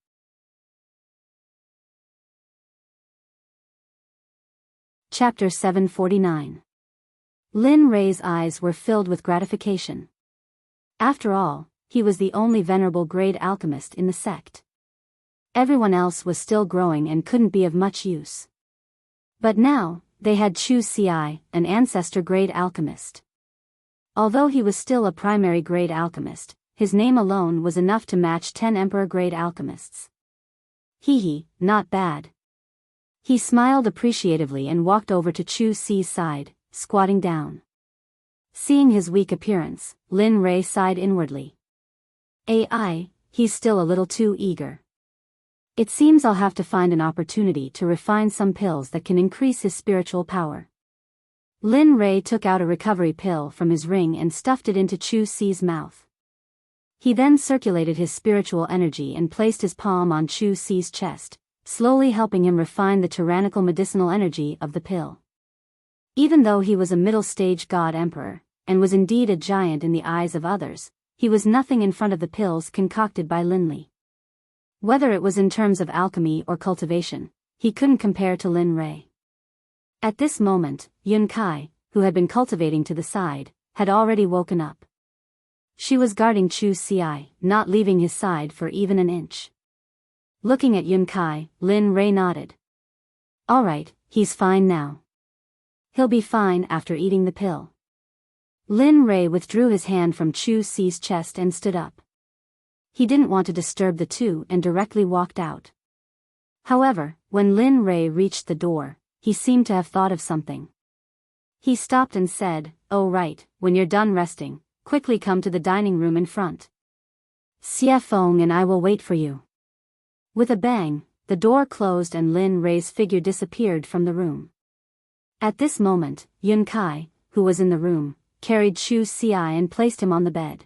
Chapter 749. Lin Rei's eyes were filled with gratification. After all, he was the only venerable grade alchemist in the sect. Everyone else was still growing and couldn't be of much use. But now, they had Chu Ci, an ancestor grade alchemist. Although he was still a primary grade alchemist, his name alone was enough to match 10 emperor grade alchemists. Hee, not bad. He smiled appreciatively and walked over to Chu Ci's side, squatting down. Seeing his weak appearance, Lin Rei sighed inwardly. He's still a little too eager. It seems I'll have to find an opportunity to refine some pills that can increase his spiritual power. Lin Rei took out a recovery pill from his ring and stuffed it into Chu Ci's mouth. He then circulated his spiritual energy and placed his palm on Chu Ci's chest, slowly helping him refine the tyrannical medicinal energy of the pill. Even though he was a middle-stage god emperor, and was indeed a giant in the eyes of others, he was nothing in front of the pills concocted by Lin Li. Whether it was in terms of alchemy or cultivation, he couldn't compare to Lin Rei. At this moment, Yun Kai, who had been cultivating to the side, had already woken up. She was guarding Chu Ci, not leaving his side for even an inch. Looking at Yun Kai, Lin Rei nodded. All right, he's fine now. He'll be fine after eating the pill. Lin Rei withdrew his hand from Chu Ci's chest and stood up. He didn't want to disturb the two and directly walked out. However, when Lin Rei reached the door, he seemed to have thought of something. He stopped and said, "Oh right, when you're done resting, quickly come to the dining room in front. Xie Feng and I will wait for you." With a bang, the door closed and Lin Rei's figure disappeared from the room. At this moment, Yun Kai, who was in the room, carried Chu Ci and placed him on the bed.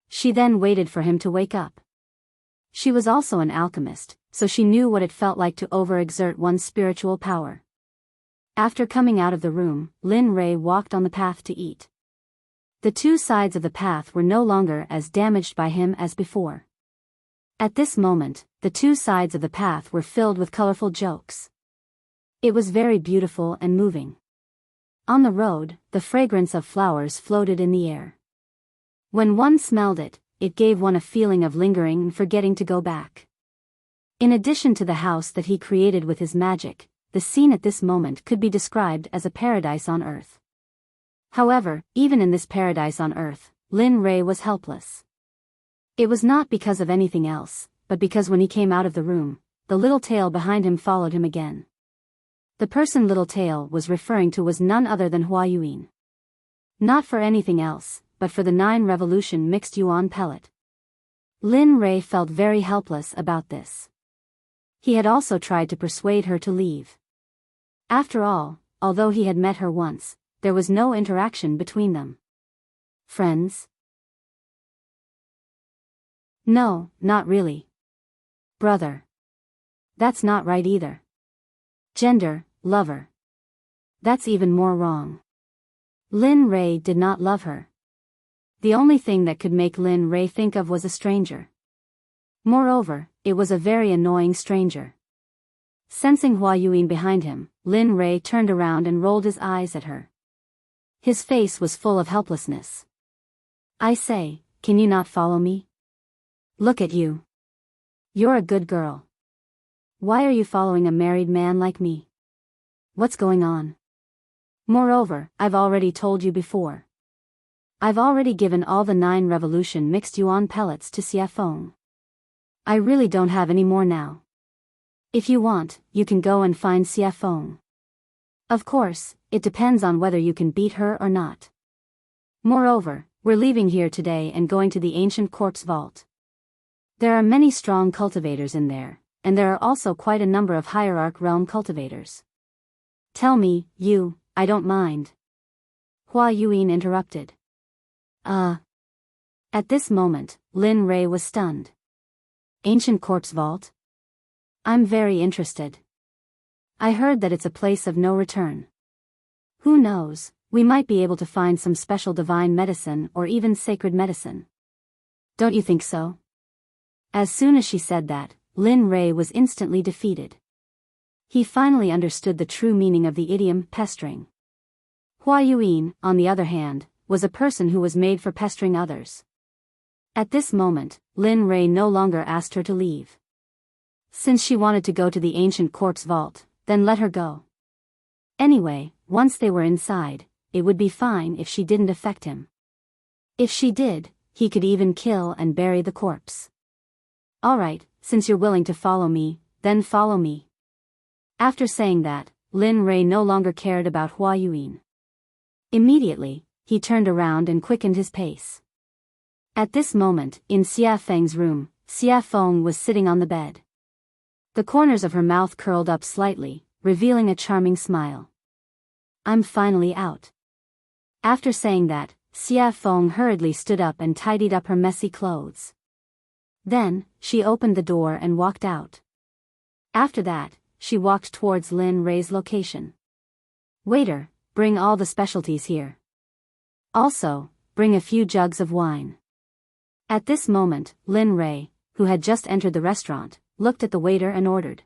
She then waited for him to wake up. She was also an alchemist, so she knew what it felt like to overexert one's spiritual power. After coming out of the room, Lin Rei walked on the path to eat. The two sides of the path were no longer as damaged by him as before. At this moment, the two sides of the path were filled with colorful jokes. It was very beautiful and moving. On the road, the fragrance of flowers floated in the air. When one smelled it, it gave one a feeling of lingering and forgetting to go back. In addition to the house that he created with his magic, the scene at this moment could be described as a paradise on earth. However, even in this paradise on earth, Lin Rei was helpless. It was not because of anything else, but because when he came out of the room, the little tail behind him followed him again. The person Little Tail was referring to was none other than Hua Yuan. Not for anything else, but for the 9 revolution mixed yuan pellet. Lin Rei felt very helpless about this. He had also tried to persuade her to leave. After all, although he had met her once, there was no interaction between them. Friends? No, not really. Brother. That's not right either. Gender, lover. That's even more wrong. Lin Rei did not love her. The only thing that could make Lin Rei think of was a stranger. Moreover, it was a very annoying stranger. Sensing Hua Yuan behind him, Lin Rei turned around and rolled his eyes at her. His face was full of helplessness. I say, can you not follow me? Look at you. You're a good girl. Why are you following a married man like me? What's going on? Moreover, I've already told you before. I've already given all the 9 revolution mixed yuan pellets to Xie Feng. I really don't have any more now. If you want, you can go and find Xie Feng. Of course, it depends on whether you can beat her or not. Moreover, we're leaving here today and going to the ancient quartz vault. There are many strong cultivators in there, and there are also quite a number of hierarch realm cultivators. Tell me, I don't mind. Hua Yuan interrupted. At this moment, Lin Rei was stunned. Ancient quartz vault? I'm very interested. I heard that it's a place of no return. Who knows, we might be able to find some special divine medicine or even sacred medicine. Don't you think so? As soon as she said that, Lin Rei was instantly defeated. He finally understood the true meaning of the idiom pestering. Hua Yuan, on the other hand, was a person who was made for pestering others. At this moment, Lin Rei no longer asked her to leave. Since she wanted to go to the ancient corpse vault, then let her go. Anyway, once they were inside, it would be fine if she didn't affect him. If she did, he could even kill and bury the corpse. Alright, since you're willing to follow me, then follow me. After saying that, Lin Rei no longer cared about Hua Yuan. Immediately, he turned around and quickened his pace. At this moment, in Xia Feng's room, Xia Feng was sitting on the bed. The corners of her mouth curled up slightly, revealing a charming smile. I'm finally out. After saying that, Xia Feng hurriedly stood up and tidied up her messy clothes. Then, she opened the door and walked out. After that, she walked towards Lin Rei's location. Waiter, bring all the specialties here. Also, bring a few jugs of wine. At this moment, Lin Rei, who had just entered the restaurant, looked at the waiter and ordered.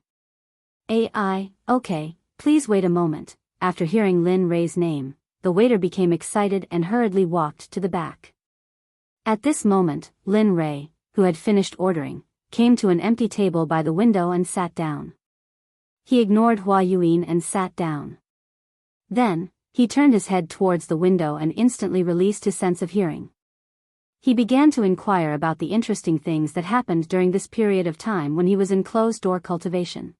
Okay, please wait a moment. After hearing Lin Rei's name, the waiter became excited and hurriedly walked to the back. At this moment, Lin Rei, who had finished ordering, came to an empty table by the window and sat down. He ignored Hua Yuan and sat down. Then, he turned his head towards the window and instantly released his sense of hearing. He began to inquire about the interesting things that happened during this period of time when he was in closed-door cultivation.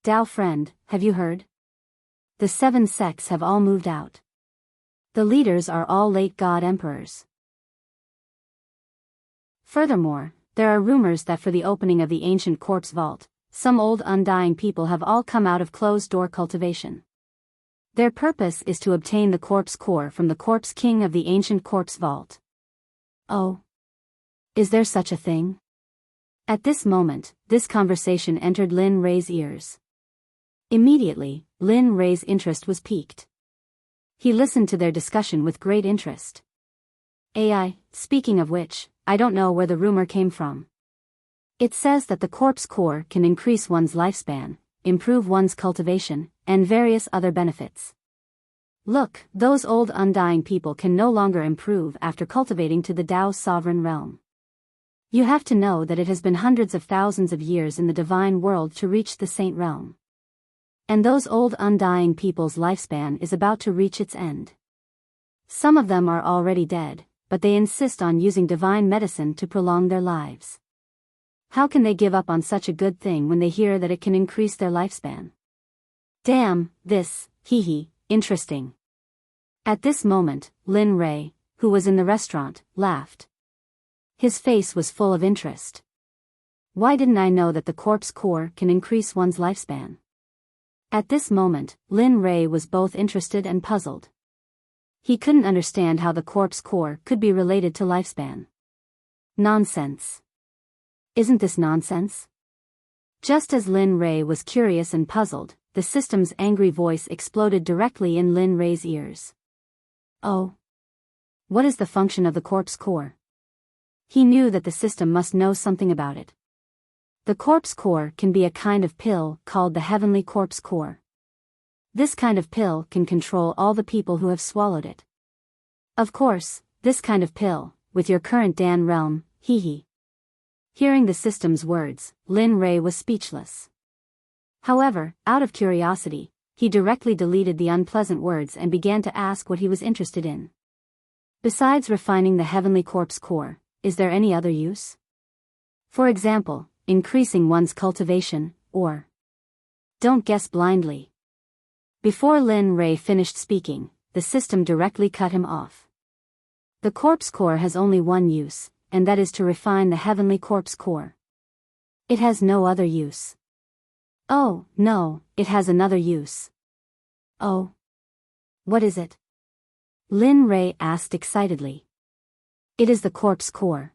Dao friend, have you heard? The 7 sects have all moved out. The leaders are all late god emperors. Furthermore, there are rumors that for the opening of the ancient corpse vault, some old undying people have all come out of closed-door cultivation. Their purpose is to obtain the corpse core from the corpse king of the ancient corpse vault. Oh. Is there such a thing? At this moment, this conversation entered Lin Rei's ears. Immediately, Lin Rei's interest was piqued. He listened to their discussion with great interest. Speaking of which, I don't know where the rumor came from. It says that the corpse core can increase one's lifespan, improve one's cultivation, and various other benefits. Look, those old undying people can no longer improve after cultivating to the Tao's sovereign realm. You have to know that it has been hundreds of thousands of years in the divine world to reach the saint realm. And those old undying people's lifespan is about to reach its end. Some of them are already dead, but they insist on using divine medicine to prolong their lives. How can they give up on such a good thing when they hear that it can increase their lifespan? Damn, this, interesting. At this moment, Lin Rei, who was in the restaurant, laughed. His face was full of interest. Why didn't I know that the corpse core can increase one's lifespan? At this moment, Lin Rei was both interested and puzzled. He couldn't understand how the corpse core could be related to lifespan. Nonsense. Isn't this nonsense? Just as Lin Rei was curious and puzzled, the system's angry voice exploded directly in Lin Rei's ears. Oh. What is the function of the corpse core? He knew that the system must know something about it. The corpse core can be a kind of pill called the heavenly corpse core. This kind of pill can control all the people who have swallowed it. Of course, this kind of pill, with your current Dan realm, Hearing the system's words, Lin Rei was speechless. However, out of curiosity, he directly deleted the unpleasant words and began to ask what he was interested in. Besides refining the heavenly corpse core, is there any other use? For example, increasing one's cultivation, or... Don't guess blindly. Before Lin Rei finished speaking, the system directly cut him off. The corpse core has only one use, and that is to refine the heavenly corpse core. It has no other use. Oh, no, it has another use. Oh. What is it? Lin Rei asked excitedly. It is the corpse core.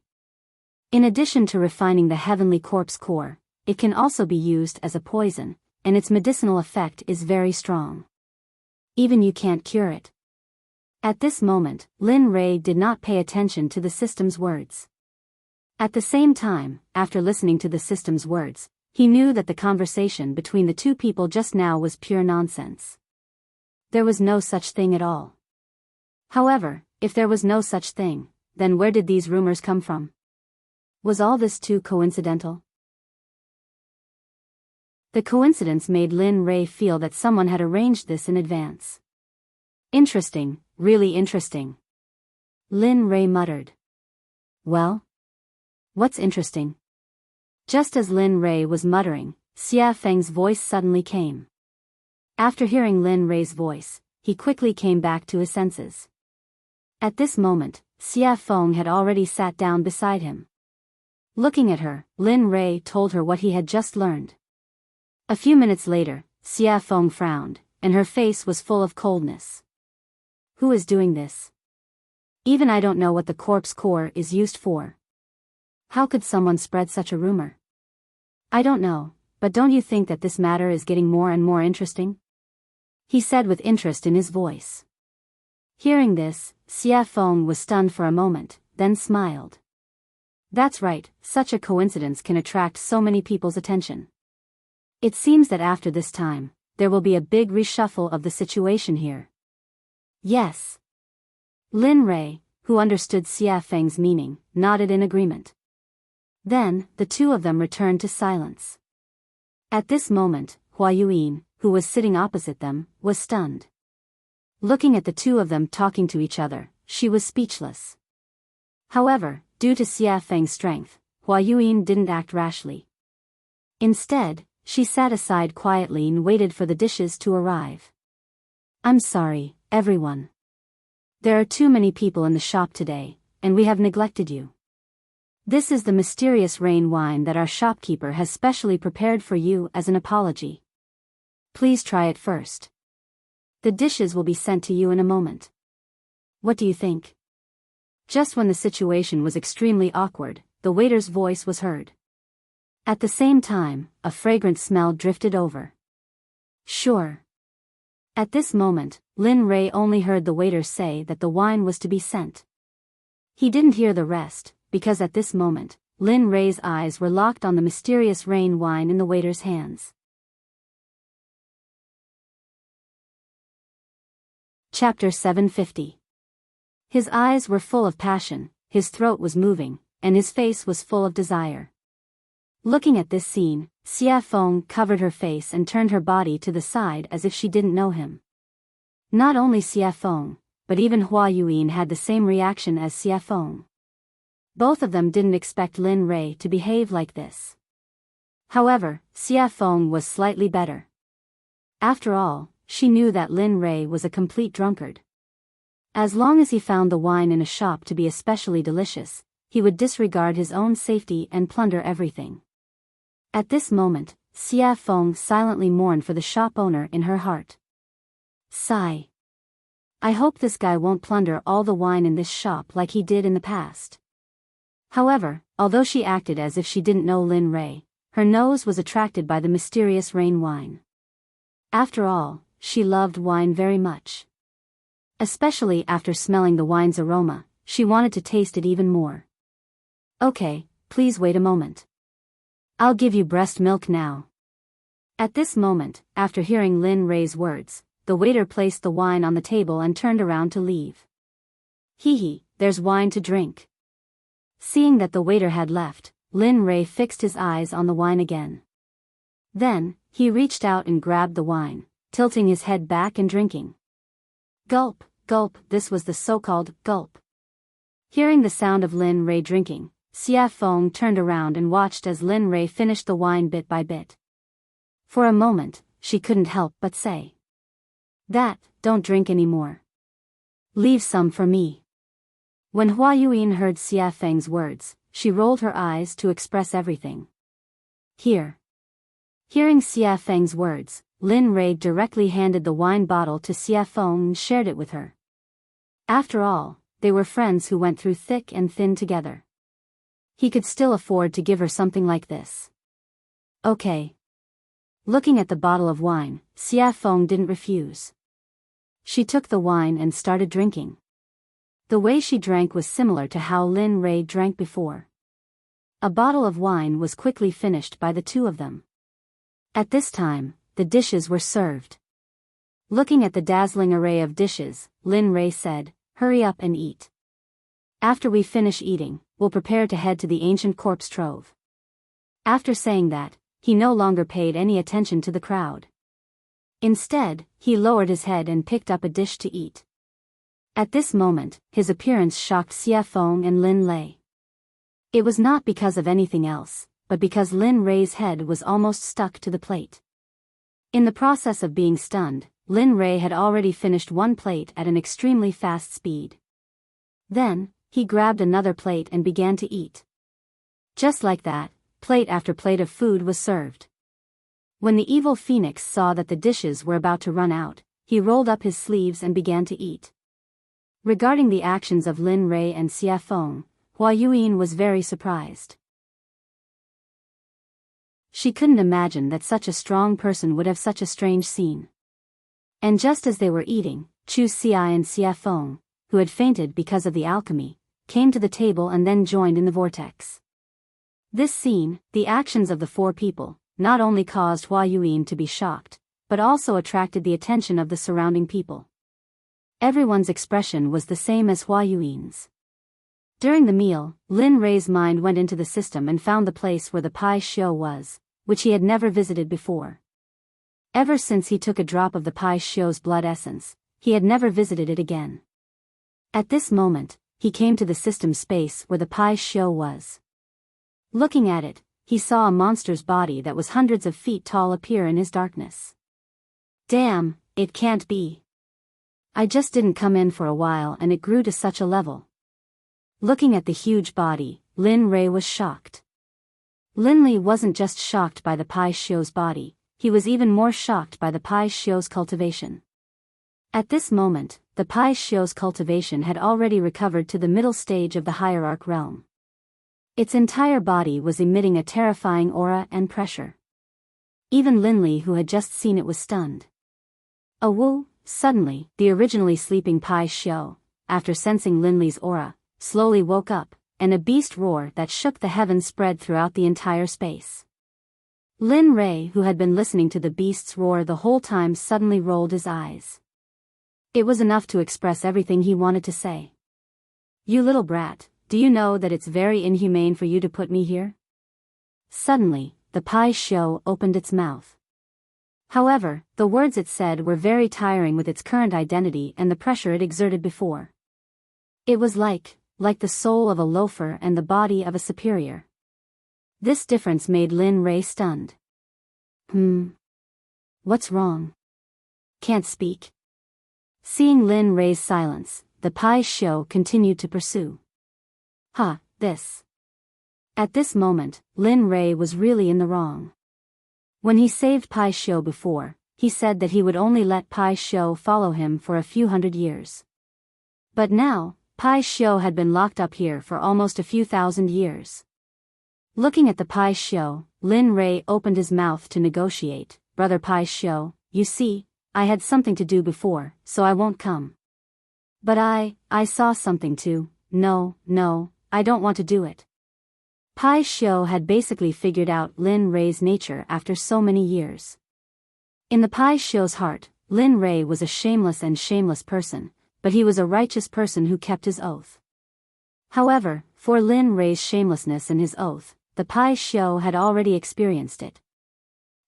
In addition to refining the heavenly corpse core, it can also be used as a poison, and its medicinal effect is very strong. Even you can't cure it. At this moment, Lin Rei did not pay attention to the system's words. At the same time, after listening to the system's words, he knew that the conversation between the two people just now was pure nonsense. There was no such thing at all. However, if there was no such thing, then where did these rumors come from? Was all this too coincidental? The coincidence made Lin Rei feel that someone had arranged this in advance. Interesting, really interesting. Lin Rei muttered. Well? What's interesting? Just as Lin Rei was muttering, Xia Feng's voice suddenly came. After hearing Lin Rei's voice, he quickly came back to his senses. At this moment, Xia Feng had already sat down beside him. Looking at her, Lin Rei told her what he had just learned. A few minutes later, Xia Feng frowned, and her face was full of coldness. Who is doing this? Even I don't know what the corpse core is used for. How could someone spread such a rumor? I don't know, but don't you think that this matter is getting more and more interesting? He said with interest in his voice. Hearing this, Xia Feng was stunned for a moment, then smiled. That's right, such a coincidence can attract so many people's attention. It seems that after this time, there will be a big reshuffle of the situation here. Yes. Lin Rei, who understood Xia Feng's meaning, nodded in agreement. Then, the two of them returned to silence. At this moment, Hua Yuyin, who was sitting opposite them, was stunned. Looking at the two of them talking to each other, she was speechless. However, due to Xia Feng's strength, Hua Yuyin didn't act rashly. Instead, she sat aside quietly and waited for the dishes to arrive. I'm sorry, everyone. There are too many people in the shop today, and we have neglected you. This is the mysterious rain wine that our shopkeeper has specially prepared for you as an apology. Please try it first. The dishes will be sent to you in a moment. What do you think? Just when the situation was extremely awkward, the waiter's voice was heard. At the same time, a fragrant smell drifted over. Sure. At this moment, Lin Rei only heard the waiter say that the wine was to be sent. He didn't hear the rest, because at this moment, Lin Rei's eyes were locked on the mysterious rain wine in the waiter's hands. Chapter 750. His eyes were full of passion, his throat was moving, and his face was full of desire. Looking at this scene, Xia Feng covered her face and turned her body to the side as if she didn't know him. Not only Xia Feng, but even Hua Yuyin had the same reaction as Xia Feng. Both of them didn't expect Lin Rei to behave like this. However, Xia Feng was slightly better. After all, she knew that Lin Rei was a complete drunkard. As long as he found the wine in a shop to be especially delicious, he would disregard his own safety and plunder everything. At this moment, Xia Feng silently mourned for the shop owner in her heart. Sigh. I hope this guy won't plunder all the wine in this shop like he did in the past. However, although she acted as if she didn't know Lin Rei, her nose was attracted by the mysterious rain wine. After all, she loved wine very much. Especially after smelling the wine's aroma, she wanted to taste it even more. Okay, please wait a moment. I'll give you breast milk now. At this moment, after hearing Lin Rei's words, the waiter placed the wine on the table and turned around to leave. Hee, there's wine to drink. Seeing that the waiter had left, Lin Rei fixed his eyes on the wine again. Then, he reached out and grabbed the wine, tilting his head back and drinking. Gulp, gulp, this was the so-called gulp. Hearing the sound of Lin Rei drinking, Xia Feng turned around and watched as Lin Rei finished the wine bit by bit. For a moment, she couldn't help but say. Don't drink anymore. Leave some for me. When Hua Yuyin heard Xia Feng's words, she rolled her eyes to express everything. Here. Hearing Xia Feng's words, Lin Rei directly handed the wine bottle to Xia Feng and shared it with her. After all, they were friends who went through thick and thin together. He could still afford to give her something like this. Okay. Looking at the bottle of wine, Xia Feng didn't refuse. She took the wine and started drinking. The way she drank was similar to how Lin Rei drank before. A bottle of wine was quickly finished by the two of them. At this time, the dishes were served. Looking at the dazzling array of dishes, Lin Rei said, "Hurry up and eat. After we finish eating, we'll prepare to head to the ancient corpse trove." After saying that, he no longer paid any attention to the crowd. Instead, he lowered his head and picked up a dish to eat. At this moment, his appearance shocked Xia Feng and Lin Lei. It was not because of anything else, but because Lin Rei's head was almost stuck to the plate. In the process of being stunned, Lin Rei had already finished one plate at an extremely fast speed. Then, he grabbed another plate and began to eat. Just like that, plate after plate of food was served. When the evil phoenix saw that the dishes were about to run out, he rolled up his sleeves and began to eat. Regarding the actions of Lin Rei and Xia Feng, Hua Yuan was very surprised. She couldn't imagine that such a strong person would have such a strange scene. And just as they were eating, Chu Xia and Xia Feng, who had fainted because of the alchemy, came to the table and then joined in the vortex. This scene, the actions of the four people, not only caused Hua Yuan to be shocked, but also attracted the attention of the surrounding people. Everyone's expression was the same as Hua Yuan's. During the meal, Lin Rei's mind went into the system and found the place where the Pai Xiu was, which he had never visited before. Ever since he took a drop of the Pai Xiu's blood essence, he had never visited it again. At this moment, he came to the system space where the Pai Xiu was. Looking at it, he saw a monster's body that was hundreds of feet tall appear in his darkness. Damn, it can't be. I just didn't come in for a while and it grew to such a level. Looking at the huge body, Lin Rei was shocked. Lin Li wasn't just shocked by the Pai Xiu's body, he was even more shocked by the Pai Xiu's cultivation. At this moment, the Pai Xiu's cultivation had already recovered to the middle stage of the hierarch realm. Its entire body was emitting a terrifying aura and pressure. Even Lin Li, who had just seen it, was stunned. Suddenly, the originally sleeping Pai Xiu, after sensing Lin Li's aura, slowly woke up, and a beast roar that shook the heavens spread throughout the entire space. Lin Rei, who had been listening to the beast's roar the whole time, suddenly rolled his eyes. It was enough to express everything he wanted to say. "You little brat, do you know that it's very inhumane for you to put me here?" Suddenly, the Pai Xiu opened its mouth. However, the words it said were very tiring with its current identity and the pressure it exerted before. It was like the soul of a loafer and the body of a superior. This difference made Lin Rei stunned. What's wrong? Can't speak? Seeing Lin Rei's silence, the Pai Xiu continued to pursue. This. At this moment, Lin Rei was really in the wrong. When he saved Pai Xiu before, he said that he would only let Pai Xiu follow him for a few hundred years. But now, Pai Xiu had been locked up here for almost a few thousand years. Looking at the Pai Xiu, Lin Rei opened his mouth to negotiate. "Brother Pai Xiu, you see, I had something to do before, so I won't come. But I saw something too. No, I don't want to do it." Pai Xiu had basically figured out Lin Rei's nature after so many years. In the Pai Xiu's heart, Lin Rei was a shameless person, but he was a righteous person who kept his oath. However, for Lin Rei's shamelessness and his oath, the Pai Xiu had already experienced it.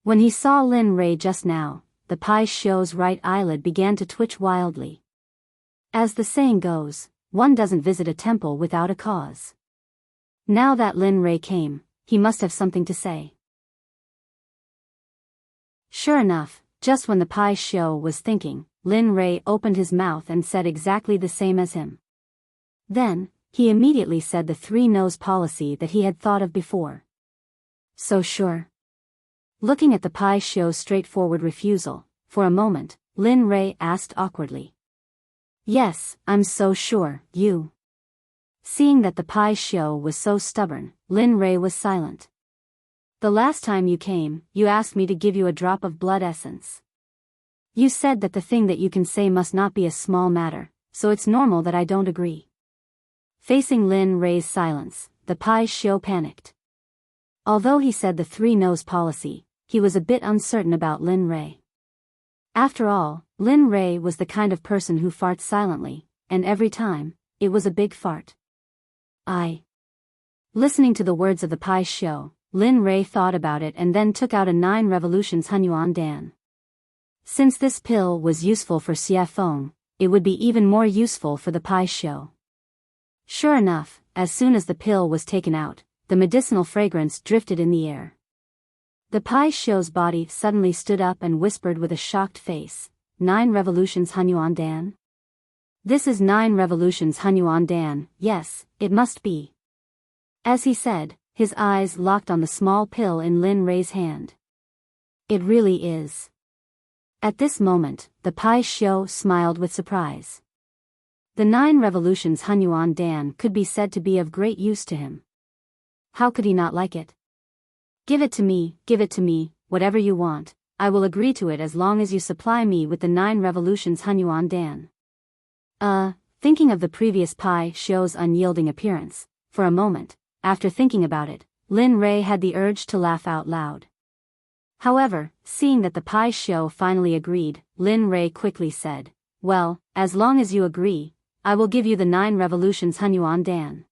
When he saw Lin Rei just now, the Pai Xiu's right eyelid began to twitch wildly. As the saying goes, one doesn't visit a temple without a cause. Now that Lin Rei came, he must have something to say. Sure enough, just when the Pai Xiu was thinking, Lin Rei opened his mouth and said exactly the same as him. Then, he immediately said the three-nose policy that he had thought of before. "So sure?" Looking at the Pai Xiu's straightforward refusal, for a moment, Lin Rei asked awkwardly. "Yes, I'm so sure, you." Seeing that the Pai Xiu was so stubborn, Lin Rei was silent. The last time you came, you asked me to give you a drop of blood essence. You said that the thing that you can say must not be a small matter, so it's normal that I don't agree. Facing Lin Rei's silence, the Pai Xiu panicked. Although he said the three no's policy, he was a bit uncertain about Lin Rei. After all, Lin Rei was the kind of person who farts silently, and every time, it was a big fart. Listening to the words of the Pai Xiu, Lin Rei thought about it and then took out a 9 revolutions Hunyuan Dan. Since this pill was useful for Xie Feng, it would be even more useful for the Pai Xiu. Sure enough, as soon as the pill was taken out, the medicinal fragrance drifted in the air. The Pai Xiu's body suddenly stood up and whispered with a shocked face, 9 revolutions Hunyuan Dan? This is 9 revolutions Hunyuan Dan, yes, it must be. As he said, his eyes locked on the small pill in Lin Rei's hand. It really is. At this moment, the Pai Xiu smiled with surprise. The 9 revolutions Hunyuan Dan could be said to be of great use to him. How could he not like it? Give it to me, whatever you want, I will agree to it as long as you supply me with the 9 revolutions Hunyuan Dan. Thinking of the previous Pai Xiu's unyielding appearance, for a moment, after thinking about it, Lin Rei had the urge to laugh out loud. However, seeing that the Pai Xiu finally agreed, Lin Rei quickly said, well, as long as you agree, I will give you the 9 revolutions Hunyuan Dan.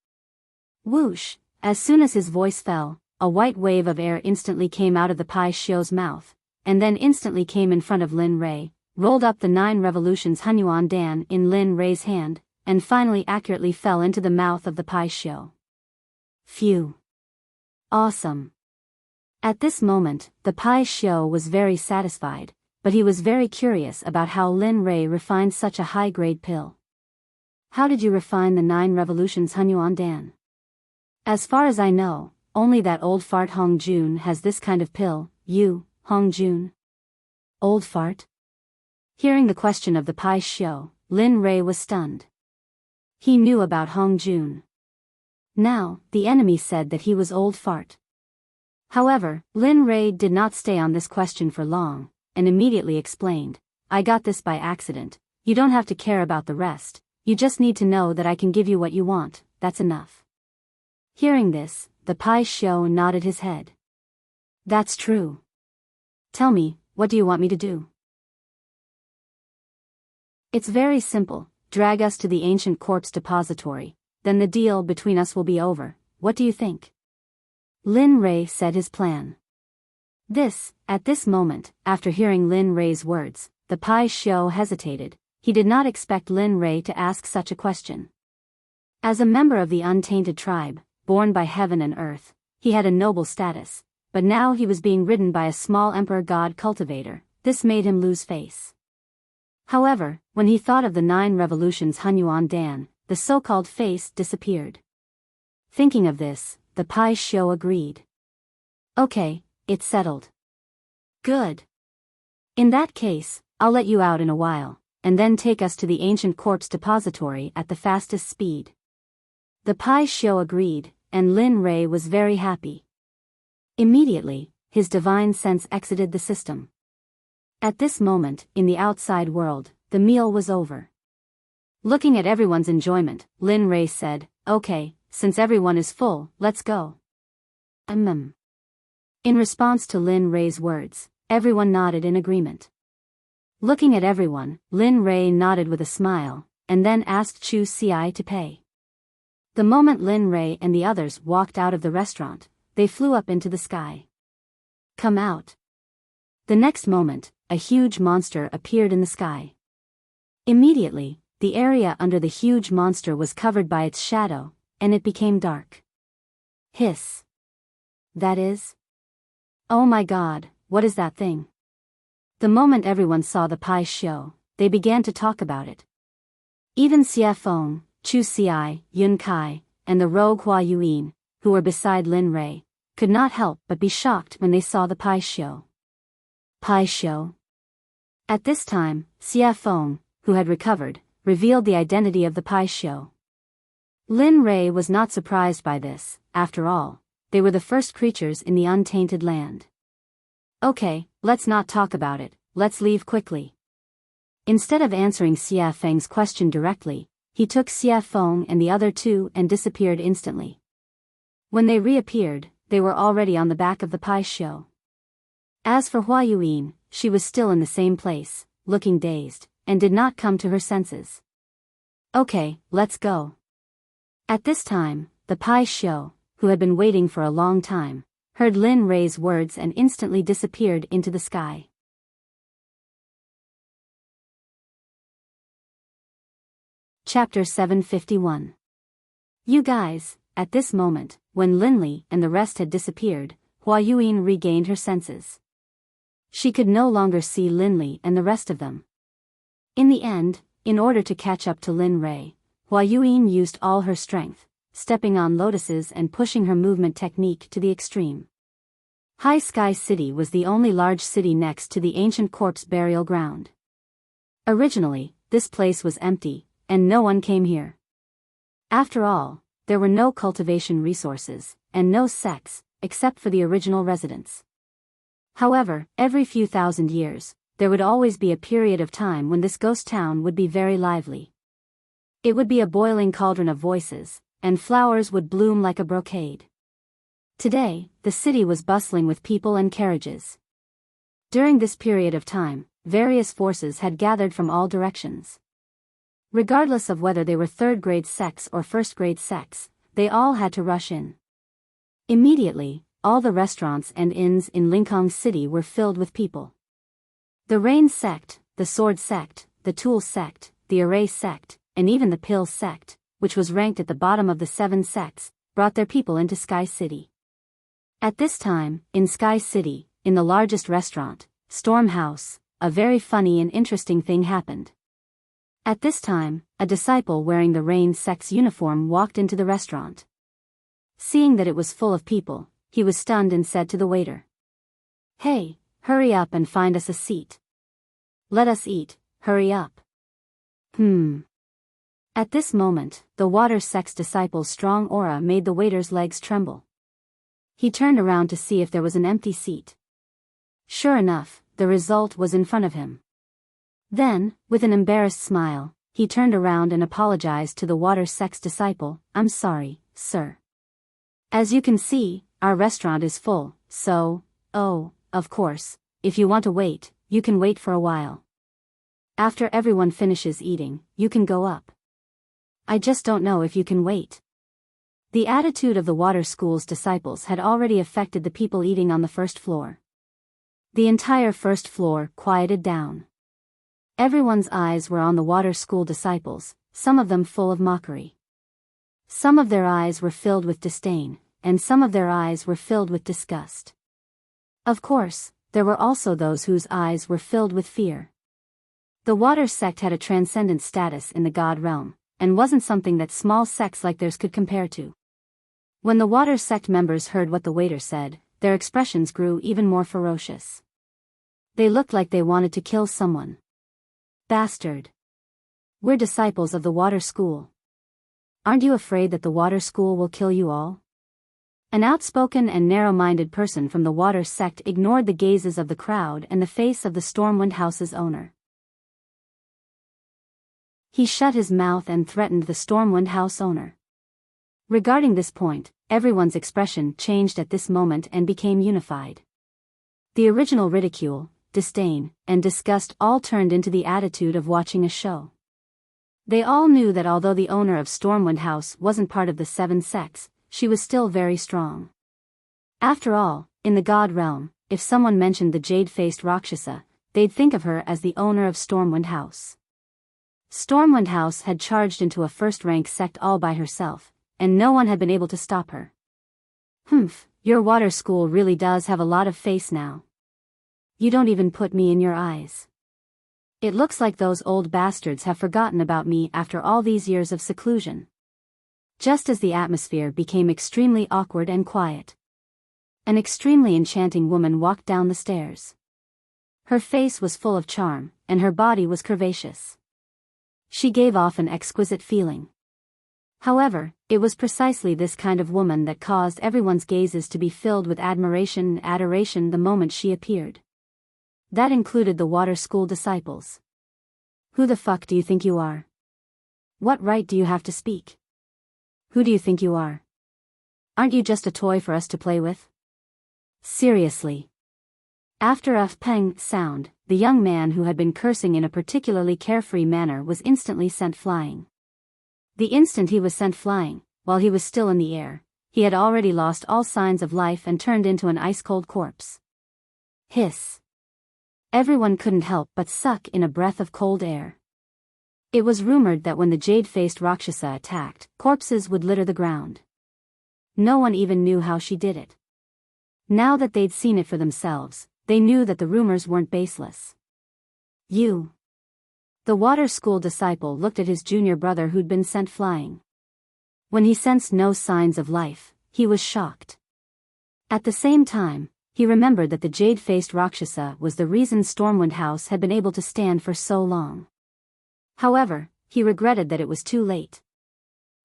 Whoosh, as soon as his voice fell, a white wave of air instantly came out of the Pai Xiu's mouth, and then instantly came in front of Lin Rei, rolled up the 9 revolutions Hunyuan Dan in Lin Rei's hand, and finally accurately fell into the mouth of the Pai Xiu. Phew. Awesome. At this moment, the Pai Xiu was very satisfied, but he was very curious about how Lin Rei refined such a high-grade pill. How did you refine the 9 revolutions Hunyuan Dan? As far as I know, only that old fart Hong Jun has this kind of pill. You, Hong Jun? Old fart? Hearing the question of the Pai Xiu, Lin Rei was stunned. He knew about Hong Jun. Now, the enemy said that he was old fart. However, Lin Rei did not stay on this question for long, and immediately explained, I got this by accident, you don't have to care about the rest, you just need to know that I can give you what you want, that's enough. Hearing this, the Pai Xiu nodded his head. That's true. Tell me, what do you want me to do? It's very simple, drag us to the ancient corpse depository, then the deal between us will be over, what do you think? Lin Rei said his plan. At this moment, after hearing Lin Rei's words, the Pai Xiu hesitated, he did not expect Lin Rei to ask such a question. As a member of the untainted tribe, born by heaven and earth, he had a noble status, but now he was being ridden by a small emperor god cultivator, this made him lose face. However, when he thought of the 9 revolutions Hunyuan Dan, the so-called face disappeared. Thinking of this, the Pai Xiu agreed. Okay, it's settled. Good. In that case, I'll let you out in a while, and then take us to the ancient corpse depository at the fastest speed. The Pai Xiu agreed, and Lin Rei was very happy. Immediately, his divine sense exited the system. At this moment, in the outside world, the meal was over. Looking at everyone's enjoyment, Lin Rei said, okay, since everyone is full, let's go. In response to Lin Rei's words, everyone nodded in agreement. Looking at everyone, Lin Rei nodded with a smile, and then asked Chu Xi to pay. The moment Lin Rei and the others walked out of the restaurant, they flew up into the sky. Come out. The next moment, a huge monster appeared in the sky. Immediately, the area under the huge monster was covered by its shadow, and it became dark. Hiss. That is? Oh my god, what is that thing? The moment everyone saw the Pai Xiu, they began to talk about it. Even Xie Feng, Chu Xi, Yun Kai, and the rogue Hua Yuan, who were beside Lin Rei, could not help but be shocked when they saw the Pai Xiu. Pai Xiu. At this time, Xie Feng, who had recovered, revealed the identity of the Pai Xiu. Lin Rei was not surprised by this, after all, they were the first creatures in the untainted land. Okay, let's not talk about it, let's leave quickly. Instead of answering Xia Feng's question directly, he took Xia Feng and the other two and disappeared instantly. When they reappeared, they were already on the back of the pai show. As for Hua Yuyin, she was still in the same place, looking dazed, and did not come to her senses. Okay, let's go. At this time, the pai show, who had been waiting for a long time, heard Lin Rei's words and instantly disappeared into the sky. Chapter 751. You guys, at this moment, when Linli and the rest had disappeared, Hua Yuyin regained her senses. She could no longer see Linli and the rest of them. In the end, in order to catch up to Lin Rei, Hua Yuyin used all her strength, stepping on lotuses and pushing her movement technique to the extreme. High Sky City was the only large city next to the ancient corpse burial ground. Originally, this place was empty, and no one came here. After all, there were no cultivation resources, and no sects, except for the original residents. However, every few thousand years, there would always be a period of time when this ghost town would be very lively. It would be a boiling cauldron of voices, and flowers would bloom like a brocade. Today, the city was bustling with people and carriages. During this period of time, various forces had gathered from all directions. Regardless of whether they were third-grade sects or first-grade sects, they all had to rush in. Immediately, all the restaurants and inns in Linkhong City were filled with people. The Rain Sect, the Sword Sect, the Tool Sect, the Array Sect, and even the Pill Sect, which was ranked at the bottom of the 7 sects, brought their people into Sky City. At this time, in Sky City, in the largest restaurant, Storm House, a very funny and interesting thing happened. At this time, a disciple wearing the Rain Sect's uniform walked into the restaurant. Seeing that it was full of people, he was stunned and said to the waiter, "Hey, hurry up and find us a seat. Let us eat, hurry up." At this moment, the Water Sect's disciple's strong aura made the waiter's legs tremble. He turned around to see if there was an empty seat. Sure enough, the result was in front of him. Then, with an embarrassed smile, he turned around and apologized to the Water Sect's disciple, "I'm sorry, sir. As you can see, our restaurant is full, so, of course, if you want to wait, you can wait for a while. After everyone finishes eating, you can go up. I just don't know if you can wait." The attitude of the Water School's disciples had already affected the people eating on the first floor. The entire first floor quieted down. Everyone's eyes were on the Water School disciples, some of them full of mockery. Some of their eyes were filled with disdain, and some of their eyes were filled with disgust. Of course, there were also those whose eyes were filled with fear. The Water Sect had a transcendent status in the God realm, and wasn't something that small sects like theirs could compare to. When the Water Sect members heard what the waiter said, their expressions grew even more ferocious. They looked like they wanted to kill someone. "Bastard. We're disciples of the Water School. Aren't you afraid that the Water School will kill you all?" An outspoken and narrow-minded person from the Water Sect ignored the gazes of the crowd and the face of the Stormwind House's owner. He shut his mouth and threatened the Stormwind House owner. Regarding this point, everyone's expression changed at this moment and became unified. The original ridicule, disdain, and disgust all turned into the attitude of watching a show. They all knew that although the owner of Stormwind House wasn't part of the 7 sects, she was still very strong. After all, in the God realm, if someone mentioned the jade-faced Rakshasa, they'd think of her as the owner of Stormwind House. Stormwind House had charged into a first-rank sect all by herself, and no one had been able to stop her. Your Water School really does have a lot of face now. You don't even put me in your eyes. It looks like those old bastards have forgotten about me after all these years of seclusion. Just as the atmosphere became extremely awkward and quiet, an extremely enchanting woman walked down the stairs. Her face was full of charm, and her body was curvaceous. She gave off an exquisite feeling. However, it was precisely this kind of woman that caused everyone's gazes to be filled with admiration and adoration the moment she appeared. That included the water school disciples. Who the fuck do you think you are? What right do you have to speak? Who do you think you are? Aren't you just a toy for us to play with? Seriously. After a peng sound, the young man who had been cursing in a particularly carefree manner was instantly sent flying. The instant he was sent flying, while he was still in the air, he had already lost all signs of life and turned into an ice-cold corpse. Hiss. Everyone couldn't help but suck in a breath of cold air. It was rumored that when the jade-faced Rakshasa attacked, corpses would litter the ground. No one even knew how she did it. Now that they'd seen it for themselves, they knew that the rumors weren't baseless. You. The water school disciple looked at his junior brother who'd been sent flying. When he sensed no signs of life, he was shocked. At the same time, he remembered that the jade-faced Rakshasa was the reason Stormwind House had been able to stand for so long. However, he regretted that it was too late.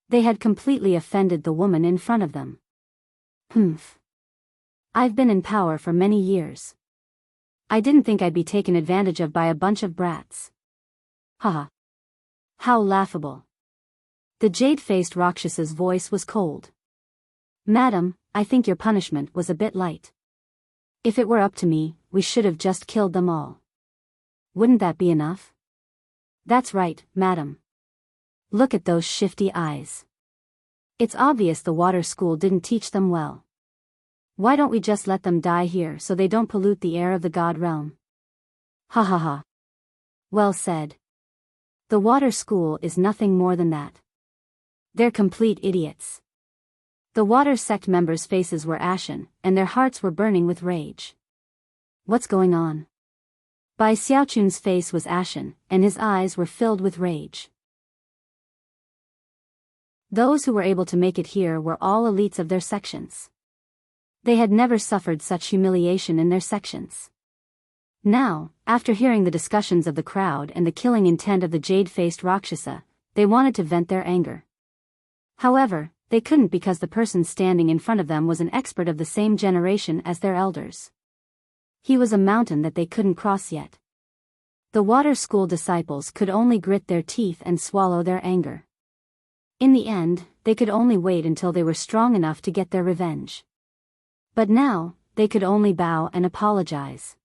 They had completely offended the woman in front of them. Humph. I've been in power for many years. I didn't think I'd be taken advantage of by a bunch of brats. Haha. How laughable. The jade-faced Rakshasa's voice was cold. Madam, I think your punishment was a bit light. If it were up to me, we should have just killed them all. Wouldn't that be enough? That's right, madam. Look at those shifty eyes. It's obvious the water school didn't teach them well. Why don't we just let them die here so they don't pollute the air of the god realm? Ha ha ha. Well said. The water school is nothing more than that. They're complete idiots. The water sect members' faces were ashen, and their hearts were burning with rage. What's going on? Bai Xiaochun's face was ashen, and his eyes were filled with rage. Those who were able to make it here were all elites of their sections. They had never suffered such humiliation in their sections. Now, after hearing the discussions of the crowd and the killing intent of the jade-faced Rakshasa, they wanted to vent their anger. However, they couldn't because the person standing in front of them was an expert of the same generation as their elders. He was a mountain that they couldn't cross yet. The water school disciples could only grit their teeth and swallow their anger. In the end, they could only wait until they were strong enough to get their revenge. But now, they could only bow and apologize.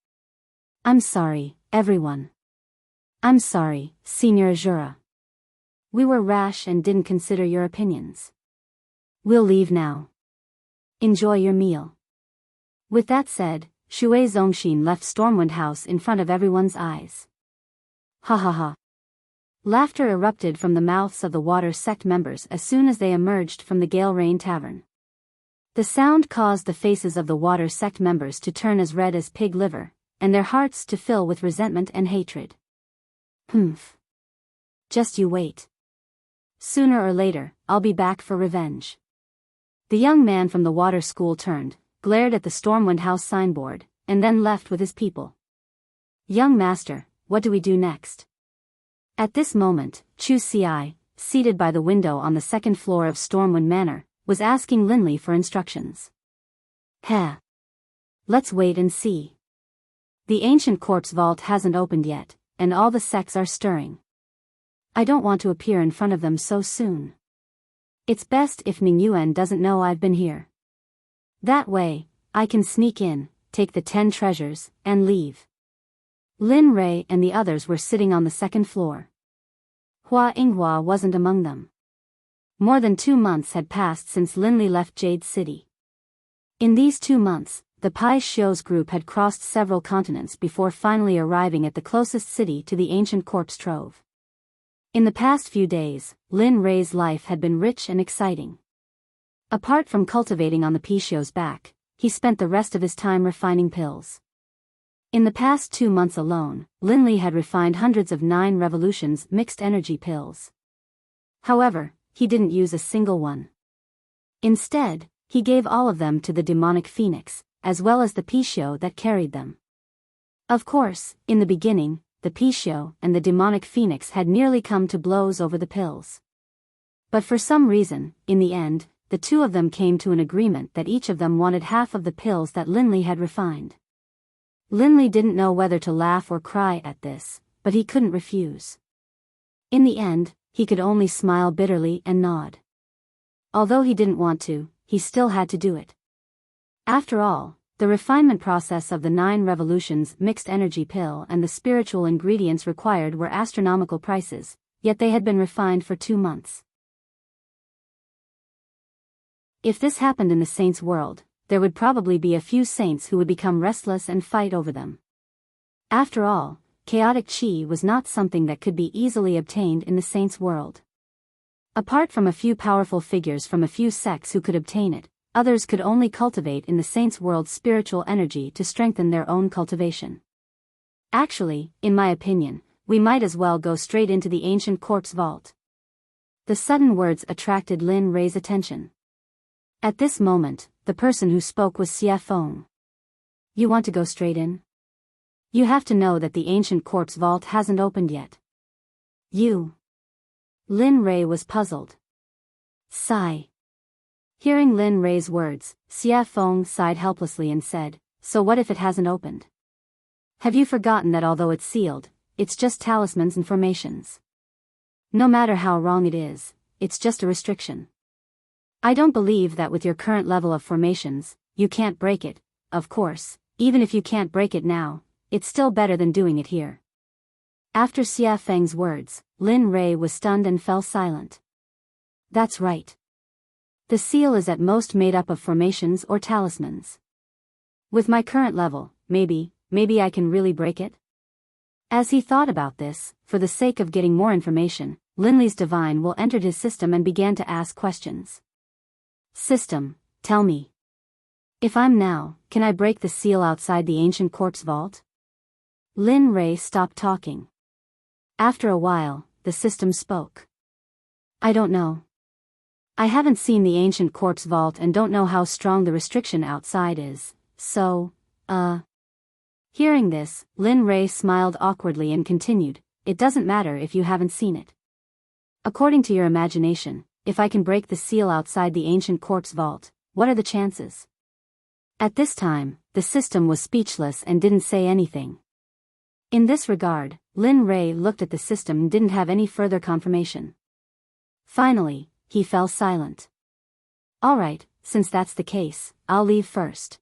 I'm sorry, everyone. I'm sorry, Senior Azura. We were rash and didn't consider your opinions. We'll leave now. Enjoy your meal. With that said, Shui Zongxin left Stormwind House in front of everyone's eyes. Ha ha ha. Laughter erupted from the mouths of the water sect members as soon as they emerged from the Gale Rain Tavern. The sound caused the faces of the water sect members to turn as red as pig liver, and their hearts to fill with resentment and hatred. Humph. Just you wait. Sooner or later, I'll be back for revenge. The young man from the water school turned, glared at the Stormwind House signboard, and then left with his people. Young master, what do we do next? At this moment, Chu Ci, seated by the window on the second floor of Stormwind Manor, was asking Linley for instructions. Heh. Let's wait and see. The ancient corpse vault hasn't opened yet, and all the sects are stirring. I don't want to appear in front of them so soon. It's best if Ning Yuan doesn't know I've been here. That way, I can sneak in, take the 10 treasures, and leave. Lin Rei and the others were sitting on the second floor. Hua Yinghua wasn't among them. More than 2 months had passed since Linley left Jade City. In these 2 months, the Pai Xiu's group had crossed several continents before finally arriving at the closest city to the ancient corpse trove. In the past few days, Lin Rei's life had been rich and exciting. Apart from cultivating on the Pai Xiu's back, he spent the rest of his time refining pills. In the past 2 months alone, Linley had refined hundreds of 9 revolutions mixed energy pills. However, he didn't use a single one. Instead, he gave all of them to the demonic phoenix, as well as the Pai Xiu that carried them. Of course, in the beginning, the Pai Xiu and the demonic phoenix had nearly come to blows over the pills. But for some reason, in the end, the two of them came to an agreement that each of them wanted half of the pills that Linley had refined. Linley didn't know whether to laugh or cry at this, but he couldn't refuse. In the end, he could only smile bitterly and nod. Although he didn't want to, he still had to do it. After all, the refinement process of the 9 revolutions mixed energy pill and the spiritual ingredients required were astronomical prices, yet they had been refined for 2 months. If this happened in the saints' world, there would probably be a few saints who would become restless and fight over them. After all, chaotic chi was not something that could be easily obtained in the saints' world. Apart from a few powerful figures from a few sects who could obtain it, others could only cultivate in the saints' world spiritual energy to strengthen their own cultivation. Actually, in my opinion, we might as well go straight into the ancient quartz vault. The sudden words attracted Lin Rei's attention. At this moment, the person who spoke was Xie Feng. You want to go straight in? You have to know that the ancient quartz vault hasn't opened yet. You. Lin Rei was puzzled. Sigh. Hearing Lin Rei's words, Xie Feng sighed helplessly and said, so what if it hasn't opened? Have you forgotten that although it's sealed, it's just talismans and formations? No matter how wrong it is, it's just a restriction. I don't believe that with your current level of formations, you can't break it. Of course, even if you can't break it now, it's still better than doing it here. After Xie Feng's words, Lin Rei was stunned and fell silent. That's right. The seal is at most made up of formations or talismans. With my current level, maybe I can really break it? As he thought about this, for the sake of getting more information, Linley's divine will entered his system and began to ask questions. System, tell me. If I'm now, can I break the seal outside the ancient quartz vault? Lin Rei stopped talking. After a while, the system spoke. I don't know. I haven't seen the ancient quartz vault and don't know how strong the restriction outside is, so, Hearing this, Lin Rei smiled awkwardly and continued, it doesn't matter if you haven't seen it. According to your imagination, if I can break the seal outside the ancient quartz vault, what are the chances? At this time, the system was speechless and didn't say anything. In this regard, Lin Rei looked at the system and didn't have any further confirmation. Finally, he fell silent. Alright, since that's the case, I'll leave first.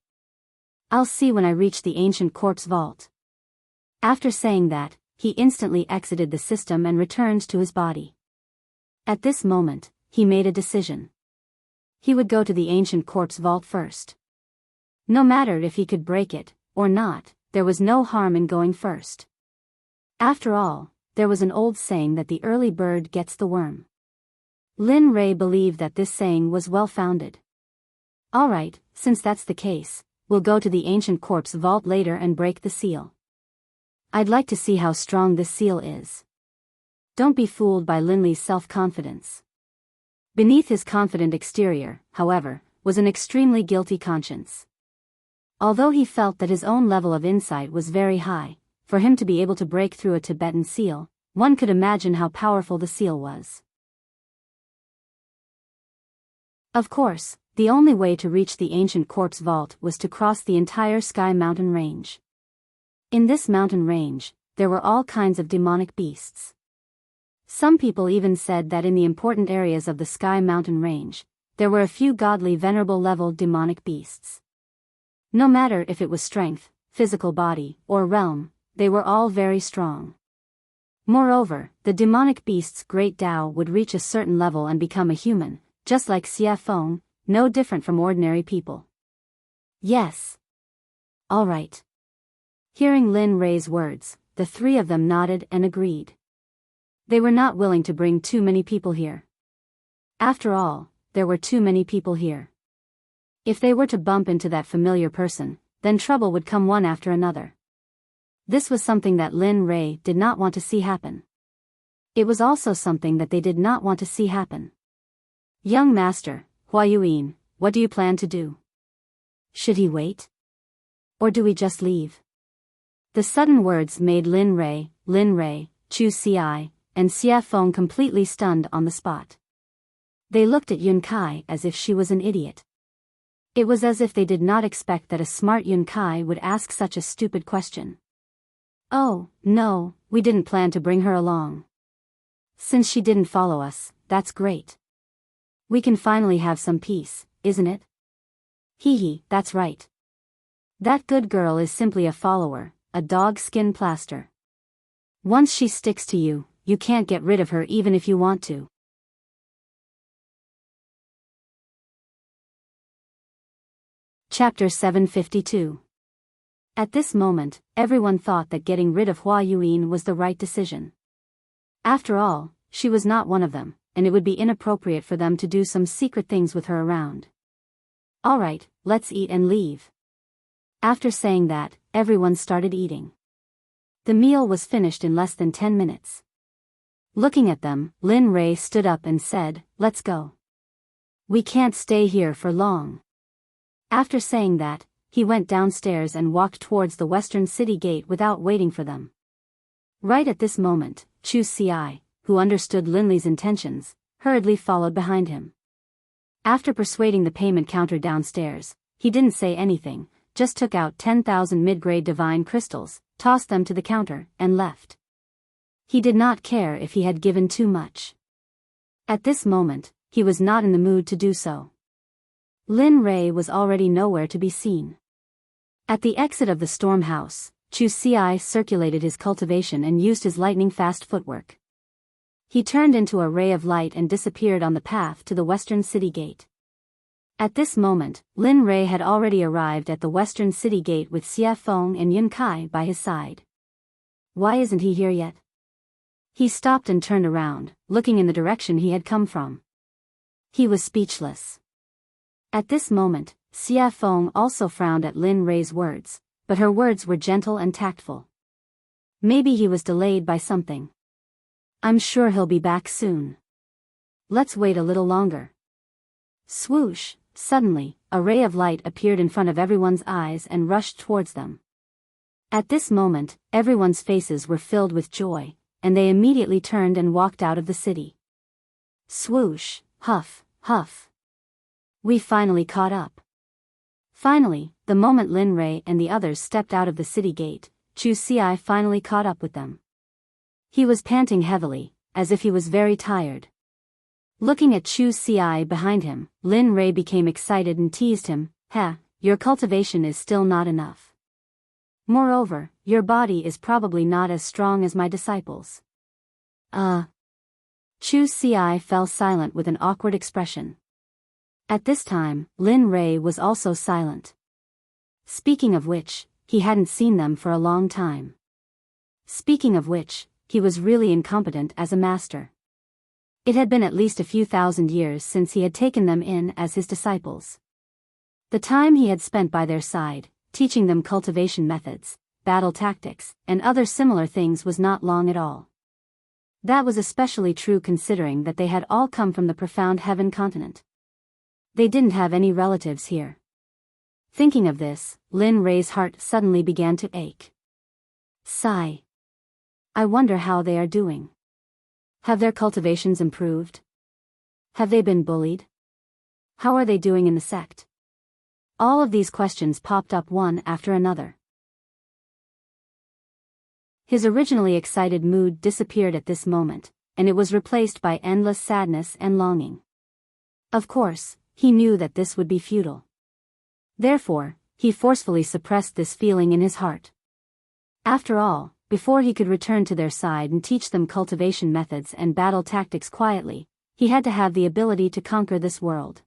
I'll see when I reach the ancient quartz vault. After saying that, he instantly exited the system and returned to his body. At this moment, he made a decision. He would go to the ancient quartz vault first. No matter if he could break it, or not, there was no harm in going first. After all, there was an old saying that the early bird gets the worm. Lin Rei believed that this saying was well-founded. Alright, since that's the case, we'll go to the ancient quartz vault later and break the seal. I'd like to see how strong this seal is. Don't be fooled by Linley's self-confidence. Beneath his confident exterior, however, was an extremely guilty conscience. Although he felt that his own level of insight was very high, for him to be able to break through a Tibetan seal, one could imagine how powerful the seal was. Of course, the only way to reach the ancient quartz vault was to cross the entire Sky Mountain range. In this mountain range, there were all kinds of demonic beasts. Some people even said that in the important areas of the Sky Mountain range, there were a few godly venerable level demonic beasts. No matter if it was strength, physical body, or realm, they were all very strong. Moreover, the demonic beast's great Tao would reach a certain level and become a human, just like Xie Feng, no different from ordinary people. Yes. All right. Hearing Lin Rei's words, the three of them nodded and agreed. They were not willing to bring too many people here. After all, there were too many people here. If they were to bump into that familiar person, then trouble would come one after another. This was something that Lin Rei did not want to see happen. It was also something that they did not want to see happen. Young master, Huayuan, what do you plan to do? Should he wait? Or do we just leave? The sudden words made Lin Rei, Chu Ci, and Xie Feng completely stunned on the spot. They looked at Yun Kai as if she was an idiot. It was as if they did not expect that a smart Yun Kai would ask such a stupid question. Oh, no, we didn't plan to bring her along. Since she didn't follow us, that's great. We can finally have some peace, isn't it? Hee hee, that's right. That good girl is simply a follower, a dog skin plaster. Once she sticks to you, you can't get rid of her even if you want to. Chapter 752. At this moment, everyone thought that getting rid of Hua Yuan was the right decision. After all, she was not one of them, and it would be inappropriate for them to do some secret things with her around. Alright, let's eat and leave. After saying that, everyone started eating. The meal was finished in less than 10 minutes. Looking at them, Lin Rei stood up and said, "Let's go. We can't stay here for long." After saying that, he went downstairs and walked towards the western city gate without waiting for them. Right at this moment, Chu Ci, who understood Linley's intentions, hurriedly followed behind him. After persuading the payment counter downstairs, he didn't say anything, just took out 10,000 mid-grade divine crystals, tossed them to the counter, and left. He did not care if he had given too much. At this moment, he was not in the mood to do so. Lin Rei was already nowhere to be seen. At the exit of the storm house, Chu Ci circulated his cultivation and used his lightning-fast footwork. He turned into a ray of light and disappeared on the path to the western city gate. At this moment, Lin Rei had already arrived at the western city gate with Xie Feng and Yun Kai by his side. Why isn't he here yet? He stopped and turned around, looking in the direction he had come from. He was speechless. At this moment, Xie Feng also frowned at Lin Rei's words, but her words were gentle and tactful. Maybe he was delayed by something. I'm sure he'll be back soon. Let's wait a little longer. Swoosh, suddenly, a ray of light appeared in front of everyone's eyes and rushed towards them. At this moment, everyone's faces were filled with joy, and they immediately turned and walked out of the city. Swoosh, huff, huff. We finally caught up. Finally, the moment Lin Rei and the others stepped out of the city gate, Chu Ci finally caught up with them. He was panting heavily, as if he was very tired. Looking at Chu Ci behind him, Lin Rei became excited and teased him, "Ha, your cultivation is still not enough. Moreover, your body is probably not as strong as my disciples." Chu Ci fell silent with an awkward expression. At this time, Lin Rei was also silent. Speaking of which, he hadn't seen them for a long time. Speaking of which, he was really incompetent as a master. It had been at least a few thousand years since he had taken them in as his disciples. The time he had spent by their side, teaching them cultivation methods, battle tactics, and other similar things was not long at all. That was especially true considering that they had all come from the profound heaven continent. They didn't have any relatives here. Thinking of this, Lin Rei's heart suddenly began to ache. Sigh. I wonder how they are doing. Have their cultivations improved? Have they been bullied? How are they doing in the sect? All of these questions popped up one after another. His originally excited mood disappeared at this moment, and it was replaced by endless sadness and longing. Of course, he knew that this would be futile. Therefore, he forcefully suppressed this feeling in his heart. After all, before he could return to their side and teach them cultivation methods and battle tactics quietly, he had to have the ability to conquer this world.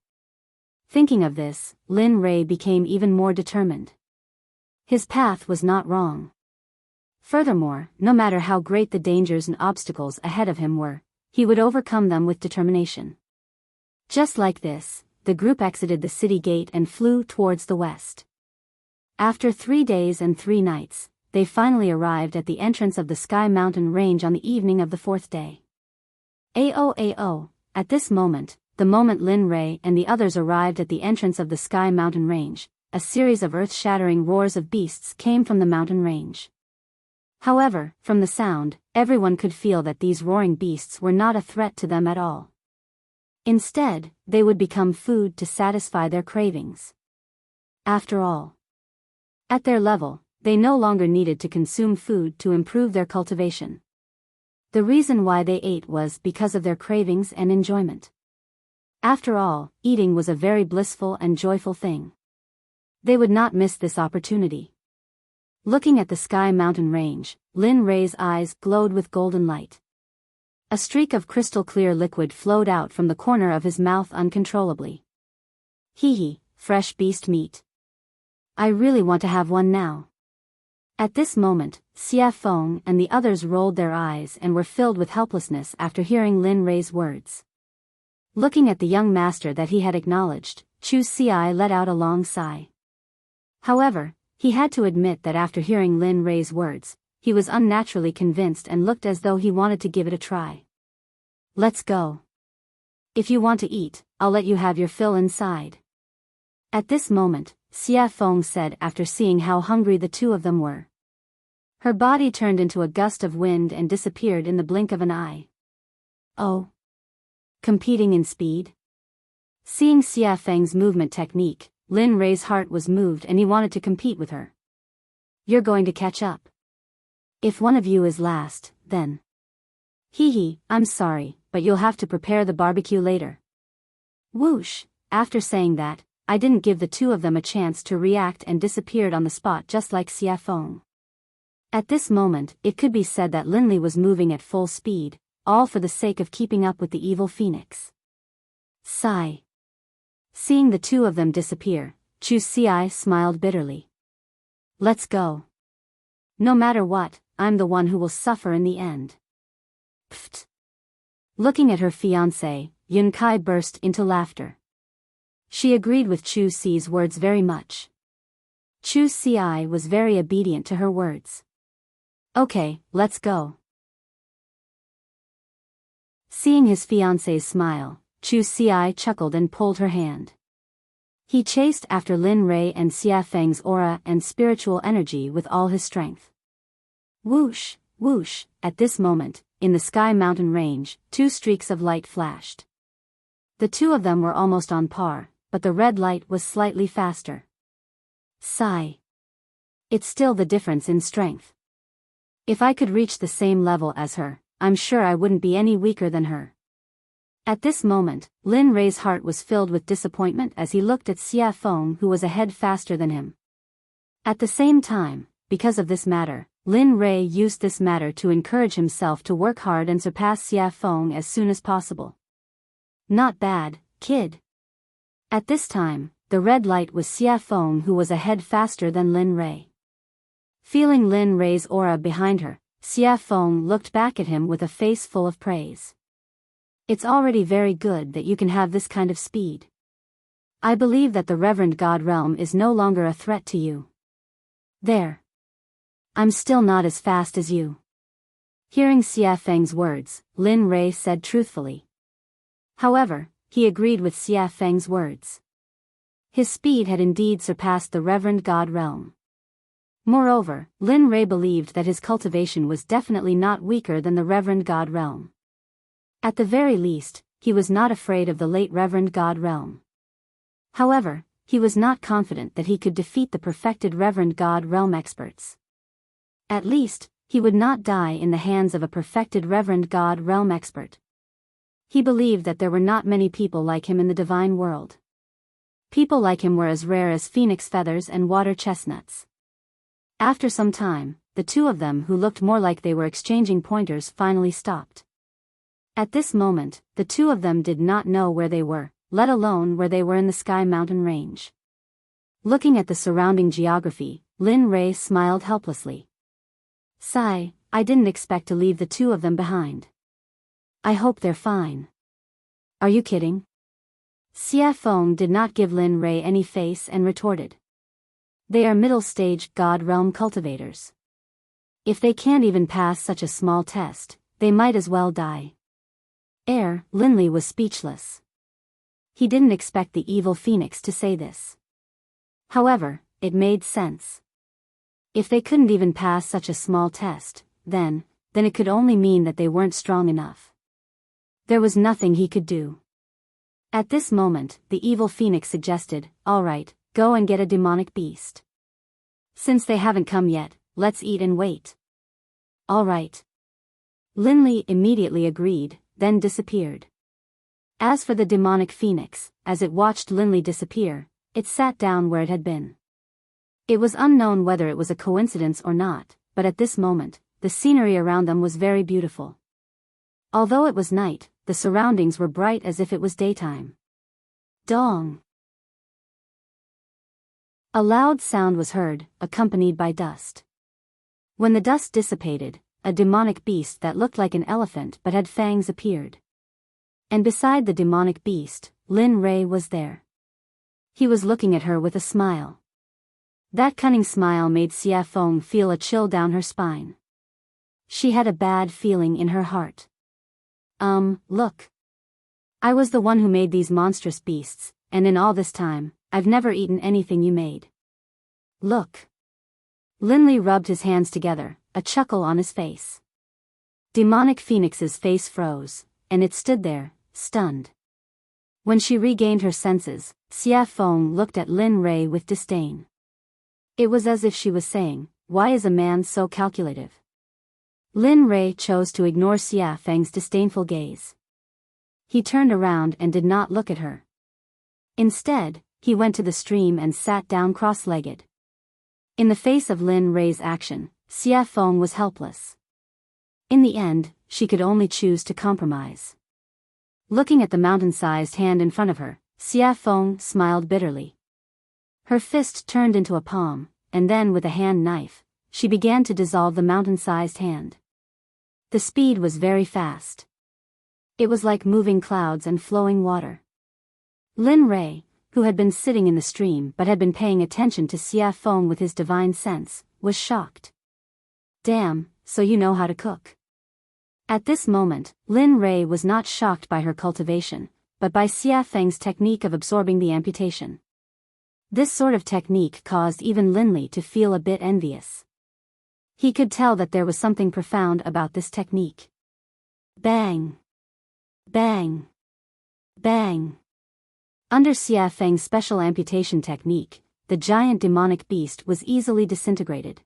Thinking of this, Lin Rei became even more determined. His path was not wrong. Furthermore, no matter how great the dangers and obstacles ahead of him were, he would overcome them with determination. Just like this, the group exited the city gate and flew towards the west. After 3 days and 3 nights, they finally arrived at the entrance of the Sky Mountain Range on the evening of the 4th day. Ao. At this moment, the moment Lin Rei and the others arrived at the entrance of the Sky Mountain Range, a series of earth-shattering roars of beasts came from the mountain range. However, from the sound, everyone could feel that these roaring beasts were not a threat to them at all. Instead, they would become food to satisfy their cravings. After all, at their level, they no longer needed to consume food to improve their cultivation. The reason why they ate was because of their cravings and enjoyment. After all, eating was a very blissful and joyful thing. They would not miss this opportunity. Looking at the Sky Mountain range, Lin Rei's eyes glowed with golden light. A streak of crystal-clear liquid flowed out from the corner of his mouth uncontrollably. Hee, fresh beast meat. I really want to have one now. At this moment, Xia Feng and the others rolled their eyes and were filled with helplessness after hearing Lin Rei's words. Looking at the young master that he had acknowledged, Chu Xi let out a long sigh. However, he had to admit that after hearing Lin Rei's words, he was unnaturally convinced and looked as though he wanted to give it a try. Let's go. If you want to eat, I'll let you have your fill inside. At this moment, Xia Feng said after seeing how hungry the two of them were. Her body turned into a gust of wind and disappeared in the blink of an eye. Oh. Competing in speed? Seeing Xia Feng's movement technique, Lin Rei's heart was moved and he wanted to compete with her. You're going to catch up. If one of you is last, then. I'm sorry, but you'll have to prepare the barbecue later. Whoosh, after saying that, I didn't give the two of them a chance to react and disappeared on the spot just like Xia Feng. At this moment, it could be said that Linli was moving at full speed, all for the sake of keeping up with the evil phoenix. Sigh. Seeing the two of them disappear, Chu Xi smiled bitterly. Let's go. No matter what, I'm the one who will suffer in the end. Pfft. Looking at her fiancé, Yun Kai burst into laughter. She agreed with Chu Xi's words very much. Chu Xi was very obedient to her words. Okay, let's go. Seeing his fiancé's smile, Chu Xi chuckled and pulled her hand. He chased after Lin Rei and Xia Feng's aura and spiritual energy with all his strength. Whoosh, whoosh, at this moment, in the Sky Mountain range, two streaks of light flashed. The two of them were almost on par, but the red light was slightly faster. Sigh. It's still the difference in strength. If I could reach the same level as her, I'm sure I wouldn't be any weaker than her. At this moment, Lin Rei's heart was filled with disappointment as he looked at Xia Feng who was ahead faster than him. At the same time, because of this matter, Lin Rei used this matter to encourage himself to work hard and surpass Xia Feng as soon as possible. Not bad, kid. At this time, the red light was Xia Feng who was ahead faster than Lin Rei. Feeling Lin Rei's aura behind her, Xia Feng looked back at him with a face full of praise. It's already very good that you can have this kind of speed. I believe that the Reverend God Realm is no longer a threat to you. There. I'm still not as fast as you. Hearing Xia Feng's words, Lin Rei said truthfully. However, he agreed with Xia Feng's words. His speed had indeed surpassed the Reverend God Realm. Moreover, Lin Rei believed that his cultivation was definitely not weaker than the Reverend God Realm. At the very least, he was not afraid of the late Reverend God Realm. However, he was not confident that he could defeat the perfected Reverend God Realm experts. At least, he would not die in the hands of a perfected Reverend God Realm expert. He believed that there were not many people like him in the divine world. People like him were as rare as phoenix feathers and water chestnuts. After some time, the two of them who looked more like they were exchanging pointers finally stopped. At this moment, the two of them did not know where they were, let alone where they were in the Sky Mountain range. Looking at the surrounding geography, Lin Rei smiled helplessly. Sigh, I didn't expect to leave the two of them behind. I hope they're fine. Are you kidding? Xia Feng did not give Lin Rei any face and retorted. They are middle-stage God Realm cultivators. If they can't even pass such a small test, they might as well die. Linli was speechless. He didn't expect the evil phoenix to say this. However, it made sense. If they couldn't even pass such a small test, then it could only mean that they weren't strong enough. There was nothing he could do. At this moment, the evil phoenix suggested, "All right, go and get a demonic beast. Since they haven't come yet, let's eat and wait." "All right." Linley immediately agreed, then disappeared. As for the demonic phoenix, as it watched Linley disappear, it sat down where it had been. It was unknown whether it was a coincidence or not, but at this moment, the scenery around them was very beautiful. Although it was night, the surroundings were bright as if it was daytime. Dong! A loud sound was heard, accompanied by dust. When the dust dissipated, a demonic beast that looked like an elephant but had fangs appeared. And beside the demonic beast, Lin Rei was there. He was looking at her with a smile. That cunning smile made Xia Feng feel a chill down her spine. She had a bad feeling in her heart. Look. I was the one who made these monstrous beasts, and in all this time, I've never eaten anything you made. Look. Linley rubbed his hands together, a chuckle on his face. Demonic Phoenix's face froze, and it stood there, stunned. When she regained her senses, Xia Feng looked at Lin Rei with disdain. It was as if she was saying, "Why is a man so calculative?" Lin Rei chose to ignore Xia Feng's disdainful gaze. He turned around and did not look at her. Instead, he went to the stream and sat down cross-legged. In the face of Lin Rei's action, Xia Feng was helpless. In the end, she could only choose to compromise. Looking at the mountain-sized hand in front of her, Xia Feng smiled bitterly. Her fist turned into a palm, and then with a hand knife, she began to dissolve the mountain-sized hand. The speed was very fast. It was like moving clouds and flowing water. Lin Rei, who had been sitting in the stream but had been paying attention to Xia Feng with his divine sense, was shocked. "Damn, so you know how to cook." At this moment, Lin Rei was not shocked by her cultivation, but by Xia Feng's technique of absorbing the amputation. This sort of technique caused even Linley to feel a bit envious. He could tell that there was something profound about this technique. Bang! Bang! Bang! Under Xia Feng's special amputation technique, the giant demonic beast was easily disintegrated.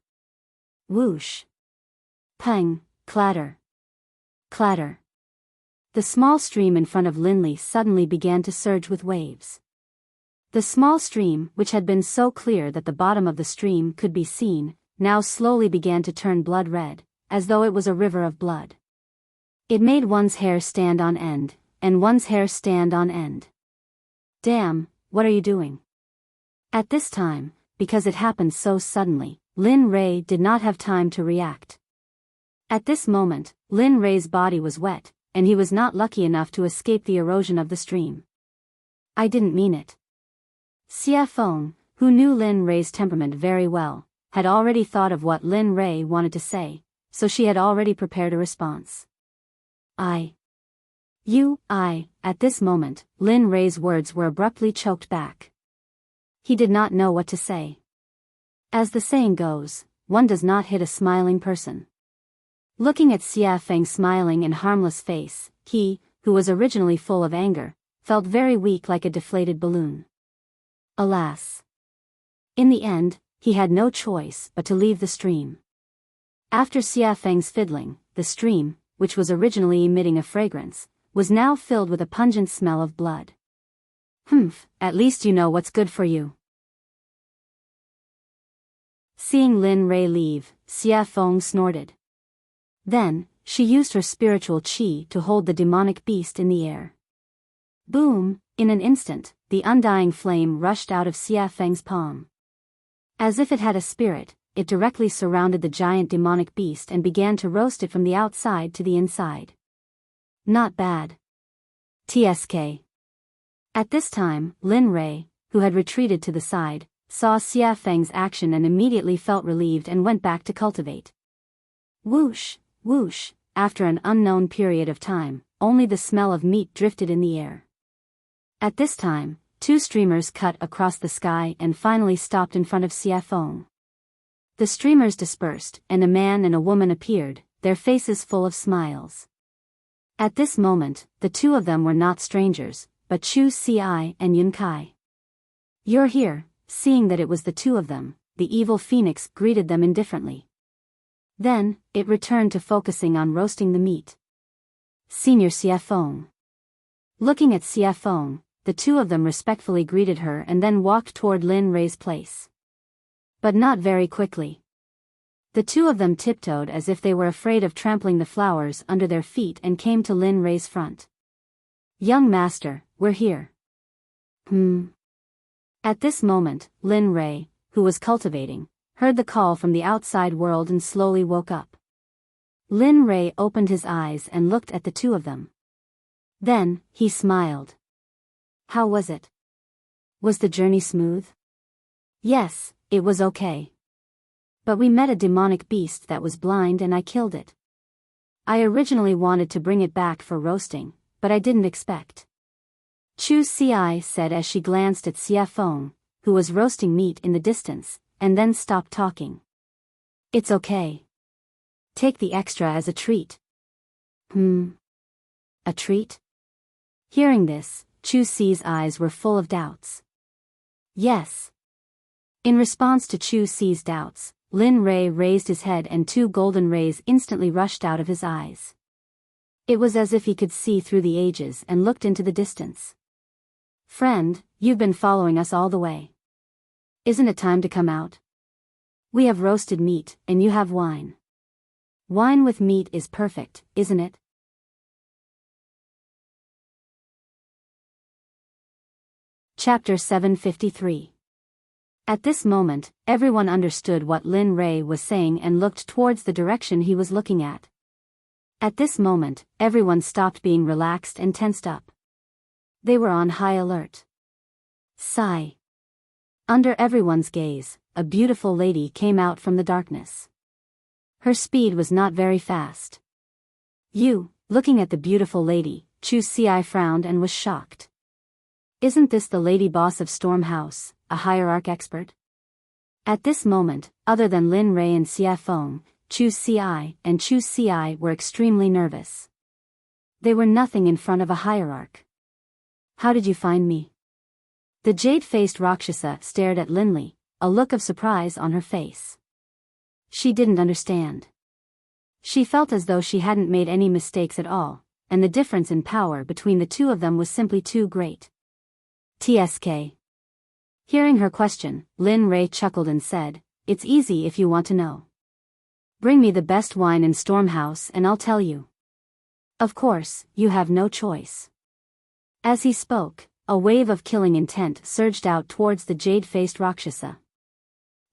Whoosh! Pang! Clatter! Clatter! The small stream in front of Linley suddenly began to surge with waves. The small stream, which had been so clear that the bottom of the stream could be seen, now slowly began to turn blood red, as though it was a river of blood. It made one's hair stand on end, and one's hair stand on end. "Damn, what are you doing?" At this time, because it happened so suddenly, Lin Rei did not have time to react. At this moment, Lin Rei's body was wet, and he was not lucky enough to escape the erosion of the stream. "I didn't mean it." Xia Feng, who knew Lin Rei's temperament very well, had already thought of what Lin Rei wanted to say, so she had already prepared a response. At this moment, Lin Rei's words were abruptly choked back. He did not know what to say. As the saying goes, one does not hit a smiling person. Looking at Xia Feng's smiling and harmless face, he, who was originally full of anger, felt very weak like a deflated balloon. Alas! In the end, he had no choice but to leave the stream. After Xia Feng's fiddling, the stream, which was originally emitting a fragrance, was now filled with a pungent smell of blood. At least you know what's good for you." Seeing Lin Rei leave, Xia Feng snorted. Then, she used her spiritual qi to hold the demonic beast in the air. Boom! In an instant, the undying flame rushed out of Xia Feng's palm. As if it had a spirit, it directly surrounded the giant demonic beast and began to roast it from the outside to the inside. Not bad. TSK. At this time, Lin Rei, who had retreated to the side, saw Xia Feng's action and immediately felt relieved and went back to cultivate. Whoosh, whoosh, after an unknown period of time, only the smell of meat drifted in the air. At this time, two streamers cut across the sky and finally stopped in front of Xia Feng. The streamers dispersed, and a man and a woman appeared, their faces full of smiles. At this moment, the two of them were not strangers, but Chu Si and Yun Kai. You're here. Seeing that it was the two of them, the evil phoenix greeted them indifferently. Then, it returned to focusing on roasting the meat. Senior CFO. Looking at CFO, the two of them respectfully greeted her and then walked toward Lin Rei's place. But not very quickly. The two of them tiptoed as if they were afraid of trampling the flowers under their feet and came to Lin Rei's front. Young master, we're here. At this moment, Lin Rei, who was cultivating, heard the call from the outside world and slowly woke up. Lin Rei opened his eyes and looked at the two of them. Then, he smiled. How was it? Was the journey smooth? Yes, it was okay. But we met a demonic beast that was blind and I killed it. I originally wanted to bring it back for roasting, but I didn't expect. Chu Si said as she glanced at CFO, who was roasting meat in the distance, and then stopped talking. It's okay. Take the extra as a treat. A treat? Hearing this, Chu Si's eyes were full of doubts. Yes. In response to Chu Si's doubts, Lin Rei raised his head and two golden rays instantly rushed out of his eyes. It was as if he could see through the ages and looked into the distance. Friend, you've been following us all the way. Isn't it time to come out? We have roasted meat, and you have wine. Wine with meat is perfect, isn't it? Chapter 753. At this moment, everyone understood what Lin Rei was saying and looked towards the direction he was looking at. At this moment, everyone stopped being relaxed and tensed up. They were on high alert. Sigh. Under everyone's gaze, a beautiful lady came out from the darkness. Her speed was not very fast. Looking at the beautiful lady, Chu Si frowned and was shocked. Isn't this the lady boss of Storm House, a hierarch expert? At this moment, other than Lin Rei and CFO, Chu Si were extremely nervous. They were nothing in front of a hierarch. How did you find me? The jade-faced Rakshasa stared at Linli, a look of surprise on her face. She didn't understand. She felt as though she hadn't made any mistakes at all, and the difference in power between the two of them was simply too great. TSK. Hearing her question, Lin Rei chuckled and said, It's easy if you want to know. Bring me the best wine in Storm House and I'll tell you. Of course, you have no choice. As he spoke, a wave of killing intent surged out towards the jade-faced Rakshasa.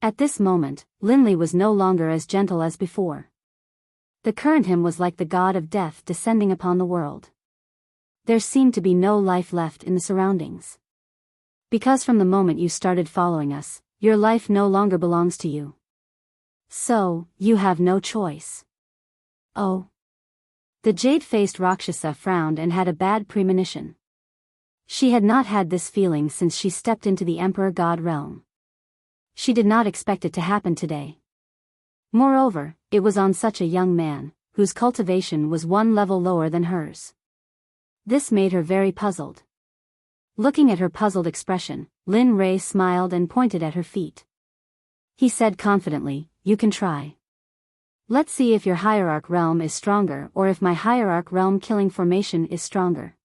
At this moment, Linli was no longer as gentle as before. The current him was like the god of death descending upon the world. There seemed to be no life left in the surroundings. Because from the moment you started following us, your life no longer belongs to you. So, you have no choice. Oh. The jade-faced Rakshasa frowned and had a bad premonition. She had not had this feeling since she stepped into the Emperor God realm. She did not expect it to happen today. Moreover, it was on such a young man, whose cultivation was one level lower than hers. This made her very puzzled. Looking at her puzzled expression, Lin Rei smiled and pointed at her feet. He said confidently, You can try. Let's see if your hierarch realm is stronger or if my hierarch realm killing formation is stronger.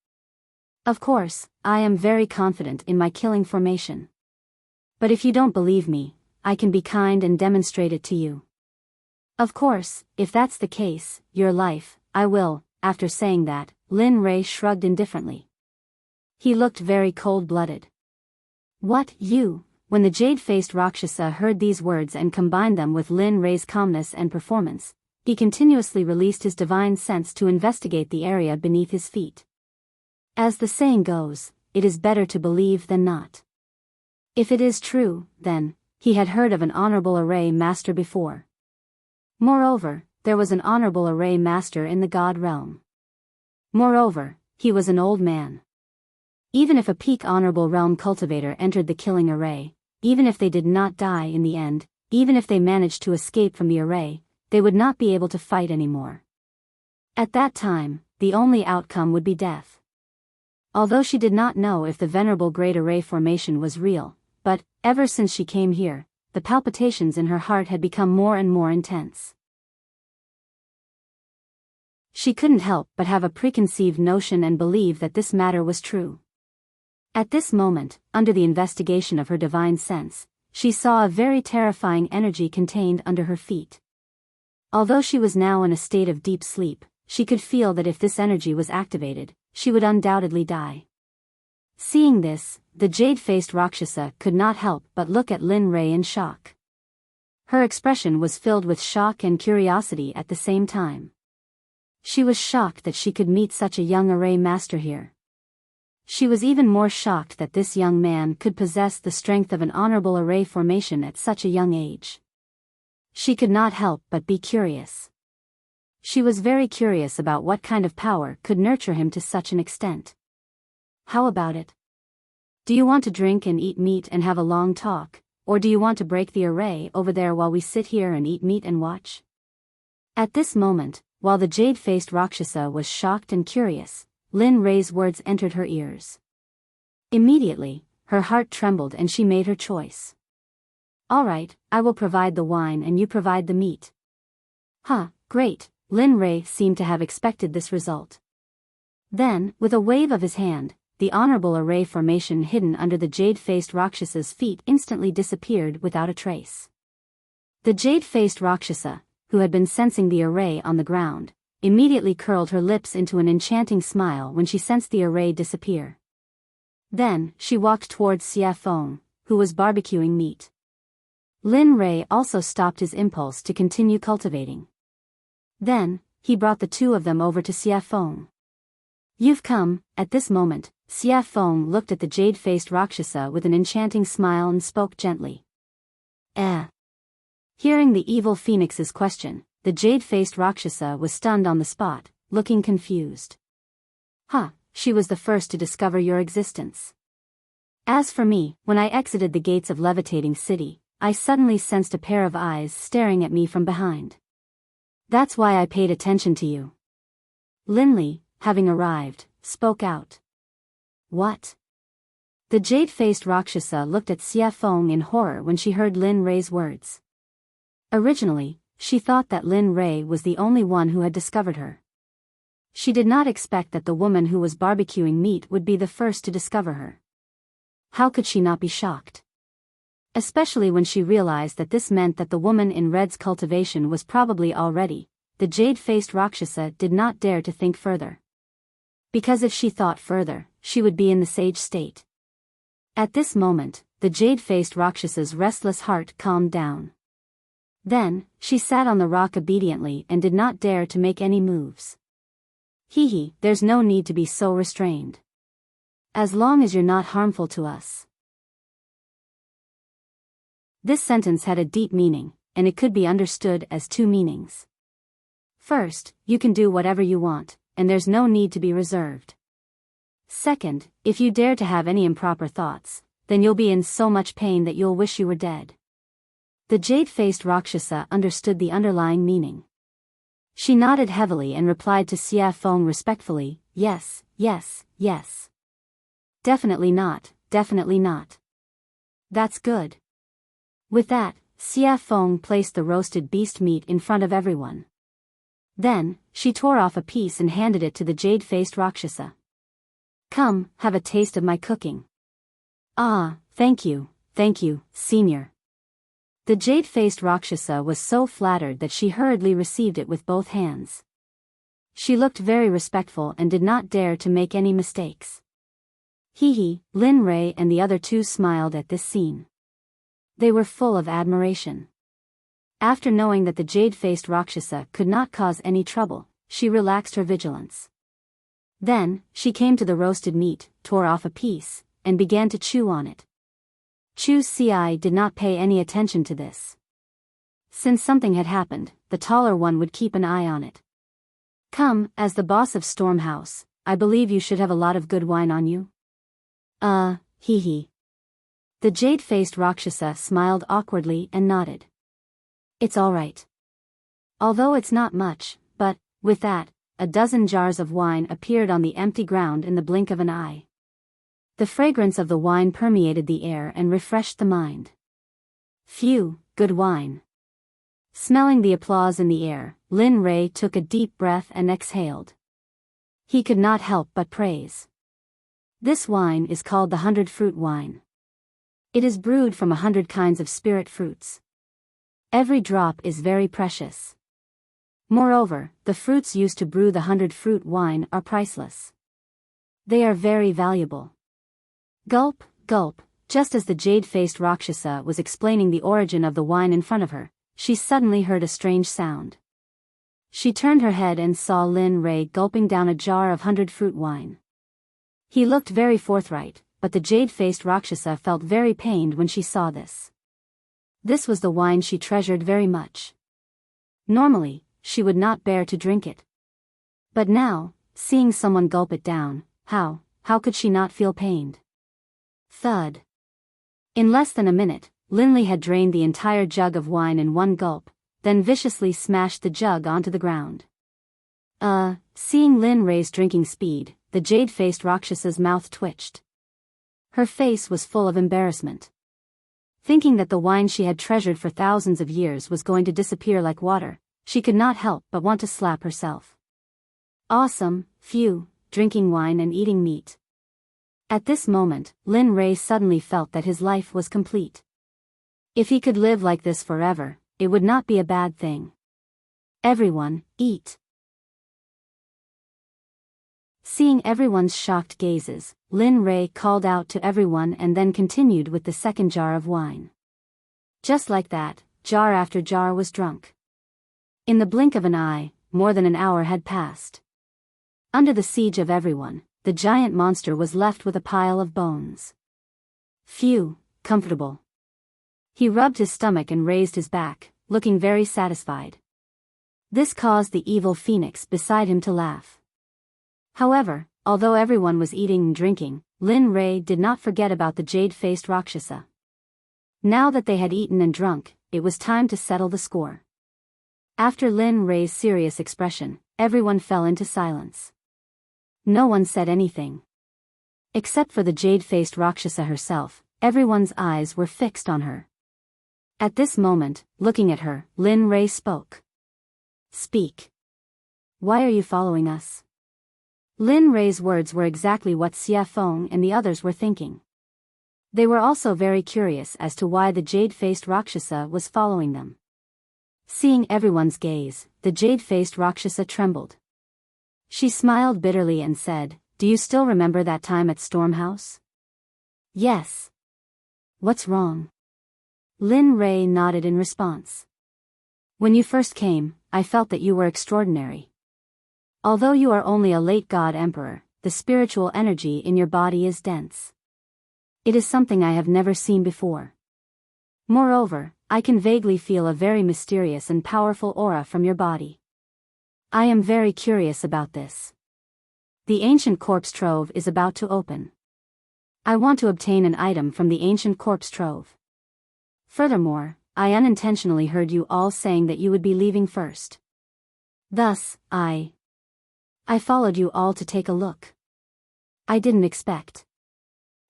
Of course, I am very confident in my killing formation. But if you don't believe me, I can be kind and demonstrate it to you. Of course, if that's the case, your life, I will. After saying that, Lin Rei shrugged indifferently. He looked very cold-blooded. What, you? When the jade-faced Rakshasa heard these words and combined them with Lin Rei's calmness and performance, he continuously released his divine sense to investigate the area beneath his feet. As the saying goes, it is better to believe than not. If it is true, then, he had heard of an honorable array master before. Moreover, there was an honorable array master in the god realm. Moreover, he was an old man. Even if a peak honorable realm cultivator entered the killing array, even if they did not die in the end, even if they managed to escape from the array, they would not be able to fight anymore. At that time, the only outcome would be death. although she did not know if the venerable great array formation was real, but, ever since she came here, the palpitations in her heart had become more and more intense. She couldn't help but have a preconceived notion and believe that this matter was true. At this moment, under the investigation of her divine sense, she saw a very terrifying energy contained under her feet. Although she was now in a state of deep sleep, she could feel that if this energy was activated, she would undoubtedly die. Seeing this, the jade-faced Rakshasa could not help but look at Lin Rei in shock. Her expression was filled with shock and curiosity at the same time. She was shocked that she could meet such a young array master here. She was even more shocked that this young man could possess the strength of an honorable array formation at such a young age. She could not help but be curious. She was very curious about what kind of power could nurture him to such an extent. How about it? Do you want to drink and eat meat and have a long talk, or do you want to break the array over there while we sit here and eat meat and watch? At this moment, while the jade-faced Rakshasa was shocked and curious, Lin Rei's words entered her ears. Immediately, her heart trembled and she made her choice. All right, I will provide the wine and you provide the meat. Huh, great, Lin Rei seemed to have expected this result. Then, with a wave of his hand, the honorable array formation hidden under the jade-faced Rakshasa's feet instantly disappeared without a trace. The jade-faced Rakshasa, who had been sensing the array on the ground, immediately curled her lips into an enchanting smile when she sensed the array disappear. Then, she walked towards Xia Feng, who was barbecuing meat. Lin Rei also stopped his impulse to continue cultivating. Then, he brought the two of them over to Xia Feng. You've come. At this moment, Xia Feng looked at the jade-faced Rakshasa with an enchanting smile and spoke gently. Hearing the evil phoenix's question, the jade-faced Rakshasa was stunned on the spot, looking confused. She was the first to discover your existence. As for me, when I exited the gates of Levitating City, I suddenly sensed a pair of eyes staring at me from behind. That's why I paid attention to you. Linley, having arrived, spoke out. What? The jade-faced Rakshasa looked at Xia Feng in horror when she heard Lin Rei's words. Originally, she thought that Lin Rei was the only one who had discovered her. She did not expect that the woman who was barbecuing meat would be the first to discover her. How could she not be shocked? Especially when she realized that this meant that the woman in red's cultivation was probably already. The jade-faced Rakshasa did not dare to think further. Because if she thought further, she would be in the sage state. At this moment, the jade-faced Rakshasa's restless heart calmed down. Then, she sat on the rock obediently and did not dare to make any moves. There's no need to be so restrained. As long as you're not harmful to us. This sentence had a deep meaning, and it could be understood as two meanings. First, you can do whatever you want, and there's no need to be reserved. Second, if you dare to have any improper thoughts, then you'll be in so much pain that you'll wish you were dead. The jade-faced Rakshasa understood the underlying meaning. She nodded heavily and replied to Xia Feng respectfully, yes, yes, yes. Definitely not, definitely not. That's good. With that, Xia Feng placed the roasted beast meat in front of everyone. Then, she tore off a piece and handed it to the jade-faced Rakshasa. Come, have a taste of my cooking. Thank you, Senior. The jade-faced Rakshasa was so flattered that she hurriedly received it with both hands. She looked very respectful and did not dare to make any mistakes. Lin Rei and the other two smiled at this scene. They were full of admiration. After knowing that the jade-faced Rakshasa could not cause any trouble, she relaxed her vigilance. Then, she came to the roasted meat, tore off a piece, and began to chew on it. Chu Ci did not pay any attention to this. Since something had happened, the taller one would keep an eye on it. Come, as the boss of Storm House, I believe you should have a lot of good wine on you. The jade-faced Rakshasa smiled awkwardly and nodded. It's all right. Although it's not much, but, with that, a dozen jars of wine appeared on the empty ground in the blink of an eye. The fragrance of the wine permeated the air and refreshed the mind. Phew, good wine. Smelling the applause in the air, Lin Rei took a deep breath and exhaled. He could not help but praise. This wine is called the 100-fruit wine. It is brewed from 100 kinds of spirit fruits. Every drop is very precious. Moreover, the fruits used to brew the 100-fruit wine are priceless. They are very valuable. Gulp, gulp, just as the jade-faced Rakshasa was explaining the origin of the wine in front of her, she suddenly heard a strange sound. She turned her head and saw Lin Rei gulping down a jar of 100-fruit wine. He looked very forthright, but the jade-faced Rakshasa felt very pained when she saw this. This was the wine she treasured very much. Normally, she would not bear to drink it. But now, seeing someone gulp it down, how could she not feel pained? Thud. In less than a minute, Linley had drained the entire jug of wine in one gulp, then viciously smashed the jug onto the ground. Seeing Lin Rei's drinking speed, the jade-faced Rakshasa's mouth twitched. Her face was full of embarrassment. Thinking that the wine she had treasured for thousands of years was going to disappear like water, she could not help but want to slap herself. Awesome, phew, drinking wine and eating meat. At this moment, Lin Rei suddenly felt that his life was complete. If he could live like this forever, it would not be a bad thing. Everyone, eat. Seeing everyone's shocked gazes, Lin Rei called out to everyone and then continued with the second jar of wine. Just like that, jar after jar was drunk. In the blink of an eye, more than an hour had passed. Under the siege of everyone, the giant monster was left with a pile of bones. Phew, comfortable. He rubbed his stomach and raised his back, looking very satisfied. This caused the evil phoenix beside him to laugh. However, although everyone was eating and drinking, Lin Rei did not forget about the jade-faced Rakshasa. Now that they had eaten and drunk, it was time to settle the score. After Lin Rei's serious expression, everyone fell into silence. No one said anything. Except for the jade-faced Rakshasa herself, everyone's eyes were fixed on her. At this moment, looking at her, Lin Rei spoke. Speak. Why are you following us? Lin Rei's words were exactly what Xie Feng and the others were thinking. They were also very curious as to why the jade-faced Rakshasa was following them. Seeing everyone's gaze, the jade-faced Rakshasa trembled. She smiled bitterly and said, "Do you still remember that time at Stormhouse?" "Yes." "What's wrong?" Lin Rei nodded in response. "When you first came, I felt that you were extraordinary. Although you are only a late god emperor, the spiritual energy in your body is dense. It is something I have never seen before. Moreover, I can vaguely feel a very mysterious and powerful aura from your body. I am very curious about this. The ancient corpse trove is about to open. I want to obtain an item from the ancient corpse trove. Furthermore, I unintentionally heard you all saying that you would be leaving first. Thus, I followed you all to take a look. I didn't expect.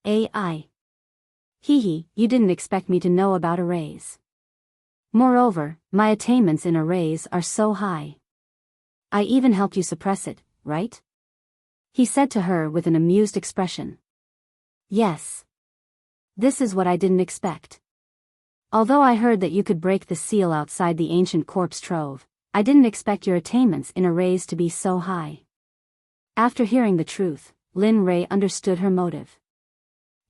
AI. Hee, you didn't expect me to know about arrays. Moreover, my attainments in arrays are so high. I even helped you suppress it, right?" He said to her with an amused expression. "Yes. This is what I didn't expect. Although I heard that you could break the seal outside the ancient corpse trove, I didn't expect your attainments in arrays to be so high." After hearing the truth, Lin Rei understood her motive.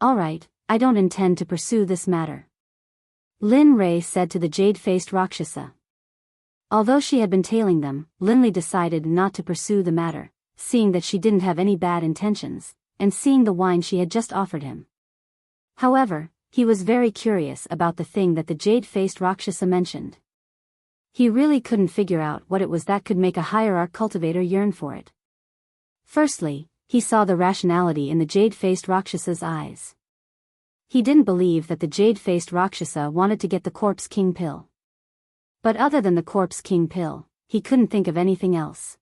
"Alright, I don't intend to pursue this matter," Lin Rei said to the jade-faced Rakshasa. Although she had been tailing them, Linley decided not to pursue the matter, seeing that she didn't have any bad intentions, and seeing the wine she had just offered him. However, he was very curious about the thing that the jade-faced Rakshasa mentioned. He really couldn't figure out what it was that could make a hierarch cultivator yearn for it. Firstly, he saw the rationality in the jade-faced Rakshasa's eyes. He didn't believe that the jade-faced Rakshasa wanted to get the Corpse King pill. But other than the Corpse King pill, he couldn't think of anything else.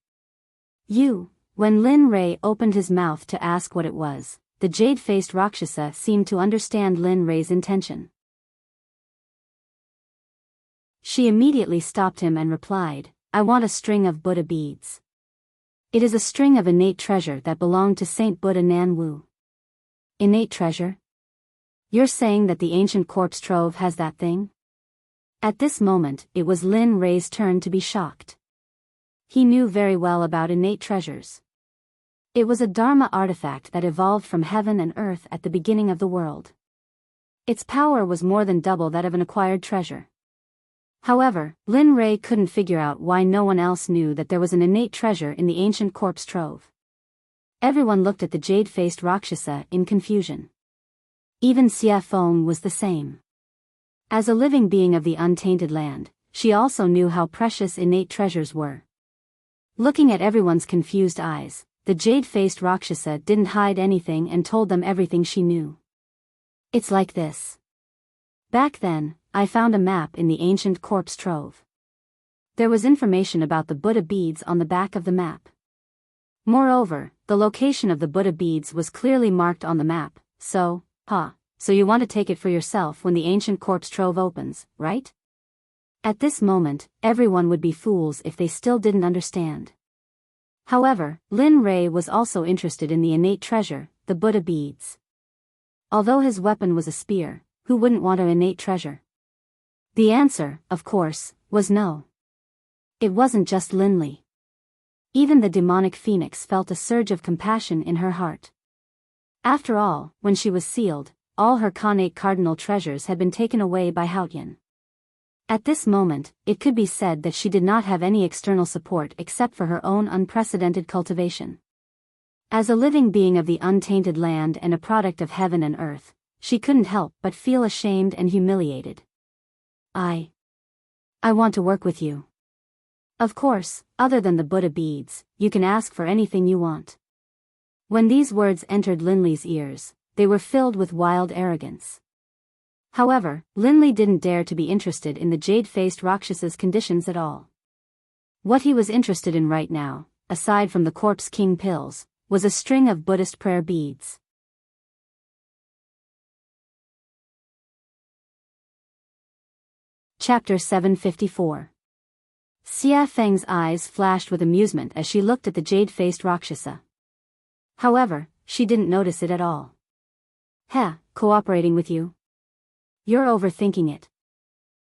When Lin Rei opened his mouth to ask what it was, the jade-faced Rakshasa seemed to understand Lin Rei's intention. She immediately stopped him and replied, I want a string of Buddha beads. It is a string of innate treasure that belonged to Saint Buddha Nan Wu. Innate treasure? You're saying that the ancient corpse trove has that thing? At this moment, it was Lin Rei's turn to be shocked. He knew very well about innate treasures. It was a Dharma artifact that evolved from heaven and earth at the beginning of the world. Its power was more than double that of an acquired treasure. However, Lin Rei couldn't figure out why no one else knew that there was an innate treasure in the ancient corpse trove. Everyone looked at the jade-faced Rakshasa in confusion. Even Xia Feng was the same. As a living being of the untainted land, she also knew how precious innate treasures were. Looking at everyone's confused eyes, the jade-faced Rakshasa didn't hide anything and told them everything she knew. It's like this. Back then, I found a map in the ancient corpse trove. There was information about the Buddha beads on the back of the map. Moreover, the location of the Buddha beads was clearly marked on the map, so you want to take it for yourself when the ancient corpse trove opens, right? At this moment, everyone would be fools if they still didn't understand. However, Lin Rei was also interested in the innate treasure, the Buddha beads. Although his weapon was a spear, who wouldn't want an innate treasure? The answer, of course, was no. It wasn't just Linley. Even the demonic phoenix felt a surge of compassion in her heart. After all, when she was sealed, all her Khanate cardinal treasures had been taken away by Haotian. At this moment, it could be said that she did not have any external support except for her own unprecedented cultivation. As a living being of the untainted land and a product of heaven and earth, she couldn't help but feel ashamed and humiliated. I want to work with you. Of course, other than the Buddha beads, you can ask for anything you want. When these words entered Linley's ears, they were filled with wild arrogance. However, Linley didn't dare to be interested in the jade-faced Rakshasa's conditions at all. What he was interested in right now, aside from the Corpse King pills, was a string of Buddhist prayer beads. Chapter 754. Xia Feng's eyes flashed with amusement as she looked at the jade-faced Rakshasa. However, she didn't notice it at all. Cooperating with you? You're overthinking it.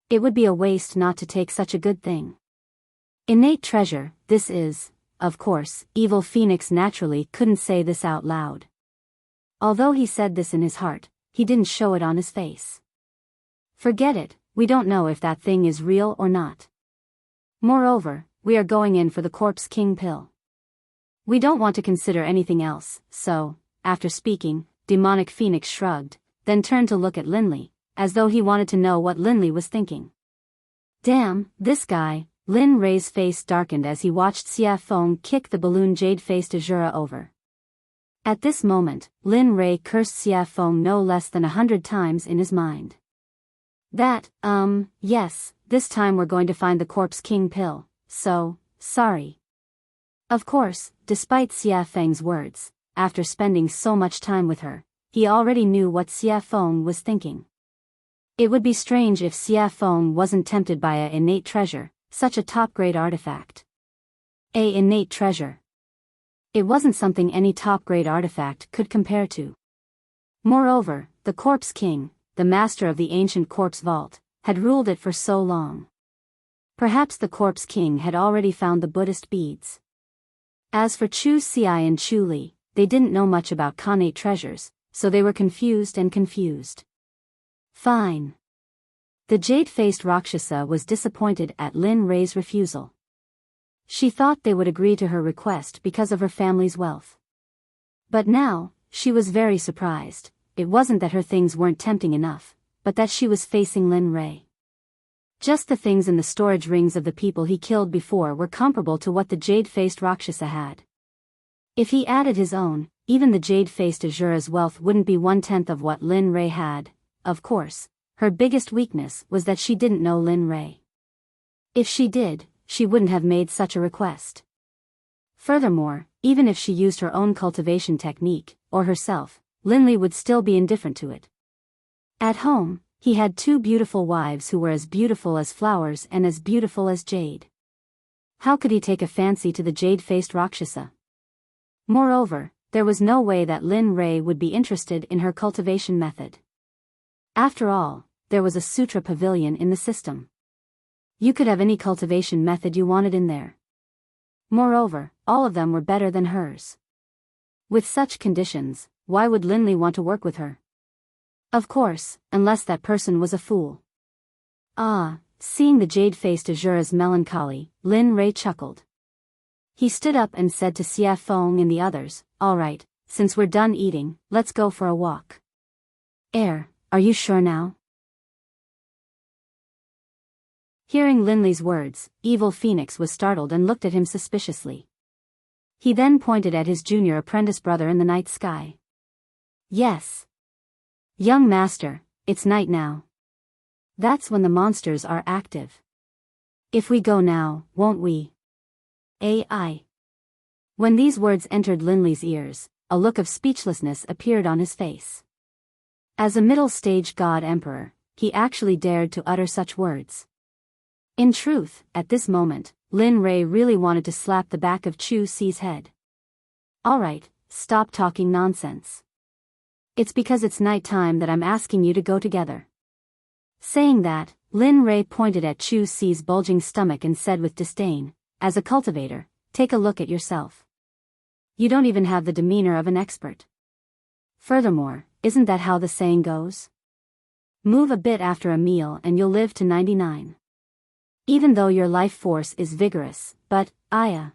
It would be a waste not to take such a good thing. Innate treasure, this is, of course, Evil Phoenix naturally couldn't say this out loud. Although he said this in his heart, he didn't show it on his face. Forget it, we don't know if that thing is real or not. Moreover, we are going in for the Corpse King pill. We don't want to consider anything else, so, after speaking, Demonic Phoenix shrugged, then turned to look at Linley, as though he wanted to know what Linley was thinking. Damn, this guy. Lin Rei's face darkened as he watched Xia Feng kick the balloon jade-faced Azura over. At this moment, Lin Rei cursed Xia Feng no less than 100 times in his mind. Yes, this time we're going to find the Corpse King pill, so, sorry. Of course, despite Xia Feng's words, after spending so much time with her, he already knew what Xia Feng was thinking. It would be strange if Xia Feng wasn't tempted by a innate treasure, such a top-grade artifact. A innate treasure. It wasn't something any top-grade artifact could compare to. Moreover, the Corpse King, the master of the ancient corpse vault, had ruled it for so long. Perhaps the Corpse King had already found the Buddhist beads. As for Chu Xiai and Chu Li, they didn't know much about Khanate treasures, so they were confused. Fine. The jade-faced Rakshasa was disappointed at Lin Rei's refusal. She thought they would agree to her request because of her family's wealth. But now, she was very surprised. It wasn't that her things weren't tempting enough, but that she was facing Lin Rei. Just the things in the storage rings of the people he killed before were comparable to what the jade-faced Rakshasa had. If he added his own, even the jade-faced Azura's wealth wouldn't be 1/10 of what Lin Rei had. Of course, her biggest weakness was that she didn't know Lin Rei. If she did, she wouldn't have made such a request. Furthermore, even if she used her own cultivation technique, or herself, Linley would still be indifferent to it. At home, he had two beautiful wives who were as beautiful as flowers and as beautiful as jade. How could he take a fancy to the jade-faced Rakshasa? Moreover, there was no way that Lin Ray would be interested in her cultivation method. After all, there was a sutra pavilion in the system. You could have any cultivation method you wanted in there. Moreover, all of them were better than hers. With such conditions, why would Linley want to work with her? Of course, unless that person was a fool. Seeing the jade-faced Azura's melancholy, Lin Ray chuckled. He stood up and said to Xia Feng and the others, "All right, since we're done eating, let's go for a walk." Are you sure now?" Hearing Linley's words, Evil Phoenix was startled and looked at him suspiciously. He then pointed at his junior apprentice brother in the night sky. "Yes. Young master, it's night now. That's when the monsters are active. If we go now, won't we?" Ai. When these words entered Linley's ears, a look of speechlessness appeared on his face. As a middle-stage god emperor, he actually dared to utter such words. In truth, at this moment, Lin Ray really wanted to slap the back of Chu Si's head. "All right, stop talking nonsense. It's because it's night time that I'm asking you to go together." Saying that, Lin Ray pointed at Chu Si's bulging stomach and said with disdain, "As a cultivator, take a look at yourself. You don't even have the demeanor of an expert. Furthermore, isn't that how the saying goes? Move a bit after a meal and you'll live to 99. Even though your life force is vigorous, but, Aya."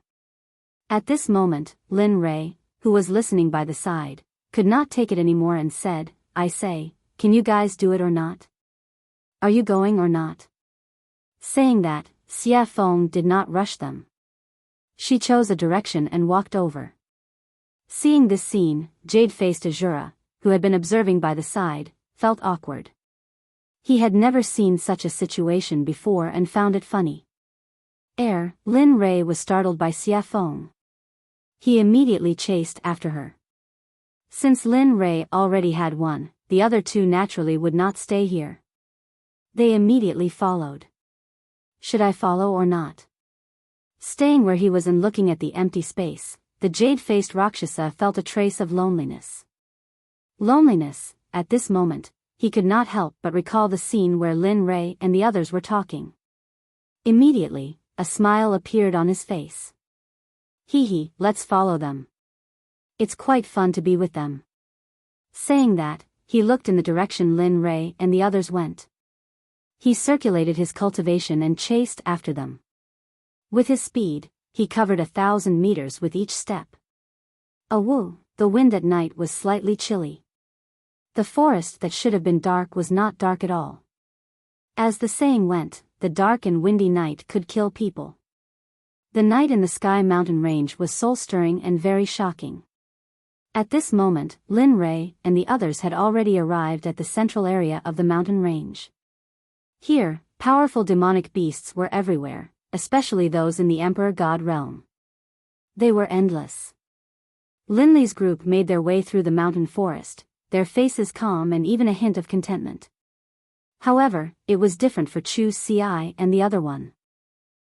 At this moment, Lin Ray, who was listening by the side, could not take it anymore and said, "I say, can you guys do it or not? Are you going or not?" Saying that, Xia Feng did not rush them. She chose a direction and walked over. Seeing this scene, jade-faced Azura, who had been observing by the side, felt awkward. He had never seen such a situation before and found it funny. Lin Ray was startled by Xia Feng. He immediately chased after her. Since Lin Ray already had one, the other two naturally would not stay here. They immediately followed. Should I follow or not? Staying where he was and looking at the empty space, the jade-faced Rakshasa felt a trace of loneliness. Loneliness, at this moment, he could not help but recall the scene where Lin Ray and the others were talking. Immediately, a smile appeared on his face. "Hee, let's follow them. It's quite fun to be with them." Saying that, he looked in the direction Lin Ray and the others went. He circulated his cultivation and chased after them. With his speed, he covered 1,000 meters with each step. The wind at night was slightly chilly. The forest that should have been dark was not dark at all. As the saying went, the dark and windy night could kill people. The night in the Sky Mountain Range was soul-stirring and very shocking. At this moment, Lin Ray and the others had already arrived at the central area of the mountain range. Here, powerful demonic beasts were everywhere, especially those in the Emperor God realm. They were endless. Linley's group made their way through the mountain forest, their faces calm and even a hint of contentment. However, it was different for Chu Si and the other one.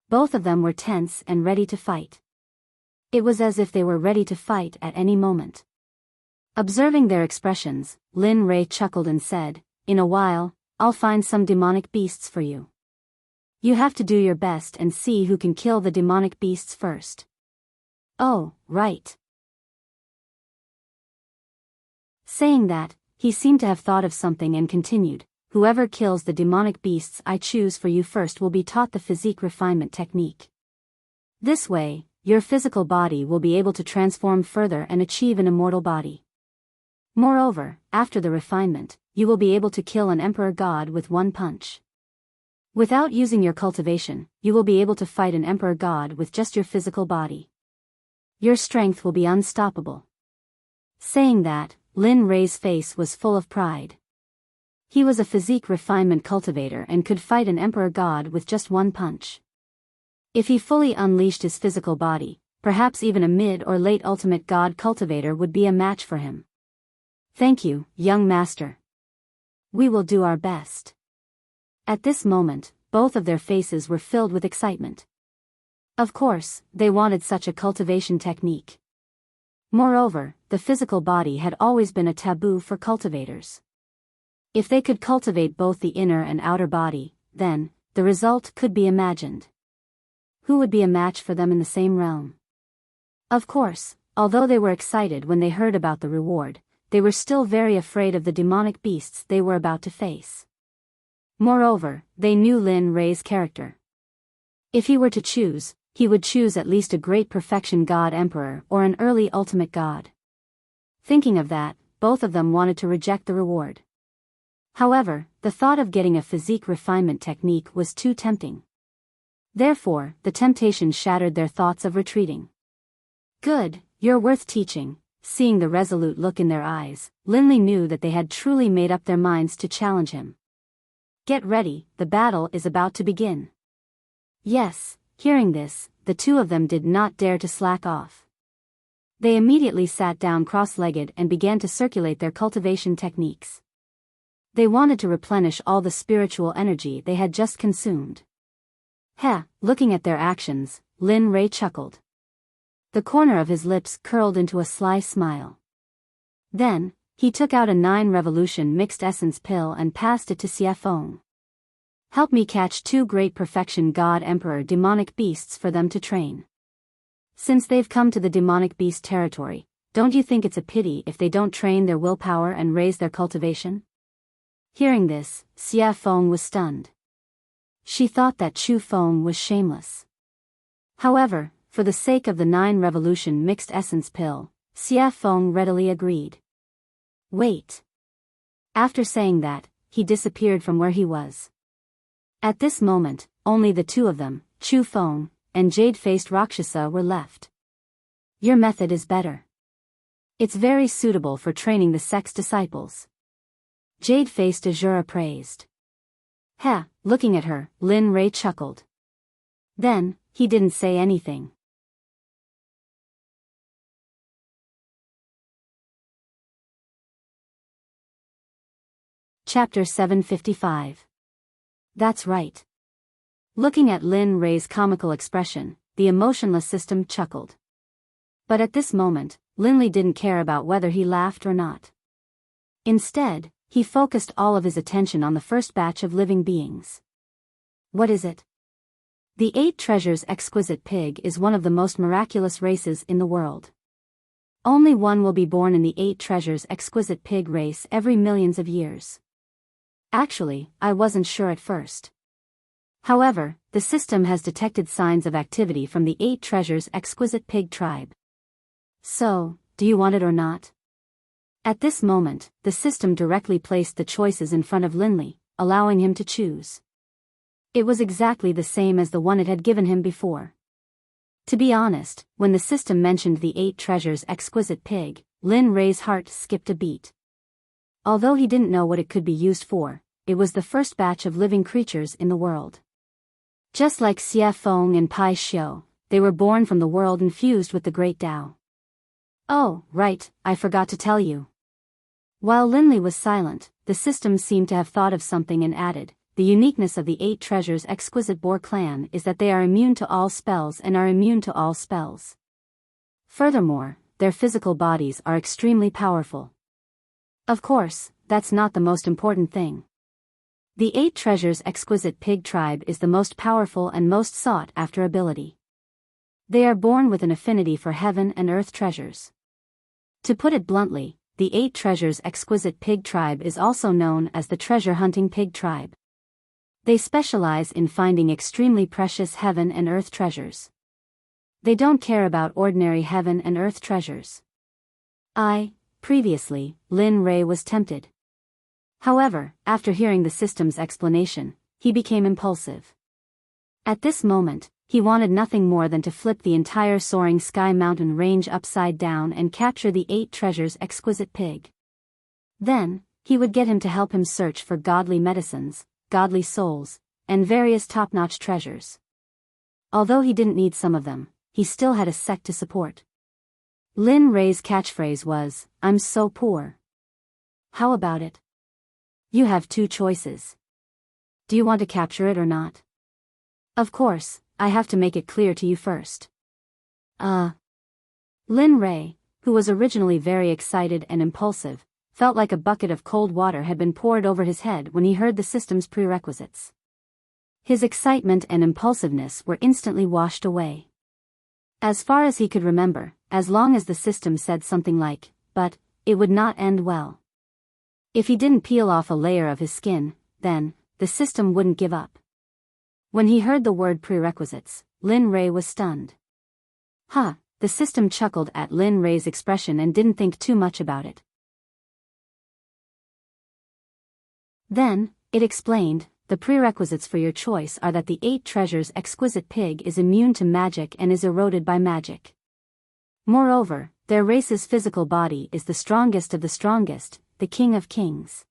Both of them were tense and ready to fight. It was as if they were ready to fight at any moment. Observing their expressions, Lin Ray chuckled and said, "In a while, I'll find some demonic beasts for you. You have to do your best and see who can kill the demonic beasts first." "Oh, right." Saying that, he seemed to have thought of something and continued, "Whoever kills the demonic beasts I choose for you first will be taught the physique refinement technique. This way, your physical body will be able to transform further and achieve an immortal body. Moreover, after the refinement, you will be able to kill an emperor god with one punch. Without using your cultivation, you will be able to fight an emperor god with just your physical body. Your strength will be unstoppable." Saying that, Lin Ray's face was full of pride. He was a physique refinement cultivator and could fight an emperor god with just one punch. If he fully unleashed his physical body, perhaps even a mid or late ultimate god cultivator would be a match for him. Thank you, young master. We will do our best. At this moment, both of their faces were filled with excitement. Of course, they wanted such a cultivation technique. Moreover, the physical body had always been a taboo for cultivators. If they could cultivate both the inner and outer body, then, the result could be imagined. Who would be a match for them in the same realm? Of course, although they were excited when they heard about the reward, they were still very afraid of the demonic beasts they were about to face. Moreover, they knew Lin Rei's character. If he were to choose, he would choose at least a great perfection god emperor or an early ultimate god. Thinking of that, both of them wanted to reject the reward. However, the thought of getting a physique refinement technique was too tempting. Therefore, the temptation shattered their thoughts of retreating. Good, you're worth teaching. Seeing the resolute look in their eyes, Linley knew that they had truly made up their minds to challenge him. Get ready, the battle is about to begin. Yes, hearing this, the two of them did not dare to slack off. They immediately sat down cross-legged and began to circulate their cultivation techniques. They wanted to replenish all the spiritual energy they had just consumed. Looking at their actions, Lin Rei chuckled. The corner of his lips curled into a sly smile. Then, he took out a 9-revolution mixed essence pill and passed it to Xie Feng. Help me catch 2 great perfection god emperor demonic beasts for them to train. Since they've come to the demonic beast territory, don't you think it's a pity if they don't train their willpower and raise their cultivation? Hearing this, Xie Feng was stunned. She thought that Chu Feng was shameless. However, for the sake of the 9-revolution mixed essence pill, Xie Feng readily agreed. Wait. After saying that, he disappeared from where he was. At this moment, only the two of them, Chu Feng and jade-faced Rakshasa, were left. Your method is better. It's very suitable for training the Sect's disciples. Jade-faced Azura praised. Looking at her, Lin Rei chuckled. Then, he didn't say anything. Chapter 755. That's right. Looking at Lin Rei's comical expression, the emotionless system chuckled. But at this moment, Linley didn't care about whether he laughed or not. Instead, he focused all of his attention on the first batch of living beings. What is it? The 8 Treasures Exquisite Pig is one of the most miraculous races in the world. Only one will be born in the 8 Treasures Exquisite Pig race every millions of years. Actually, I wasn't sure at first. However, the system has detected signs of activity from the 8 Treasures Exquisite Pig tribe. So, do you want it or not? At this moment, the system directly placed the choices in front of Linley, allowing him to choose. It was exactly the same as the one it had given him before. To be honest, when the system mentioned the 8 Treasures Exquisite Pig, Lin Rei's heart skipped a beat. Although he didn't know what it could be used for, it was the first batch of living creatures in the world. Just like Xie Feng and Pai Xiu, they were born from the world infused with the Great Tao. Oh, right, I forgot to tell you. While Linley was silent, the system seemed to have thought of something and added, the uniqueness of the 8 Treasures Exquisite Boar clan is that they are immune to all spells and are immune to all spells. Furthermore, their physical bodies are extremely powerful. Of course, that's not the most important thing. The 8 Treasures Exquisite Pig tribe is the most powerful and most sought-after ability. They are born with an affinity for heaven and earth treasures. To put it bluntly, the 8 Treasures Exquisite Pig tribe is also known as the treasure-hunting pig tribe. They specialize in finding extremely precious heaven and earth treasures. They don't care about ordinary heaven and earth treasures. Previously, Lin Rei was tempted. However, after hearing the system's explanation, he became impulsive. At this moment, he wanted nothing more than to flip the entire soaring sky mountain range upside down and capture the 8 Treasures Exquisite Pig. Then, he would get him to help him search for godly medicines, godly souls, and various top-notch treasures. Although he didn't need some of them, he still had a sect to support. Lin Rei's catchphrase was, "I'm so poor." How about it? You have two choices. Do you want to capture it or not? Of course, I have to make it clear to you first. Lin Rei, who was originally very excited and impulsive, felt like a bucket of cold water had been poured over his head when he heard the system's prerequisites. His excitement and impulsiveness were instantly washed away. As far as he could remember, as long as the system said something like, "but," it would not end well. If he didn't peel off a layer of his skin, then, the system wouldn't give up. When he heard the word prerequisites, Lin Rei was stunned. The system chuckled at Lin Rei's expression and didn't think too much about it. Then, it explained, the prerequisites for your choice are that the 8 treasures exquisite pig is immune to magic and is eroded by magic. Moreover, their race's physical body is the strongest of the strongest, the king of kings.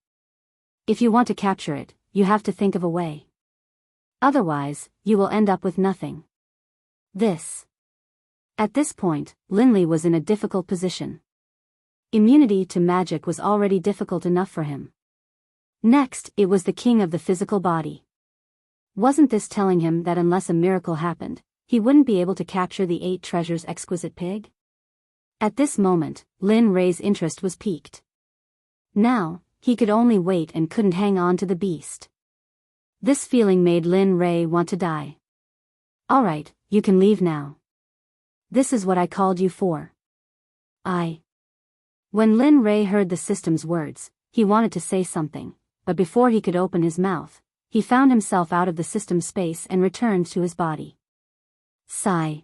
If you want to capture it, you have to think of a way. Otherwise, you will end up with nothing. At this point, Linley was in a difficult position. Immunity to magic was already difficult enough for him. Next, it was the king of the physical body. Wasn't this telling him that unless a miracle happened, he wouldn't be able to capture the 8 treasures exquisite pig? At this moment, Lin Rei's interest was piqued. Now, he could only wait and couldn't hang on to the beast. This feeling made Lin Rei want to die. "All right, you can leave now. This is what I called you for." When Lin Rei heard the system's words, he wanted to say something, but before he could open his mouth, he found himself out of the system space and returned to his body. Sighing,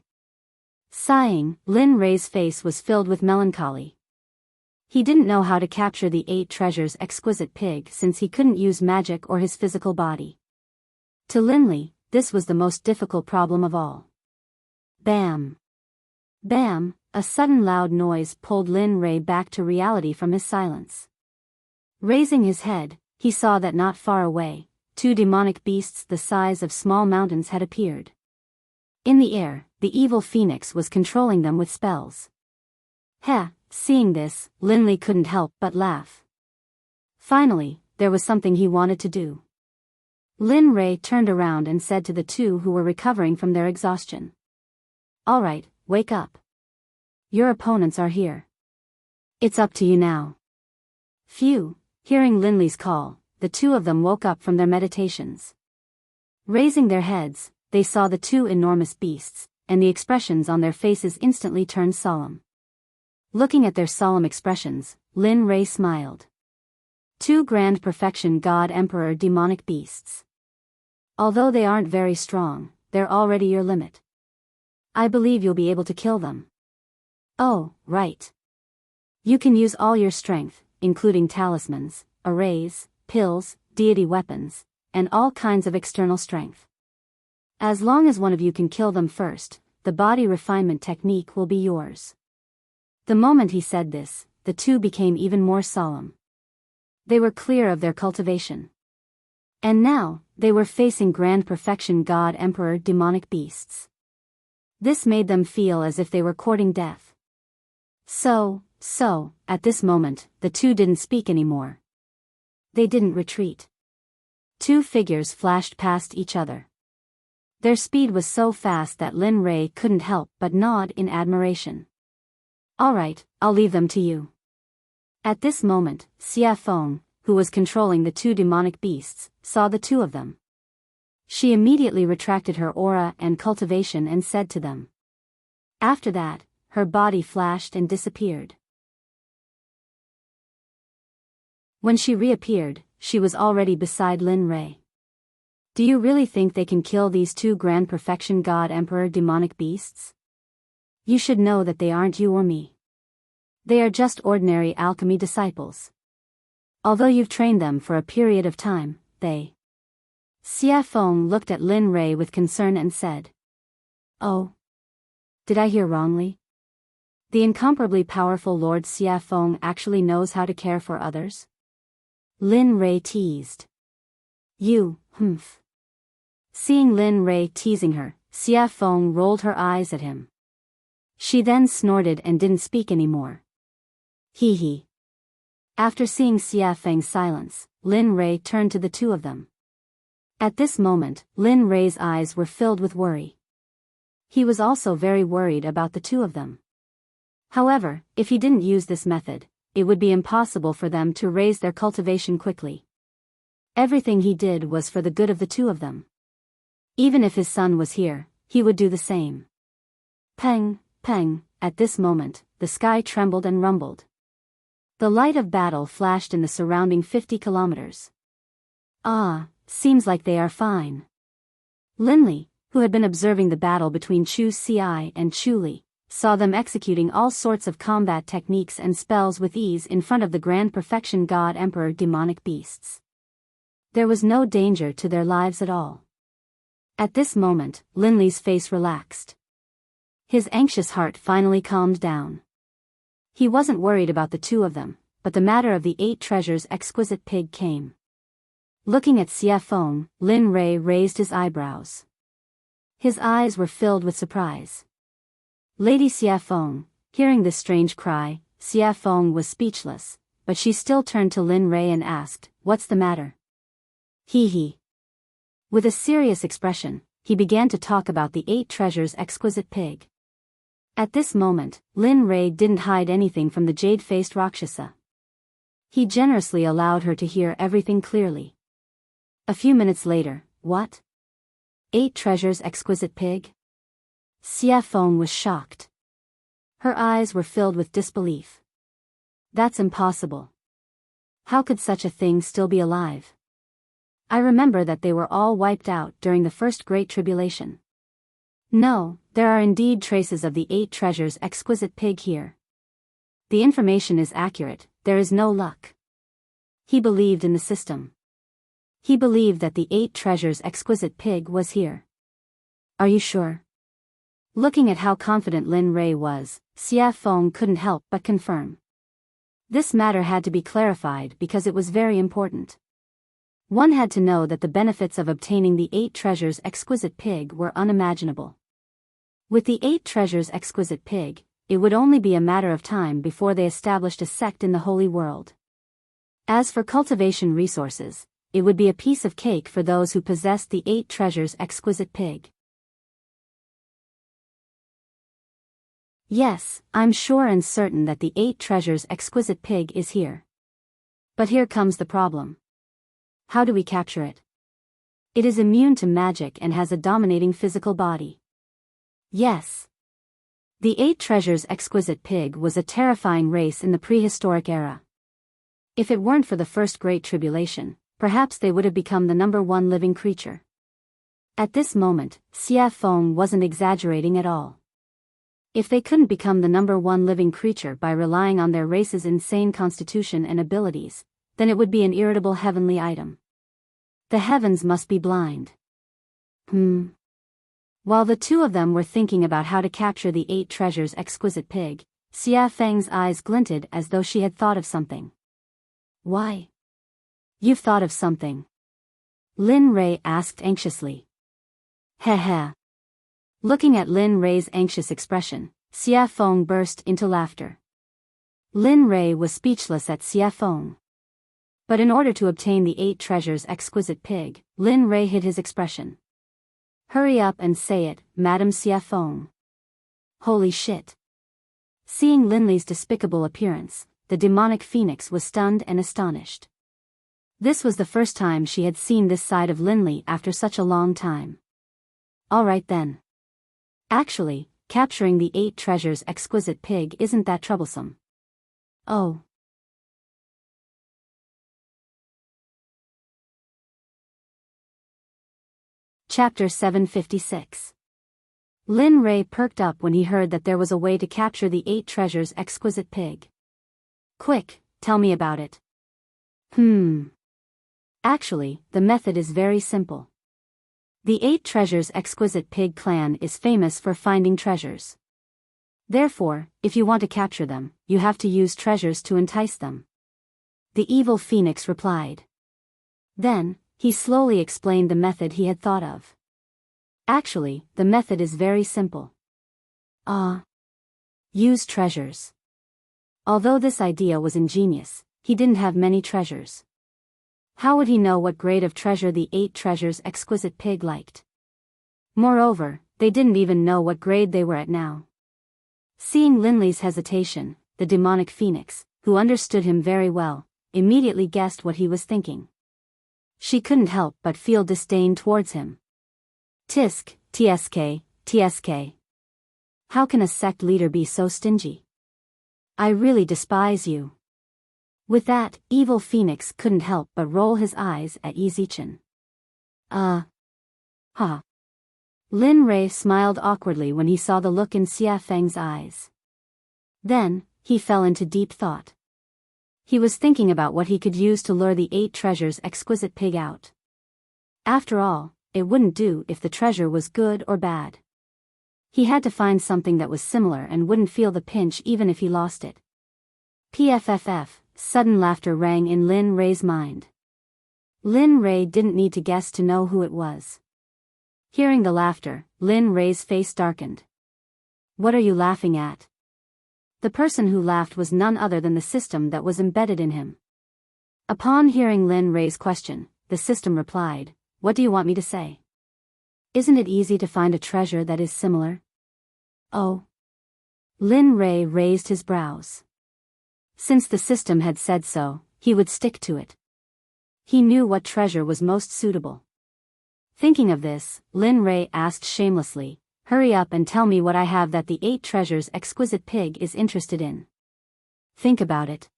Lin Rei's face was filled with melancholy. He didn't know how to capture the 8 treasures exquisite pig since he couldn't use magic or his physical body. To Linley, this was the most difficult problem of all. Bam! Bam! A sudden loud noise pulled Lin Rei back to reality from his silence. Raising his head, he saw that not far away, 2 demonic beasts the size of small mountains had appeared. In the air, the evil phoenix was controlling them with spells. Seeing this, Linley couldn't help but laugh. Finally, there was something he wanted to do. Lin Rei turned around and said to the 2 who were recovering from their exhaustion, "All right, wake up. Your opponents are here. It's up to you now." Phew! Hearing Linley's call, the 2 of them woke up from their meditations. Raising their heads, they saw the 2 enormous beasts, and the expressions on their faces instantly turned solemn. Looking at their solemn expressions, Lin Rei smiled. 2 grand perfection god emperor demonic beasts. Although they aren't very strong, they're already your limit. I believe you'll be able to kill them. Oh, right. You can use all your strength, including talismans, arrays, pills, deity weapons, and all kinds of external strength. As long as one of you can kill them first, the body refinement technique will be yours. The moment he said this, the 2 became even more solemn. They were clear of their cultivation. And now, they were facing grand perfection god emperor demonic beasts. This made them feel as if they were courting death. So, at this moment, the 2 didn't speak anymore. They didn't retreat. 2 figures flashed past each other. Their speed was so fast that Lin Rei couldn't help but nod in admiration. "All right, I'll leave them to you." At this moment, Xia Feng, who was controlling the 2 demonic beasts, saw the 2 of them. She immediately retracted her aura and cultivation and said to them. After that, her body flashed and disappeared. When she reappeared, she was already beside Lin Rei. "Do you really think they can kill these 2 grand perfection god emperor demonic beasts? You should know that they aren't you or me. They are just ordinary alchemy disciples. Although you've trained them for a period of time, they..." Xia Feng looked at Lin Rei with concern and said, "Oh. Did I hear wrongly? The incomparably powerful Lord Xia Feng actually knows how to care for others?" Lin Rei teased. "You, humph." Seeing Lin Rei teasing her, Xia Feng rolled her eyes at him. She then snorted and didn't speak anymore. Hee hee. After seeing Xia Feng's silence, Lin Rui turned to the two of them. At this moment, Lin Rui's eyes were filled with worry. He was also very worried about the two of them. However, if he didn't use this method, it would be impossible for them to raise their cultivation quickly. Everything he did was for the good of the two of them. Even if his son was here, he would do the same. Peng, peng, at this moment, the sky trembled and rumbled. The light of battle flashed in the surrounding 50 kilometers. Ah, seems like they are fine. Linli, who had been observing the battle between Chu Xi and Chu Li, saw them executing all sorts of combat techniques and spells with ease in front of the Grand Perfection God Emperor demonic beasts. There was no danger to their lives at all. At this moment, Linli's face relaxed. His anxious heart finally calmed down. He wasn't worried about the two of them, but the matter of the 8 treasures exquisite pig came. Looking at Xia Feng, Lin Rui raised his eyebrows. His eyes were filled with surprise. Lady Xia Feng, hearing this strange cry, Xia Feng was speechless, but she still turned to Lin Rui and asked, "What's the matter?" Hee hee. With a serious expression, he began to talk about the 8 treasures exquisite pig. At this moment, Lin Rui didn't hide anything from the jade-faced Rakshasa. He generously allowed her to hear everything clearly. A few minutes later, what? 8 treasures exquisite pig? Xia Feng was shocked. Her eyes were filled with disbelief. That's impossible. How could such a thing still be alive? I remember that they were all wiped out during the first Great Tribulation. No, there are indeed traces of the 8 treasures exquisite pig here. The information is accurate, there is no luck. He believed in the system. He believed that the 8 treasures exquisite pig was here. Are you sure? Looking at how confident Lin Rui was, Xia Feng couldn't help but confirm. This matter had to be clarified because it was very important. One had to know that the benefits of obtaining the 8 treasures exquisite pig were unimaginable. With the 8 treasures exquisite pig, it would only be a matter of time before they established a sect in the Holy World. As for cultivation resources, it would be a piece of cake for those who possessed the 8 treasures exquisite pig. Yes, I'm sure and certain that the 8 treasures exquisite pig is here. But here comes the problem. How do we capture it? It is immune to magic and has a dominating physical body. Yes. The 8 treasures exquisite pig was a terrifying race in the prehistoric era. If it weren't for the first Great Tribulation, perhaps they would have become the #1 living creature. At this moment, Xia Feng wasn't exaggerating at all. If they couldn't become the #1 living creature by relying on their race's insane constitution and abilities, then it would be an irritable heavenly item. The heavens must be blind. While the two of them were thinking about how to capture the 8 treasures exquisite pig, Xia Feng's eyes glinted as though she had thought of something. Why? You've thought of something? Lin Rui asked anxiously. Heh. Looking at Lin Rui's anxious expression, Xia Feng burst into laughter. Lin Rui was speechless at Xia Feng. But in order to obtain the 8 treasures exquisite pig, Lin Rui hid his expression. Hurry up and say it, Madam Xia Feng. Holy shit. Seeing Linli's despicable appearance, the demonic phoenix was stunned and astonished. This was the first time she had seen this side of Linli after such a long time. Alright then. Actually, capturing the 8 treasures exquisite pig isn't that troublesome. Oh. Chapter 756. Lin Rui perked up when he heard that there was a way to capture the 8 treasures exquisite pig. Quick, tell me about it. Actually, the method is very simple. The 8 treasures exquisite pig clan is famous for finding treasures. Therefore, if you want to capture them, you have to use treasures to entice them. The evil phoenix replied. Then, he slowly explained the method he had thought of. Actually, the method is very simple. Use treasures. Although this idea was ingenious, he didn't have many treasures. How would he know what grade of treasure the 8 treasures exquisite pig liked? Moreover, they didn't even know what grade they were at now. Seeing Linley's hesitation, the demonic phoenix, who understood him very well, immediately guessed what he was thinking. She couldn't help but feel disdain towards him. Tisk, tsk, tsk. How can a sect leader be so stingy? I really despise you. With that, evil phoenix couldn't help but roll his eyes at Yizichin. Ha. Lin Rei smiled awkwardly when he saw the look in Xia Feng's eyes. Then, he fell into deep thought. He was thinking about what he could use to lure the 8 treasures exquisite pig out. After all, it wouldn't do if the treasure was good or bad. He had to find something that was similar and wouldn't feel the pinch even if he lost it. Pfff, sudden laughter rang in Lin Rei's mind. Lin Rei didn't need to guess to know who it was. Hearing the laughter, Lin Rei's face darkened. What are you laughing at? The person who laughed was none other than the system that was embedded in him. Upon hearing Lin Rei's question, the system replied, What do you want me to say? Isn't it easy to find a treasure that is similar? Oh. Lin Rei raised his brows. Since the system had said so, he would stick to it. He knew what treasure was most suitable. Thinking of this, Lin Rei asked shamelessly, Hurry up and tell me what I have that the 8 treasures exquisite pig is interested in. Think about it.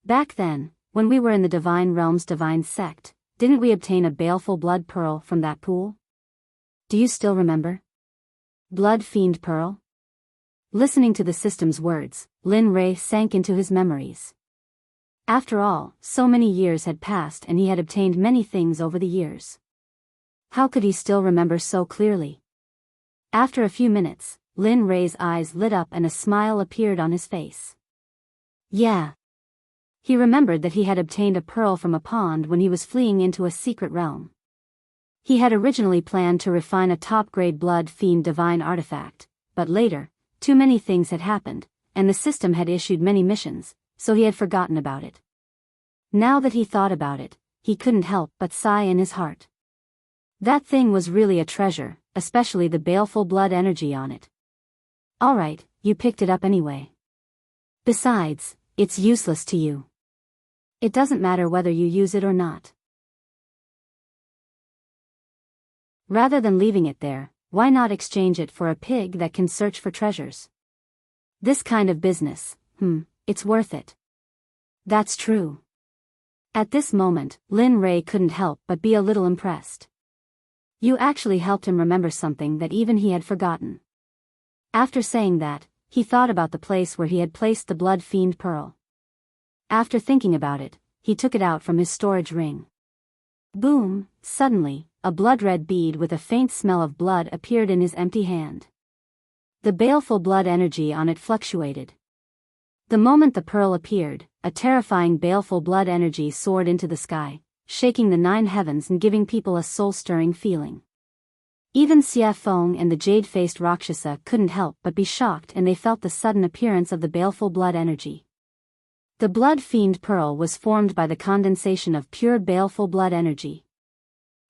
Back then, when we were in the Divine Realm's Divine Sect, didn't we obtain a baleful blood pearl from that pool? Do you still remember? Blood fiend pearl? Listening to the system's words, Lin Rei sank into his memories. After all, so many years had passed and he had obtained many things over the years. How could he still remember so clearly? After a few minutes, Lin Rei's eyes lit up and a smile appeared on his face. Yeah. He remembered that he had obtained a pearl from a pond when he was fleeing into a secret realm. He had originally planned to refine a top-grade blood fiend divine artifact, but later, too many things had happened, and the system had issued many missions, so he had forgotten about it. Now that he thought about it, he couldn't help but sigh in his heart. That thing was really a treasure, especially the baleful blood energy on it. Alright, you picked it up anyway. Besides, it's useless to you. It doesn't matter whether you use it or not. Rather than leaving it there, why not exchange it for a pig that can search for treasures? This kind of business, it's worth it. That's true. At this moment, Lin Rei couldn't help but be a little impressed. You actually helped him remember something that even he had forgotten. After saying that, he thought about the place where he had placed the blood fiend pearl. After thinking about it, he took it out from his storage ring. Boom! Suddenly, a blood-red bead with a faint smell of blood appeared in his empty hand. The baleful blood energy on it fluctuated. The moment the pearl appeared, a terrifying baleful blood energy soared into the sky, shaking the 9 heavens and giving people a soul-stirring feeling. Even Xia Feng and the jade-faced Rakshasa couldn't help but be shocked, and they felt the sudden appearance of the baleful blood energy. The blood fiend pearl was formed by the condensation of pure baleful blood energy.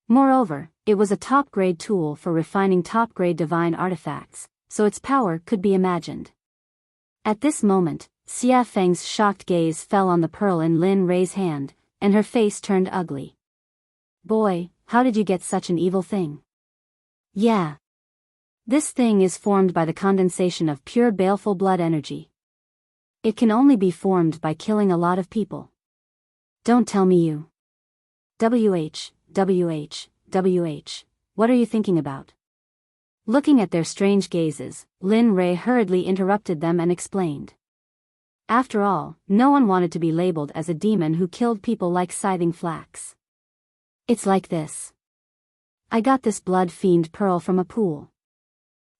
Moreover, it was a top-grade tool for refining top-grade divine artifacts, so its power could be imagined. At this moment, Xia Feng's shocked gaze fell on the pearl in Lin Rei's hand, and her face turned ugly. Boy, how did you get such an evil thing? Yeah. This thing is formed by the condensation of pure baleful blood energy. It can only be formed by killing a lot of people. Don't tell me you. WH, what are you thinking about? Looking at their strange gazes, Lin Rei hurriedly interrupted them and explained. After all, no one wanted to be labeled as a demon who killed people like scything flax. It's like this. I got this blood fiend pearl from a pool.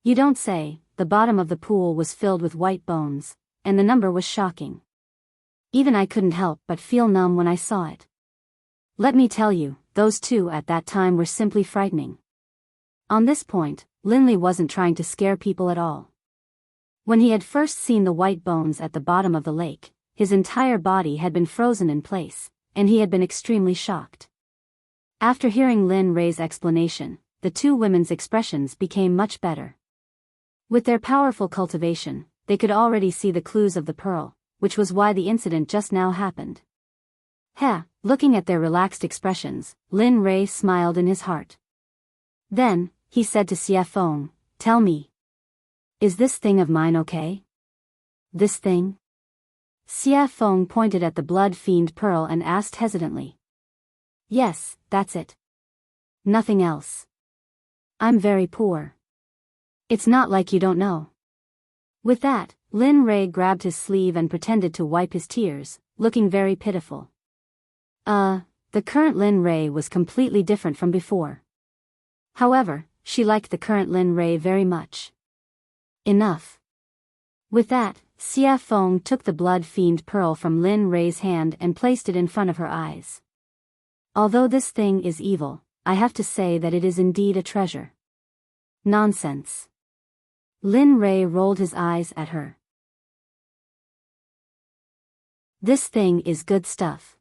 You don't say. The bottom of the pool was filled with white bones, and the number was shocking. Even I couldn't help but feel numb when I saw it. Let me tell you, those two at that time were simply frightening. On this point, Linley wasn't trying to scare people at all. When he had first seen the white bones at the bottom of the lake, his entire body had been frozen in place, and he had been extremely shocked. After hearing Lin Rei's explanation, the two women's expressions became much better. With their powerful cultivation, they could already see the clues of the pearl, which was why the incident just now happened. Looking at their relaxed expressions, Lin Rei smiled in his heart. Then, he said to Xie Feng, "Tell me. Is this thing of mine okay?" "This thing?" Xie Feng pointed at the blood fiend pearl and asked hesitantly. "Yes, that's it. Nothing else. I'm very poor. It's not like you don't know." With that, Lin Rei grabbed his sleeve and pretended to wipe his tears, looking very pitiful. The current Lin Rei was completely different from before. However, she liked the current Lin Rei very much. Enough. With that, Xie Feng took the blood fiend pearl from Lin Rei's hand and placed it in front of her eyes. "Although this thing is evil, I have to say that it is indeed a treasure." "Nonsense." Lin Rei rolled his eyes at her. "This thing is good stuff.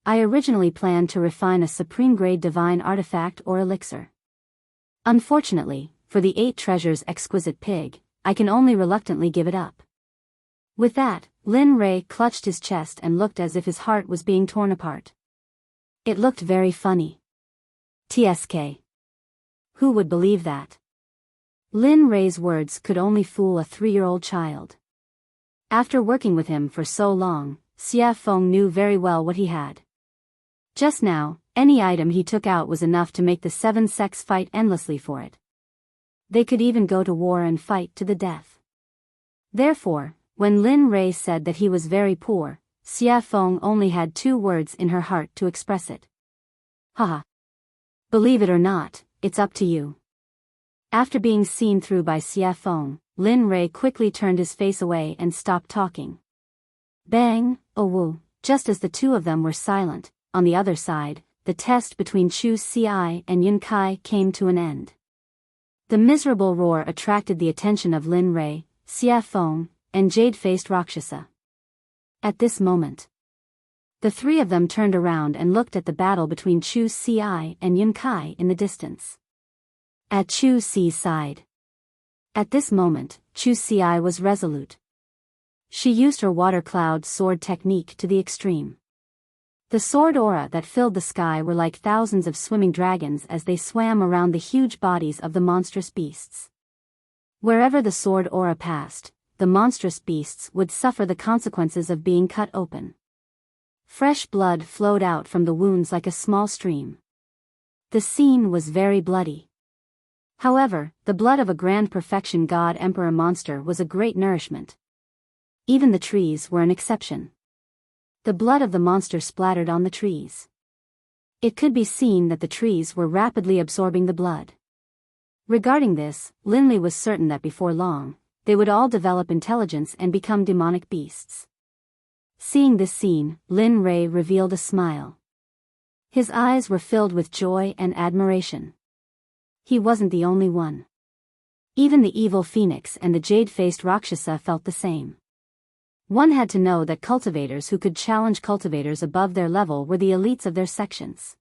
I originally planned to refine a supreme-grade divine artifact or elixir. Unfortunately, for the 8 treasures exquisite pig, I can only reluctantly give it up." With that, Lin Rei clutched his chest and looked as if his heart was being torn apart. It looked very funny. TSK. Who would believe that? Lin Rei's words could only fool a 3-year-old child. After working with him for so long, Xie Feng knew very well what he had. Just now, any item he took out was enough to make the 7 sects fight endlessly for it. They could even go to war and fight to the death. Therefore, when Lin Rei said that he was very poor, Xie Feng only had 2 words in her heart to express it. Haha. Believe it or not, it's up to you. After being seen through by Xie Feng, Lin Rei quickly turned his face away and stopped talking. Bang, oh woo, just as the two of them were silent, on the other side, the test between Chu Ci and Yun Kai came to an end. The miserable roar attracted the attention of Lin Rei, Xie Feng, and jade-faced Rakshasa. At this moment, the 3 of them turned around and looked at the battle between Chu Ci and Yun Kai in the distance. At Chu Ci's side. At this moment, Chu Ci was resolute. She used her water cloud sword technique to the extreme. The sword aura that filled the sky were like thousands of swimming dragons as they swam around the huge bodies of the monstrous beasts. Wherever the sword aura passed, the monstrous beasts would suffer the consequences of being cut open. Fresh blood flowed out from the wounds like a small stream. The scene was very bloody. However, the blood of a grand perfection god emperor monster was a great nourishment. Even the trees were an exception. The blood of the monster splattered on the trees. It could be seen that the trees were rapidly absorbing the blood. Regarding this, Lin Li was certain that before long, they would all develop intelligence and become demonic beasts. Seeing this scene, Lin Rei revealed a smile. His eyes were filled with joy and admiration. He wasn't the only one. Even the evil phoenix and the jade-faced Rakshasa felt the same. One had to know that cultivators who could challenge cultivators above their level were the elites of their sections.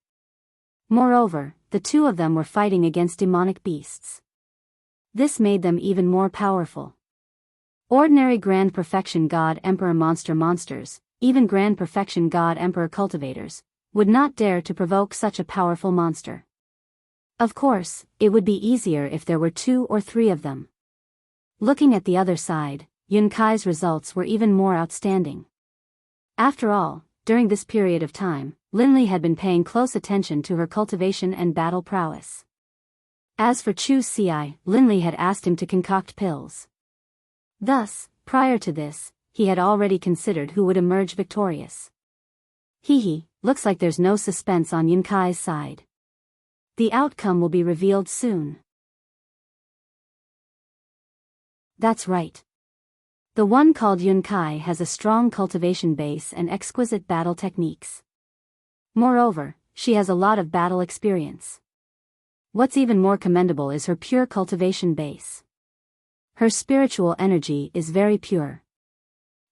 Moreover, the 2 of them were fighting against demonic beasts. This made them even more powerful. Ordinary Grand Perfection God Emperor monsters, even Grand Perfection God Emperor cultivators, would not dare to provoke such a powerful monster. Of course, it would be easier if there were 2 or 3 of them. Looking at the other side, Yun Kai's results were even more outstanding. After all, during this period of time, Lin Li had been paying close attention to her cultivation and battle prowess. As for Chu Ci, Lin Li had asked him to concoct pills. Thus, prior to this, he had already considered who would emerge victorious. Looks like there's no suspense on Yun Kai's side. The outcome will be revealed soon. That's right. The one called Yun Kai has a strong cultivation base and exquisite battle techniques. Moreover, she has a lot of battle experience. What's even more commendable is her pure cultivation base. Her spiritual energy is very pure.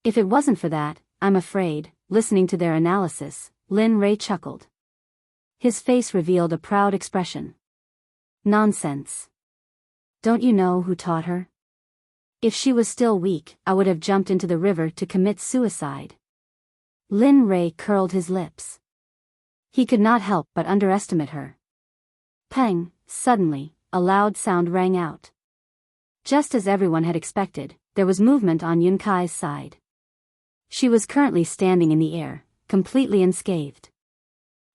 If it wasn't for that, I'm afraid, listening to their analysis, Lin Rei chuckled. His face revealed a proud expression. Nonsense. Don't you know who taught her? If she was still weak, I would have jumped into the river to commit suicide. Lin Rei curled his lips. He could not help but underestimate her. Pang, suddenly, a loud sound rang out. Just as everyone had expected, there was movement on Yun Kai's side. She was currently standing in the air, completely unscathed.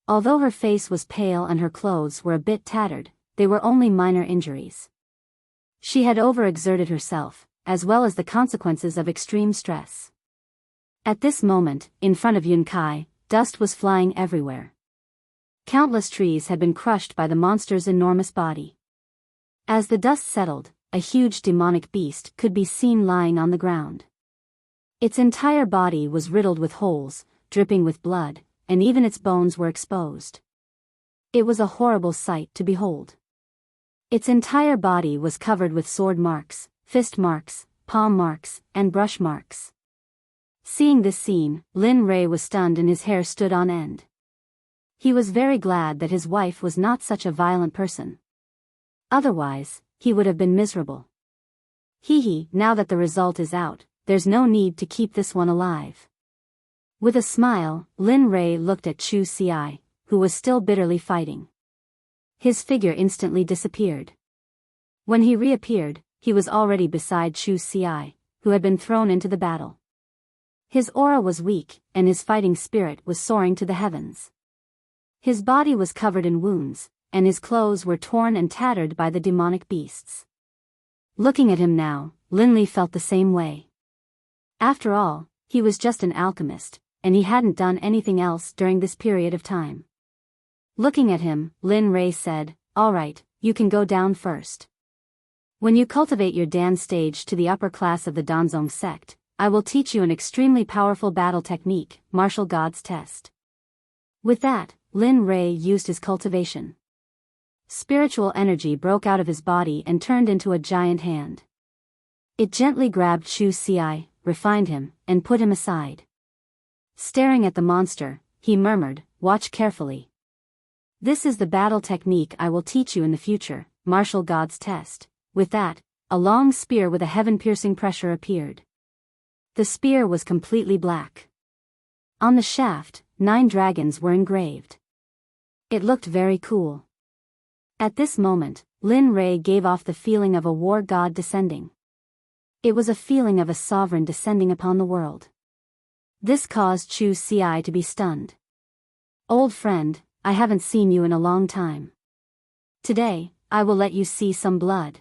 Although her face was pale and her clothes were a bit tattered, they were only minor injuries. She had overexerted herself, as well as the consequences of extreme stress. At this moment, in front of Yun Kai, dust was flying everywhere. Countless trees had been crushed by the monster's enormous body. As the dust settled, a huge demonic beast could be seen lying on the ground. Its entire body was riddled with holes, dripping with blood, and even its bones were exposed. It was a horrible sight to behold. Its entire body was covered with sword marks, fist marks, palm marks, and brush marks. Seeing this scene, Lin Rei was stunned and his hair stood on end. He was very glad that his wife was not such a violent person. Otherwise, he would have been miserable. Now that the result is out, there's no need to keep this one alive. With a smile, Lin Rei looked at Chu Xi, who was still bitterly fighting. His figure instantly disappeared. When he reappeared, he was already beside Chu Xi, who had been thrown into the battle. His aura was weak, and his fighting spirit was soaring to the heavens. His body was covered in wounds, and his clothes were torn and tattered by the demonic beasts. Looking at him now, Lin Li felt the same way. After all, he was just an alchemist, and he hadn't done anything else during this period of time. Looking at him, Lin Rei said, "All right, you can go down first. When you cultivate your Dan stage to the upper class of the Danzong sect, I will teach you an extremely powerful battle technique, Martial God's Test." With that, Lin Rei used his cultivation. Spiritual energy broke out of his body and turned into a giant hand. It gently grabbed Chu Xi, refined him, and put him aside. Staring at the monster, he murmured, "Watch carefully. This is the battle technique I will teach you in the future, Martial God's Test." With that, a long spear with a heaven-piercing pressure appeared. The spear was completely black. On the shaft, 9 dragons were engraved. It looked very cool. At this moment, Lin Rei gave off the feeling of a war god descending. It was a feeling of a sovereign descending upon the world. This caused Chu Xi to be stunned. "Old friend, I haven't seen you in a long time. Today, I will let you see some blood."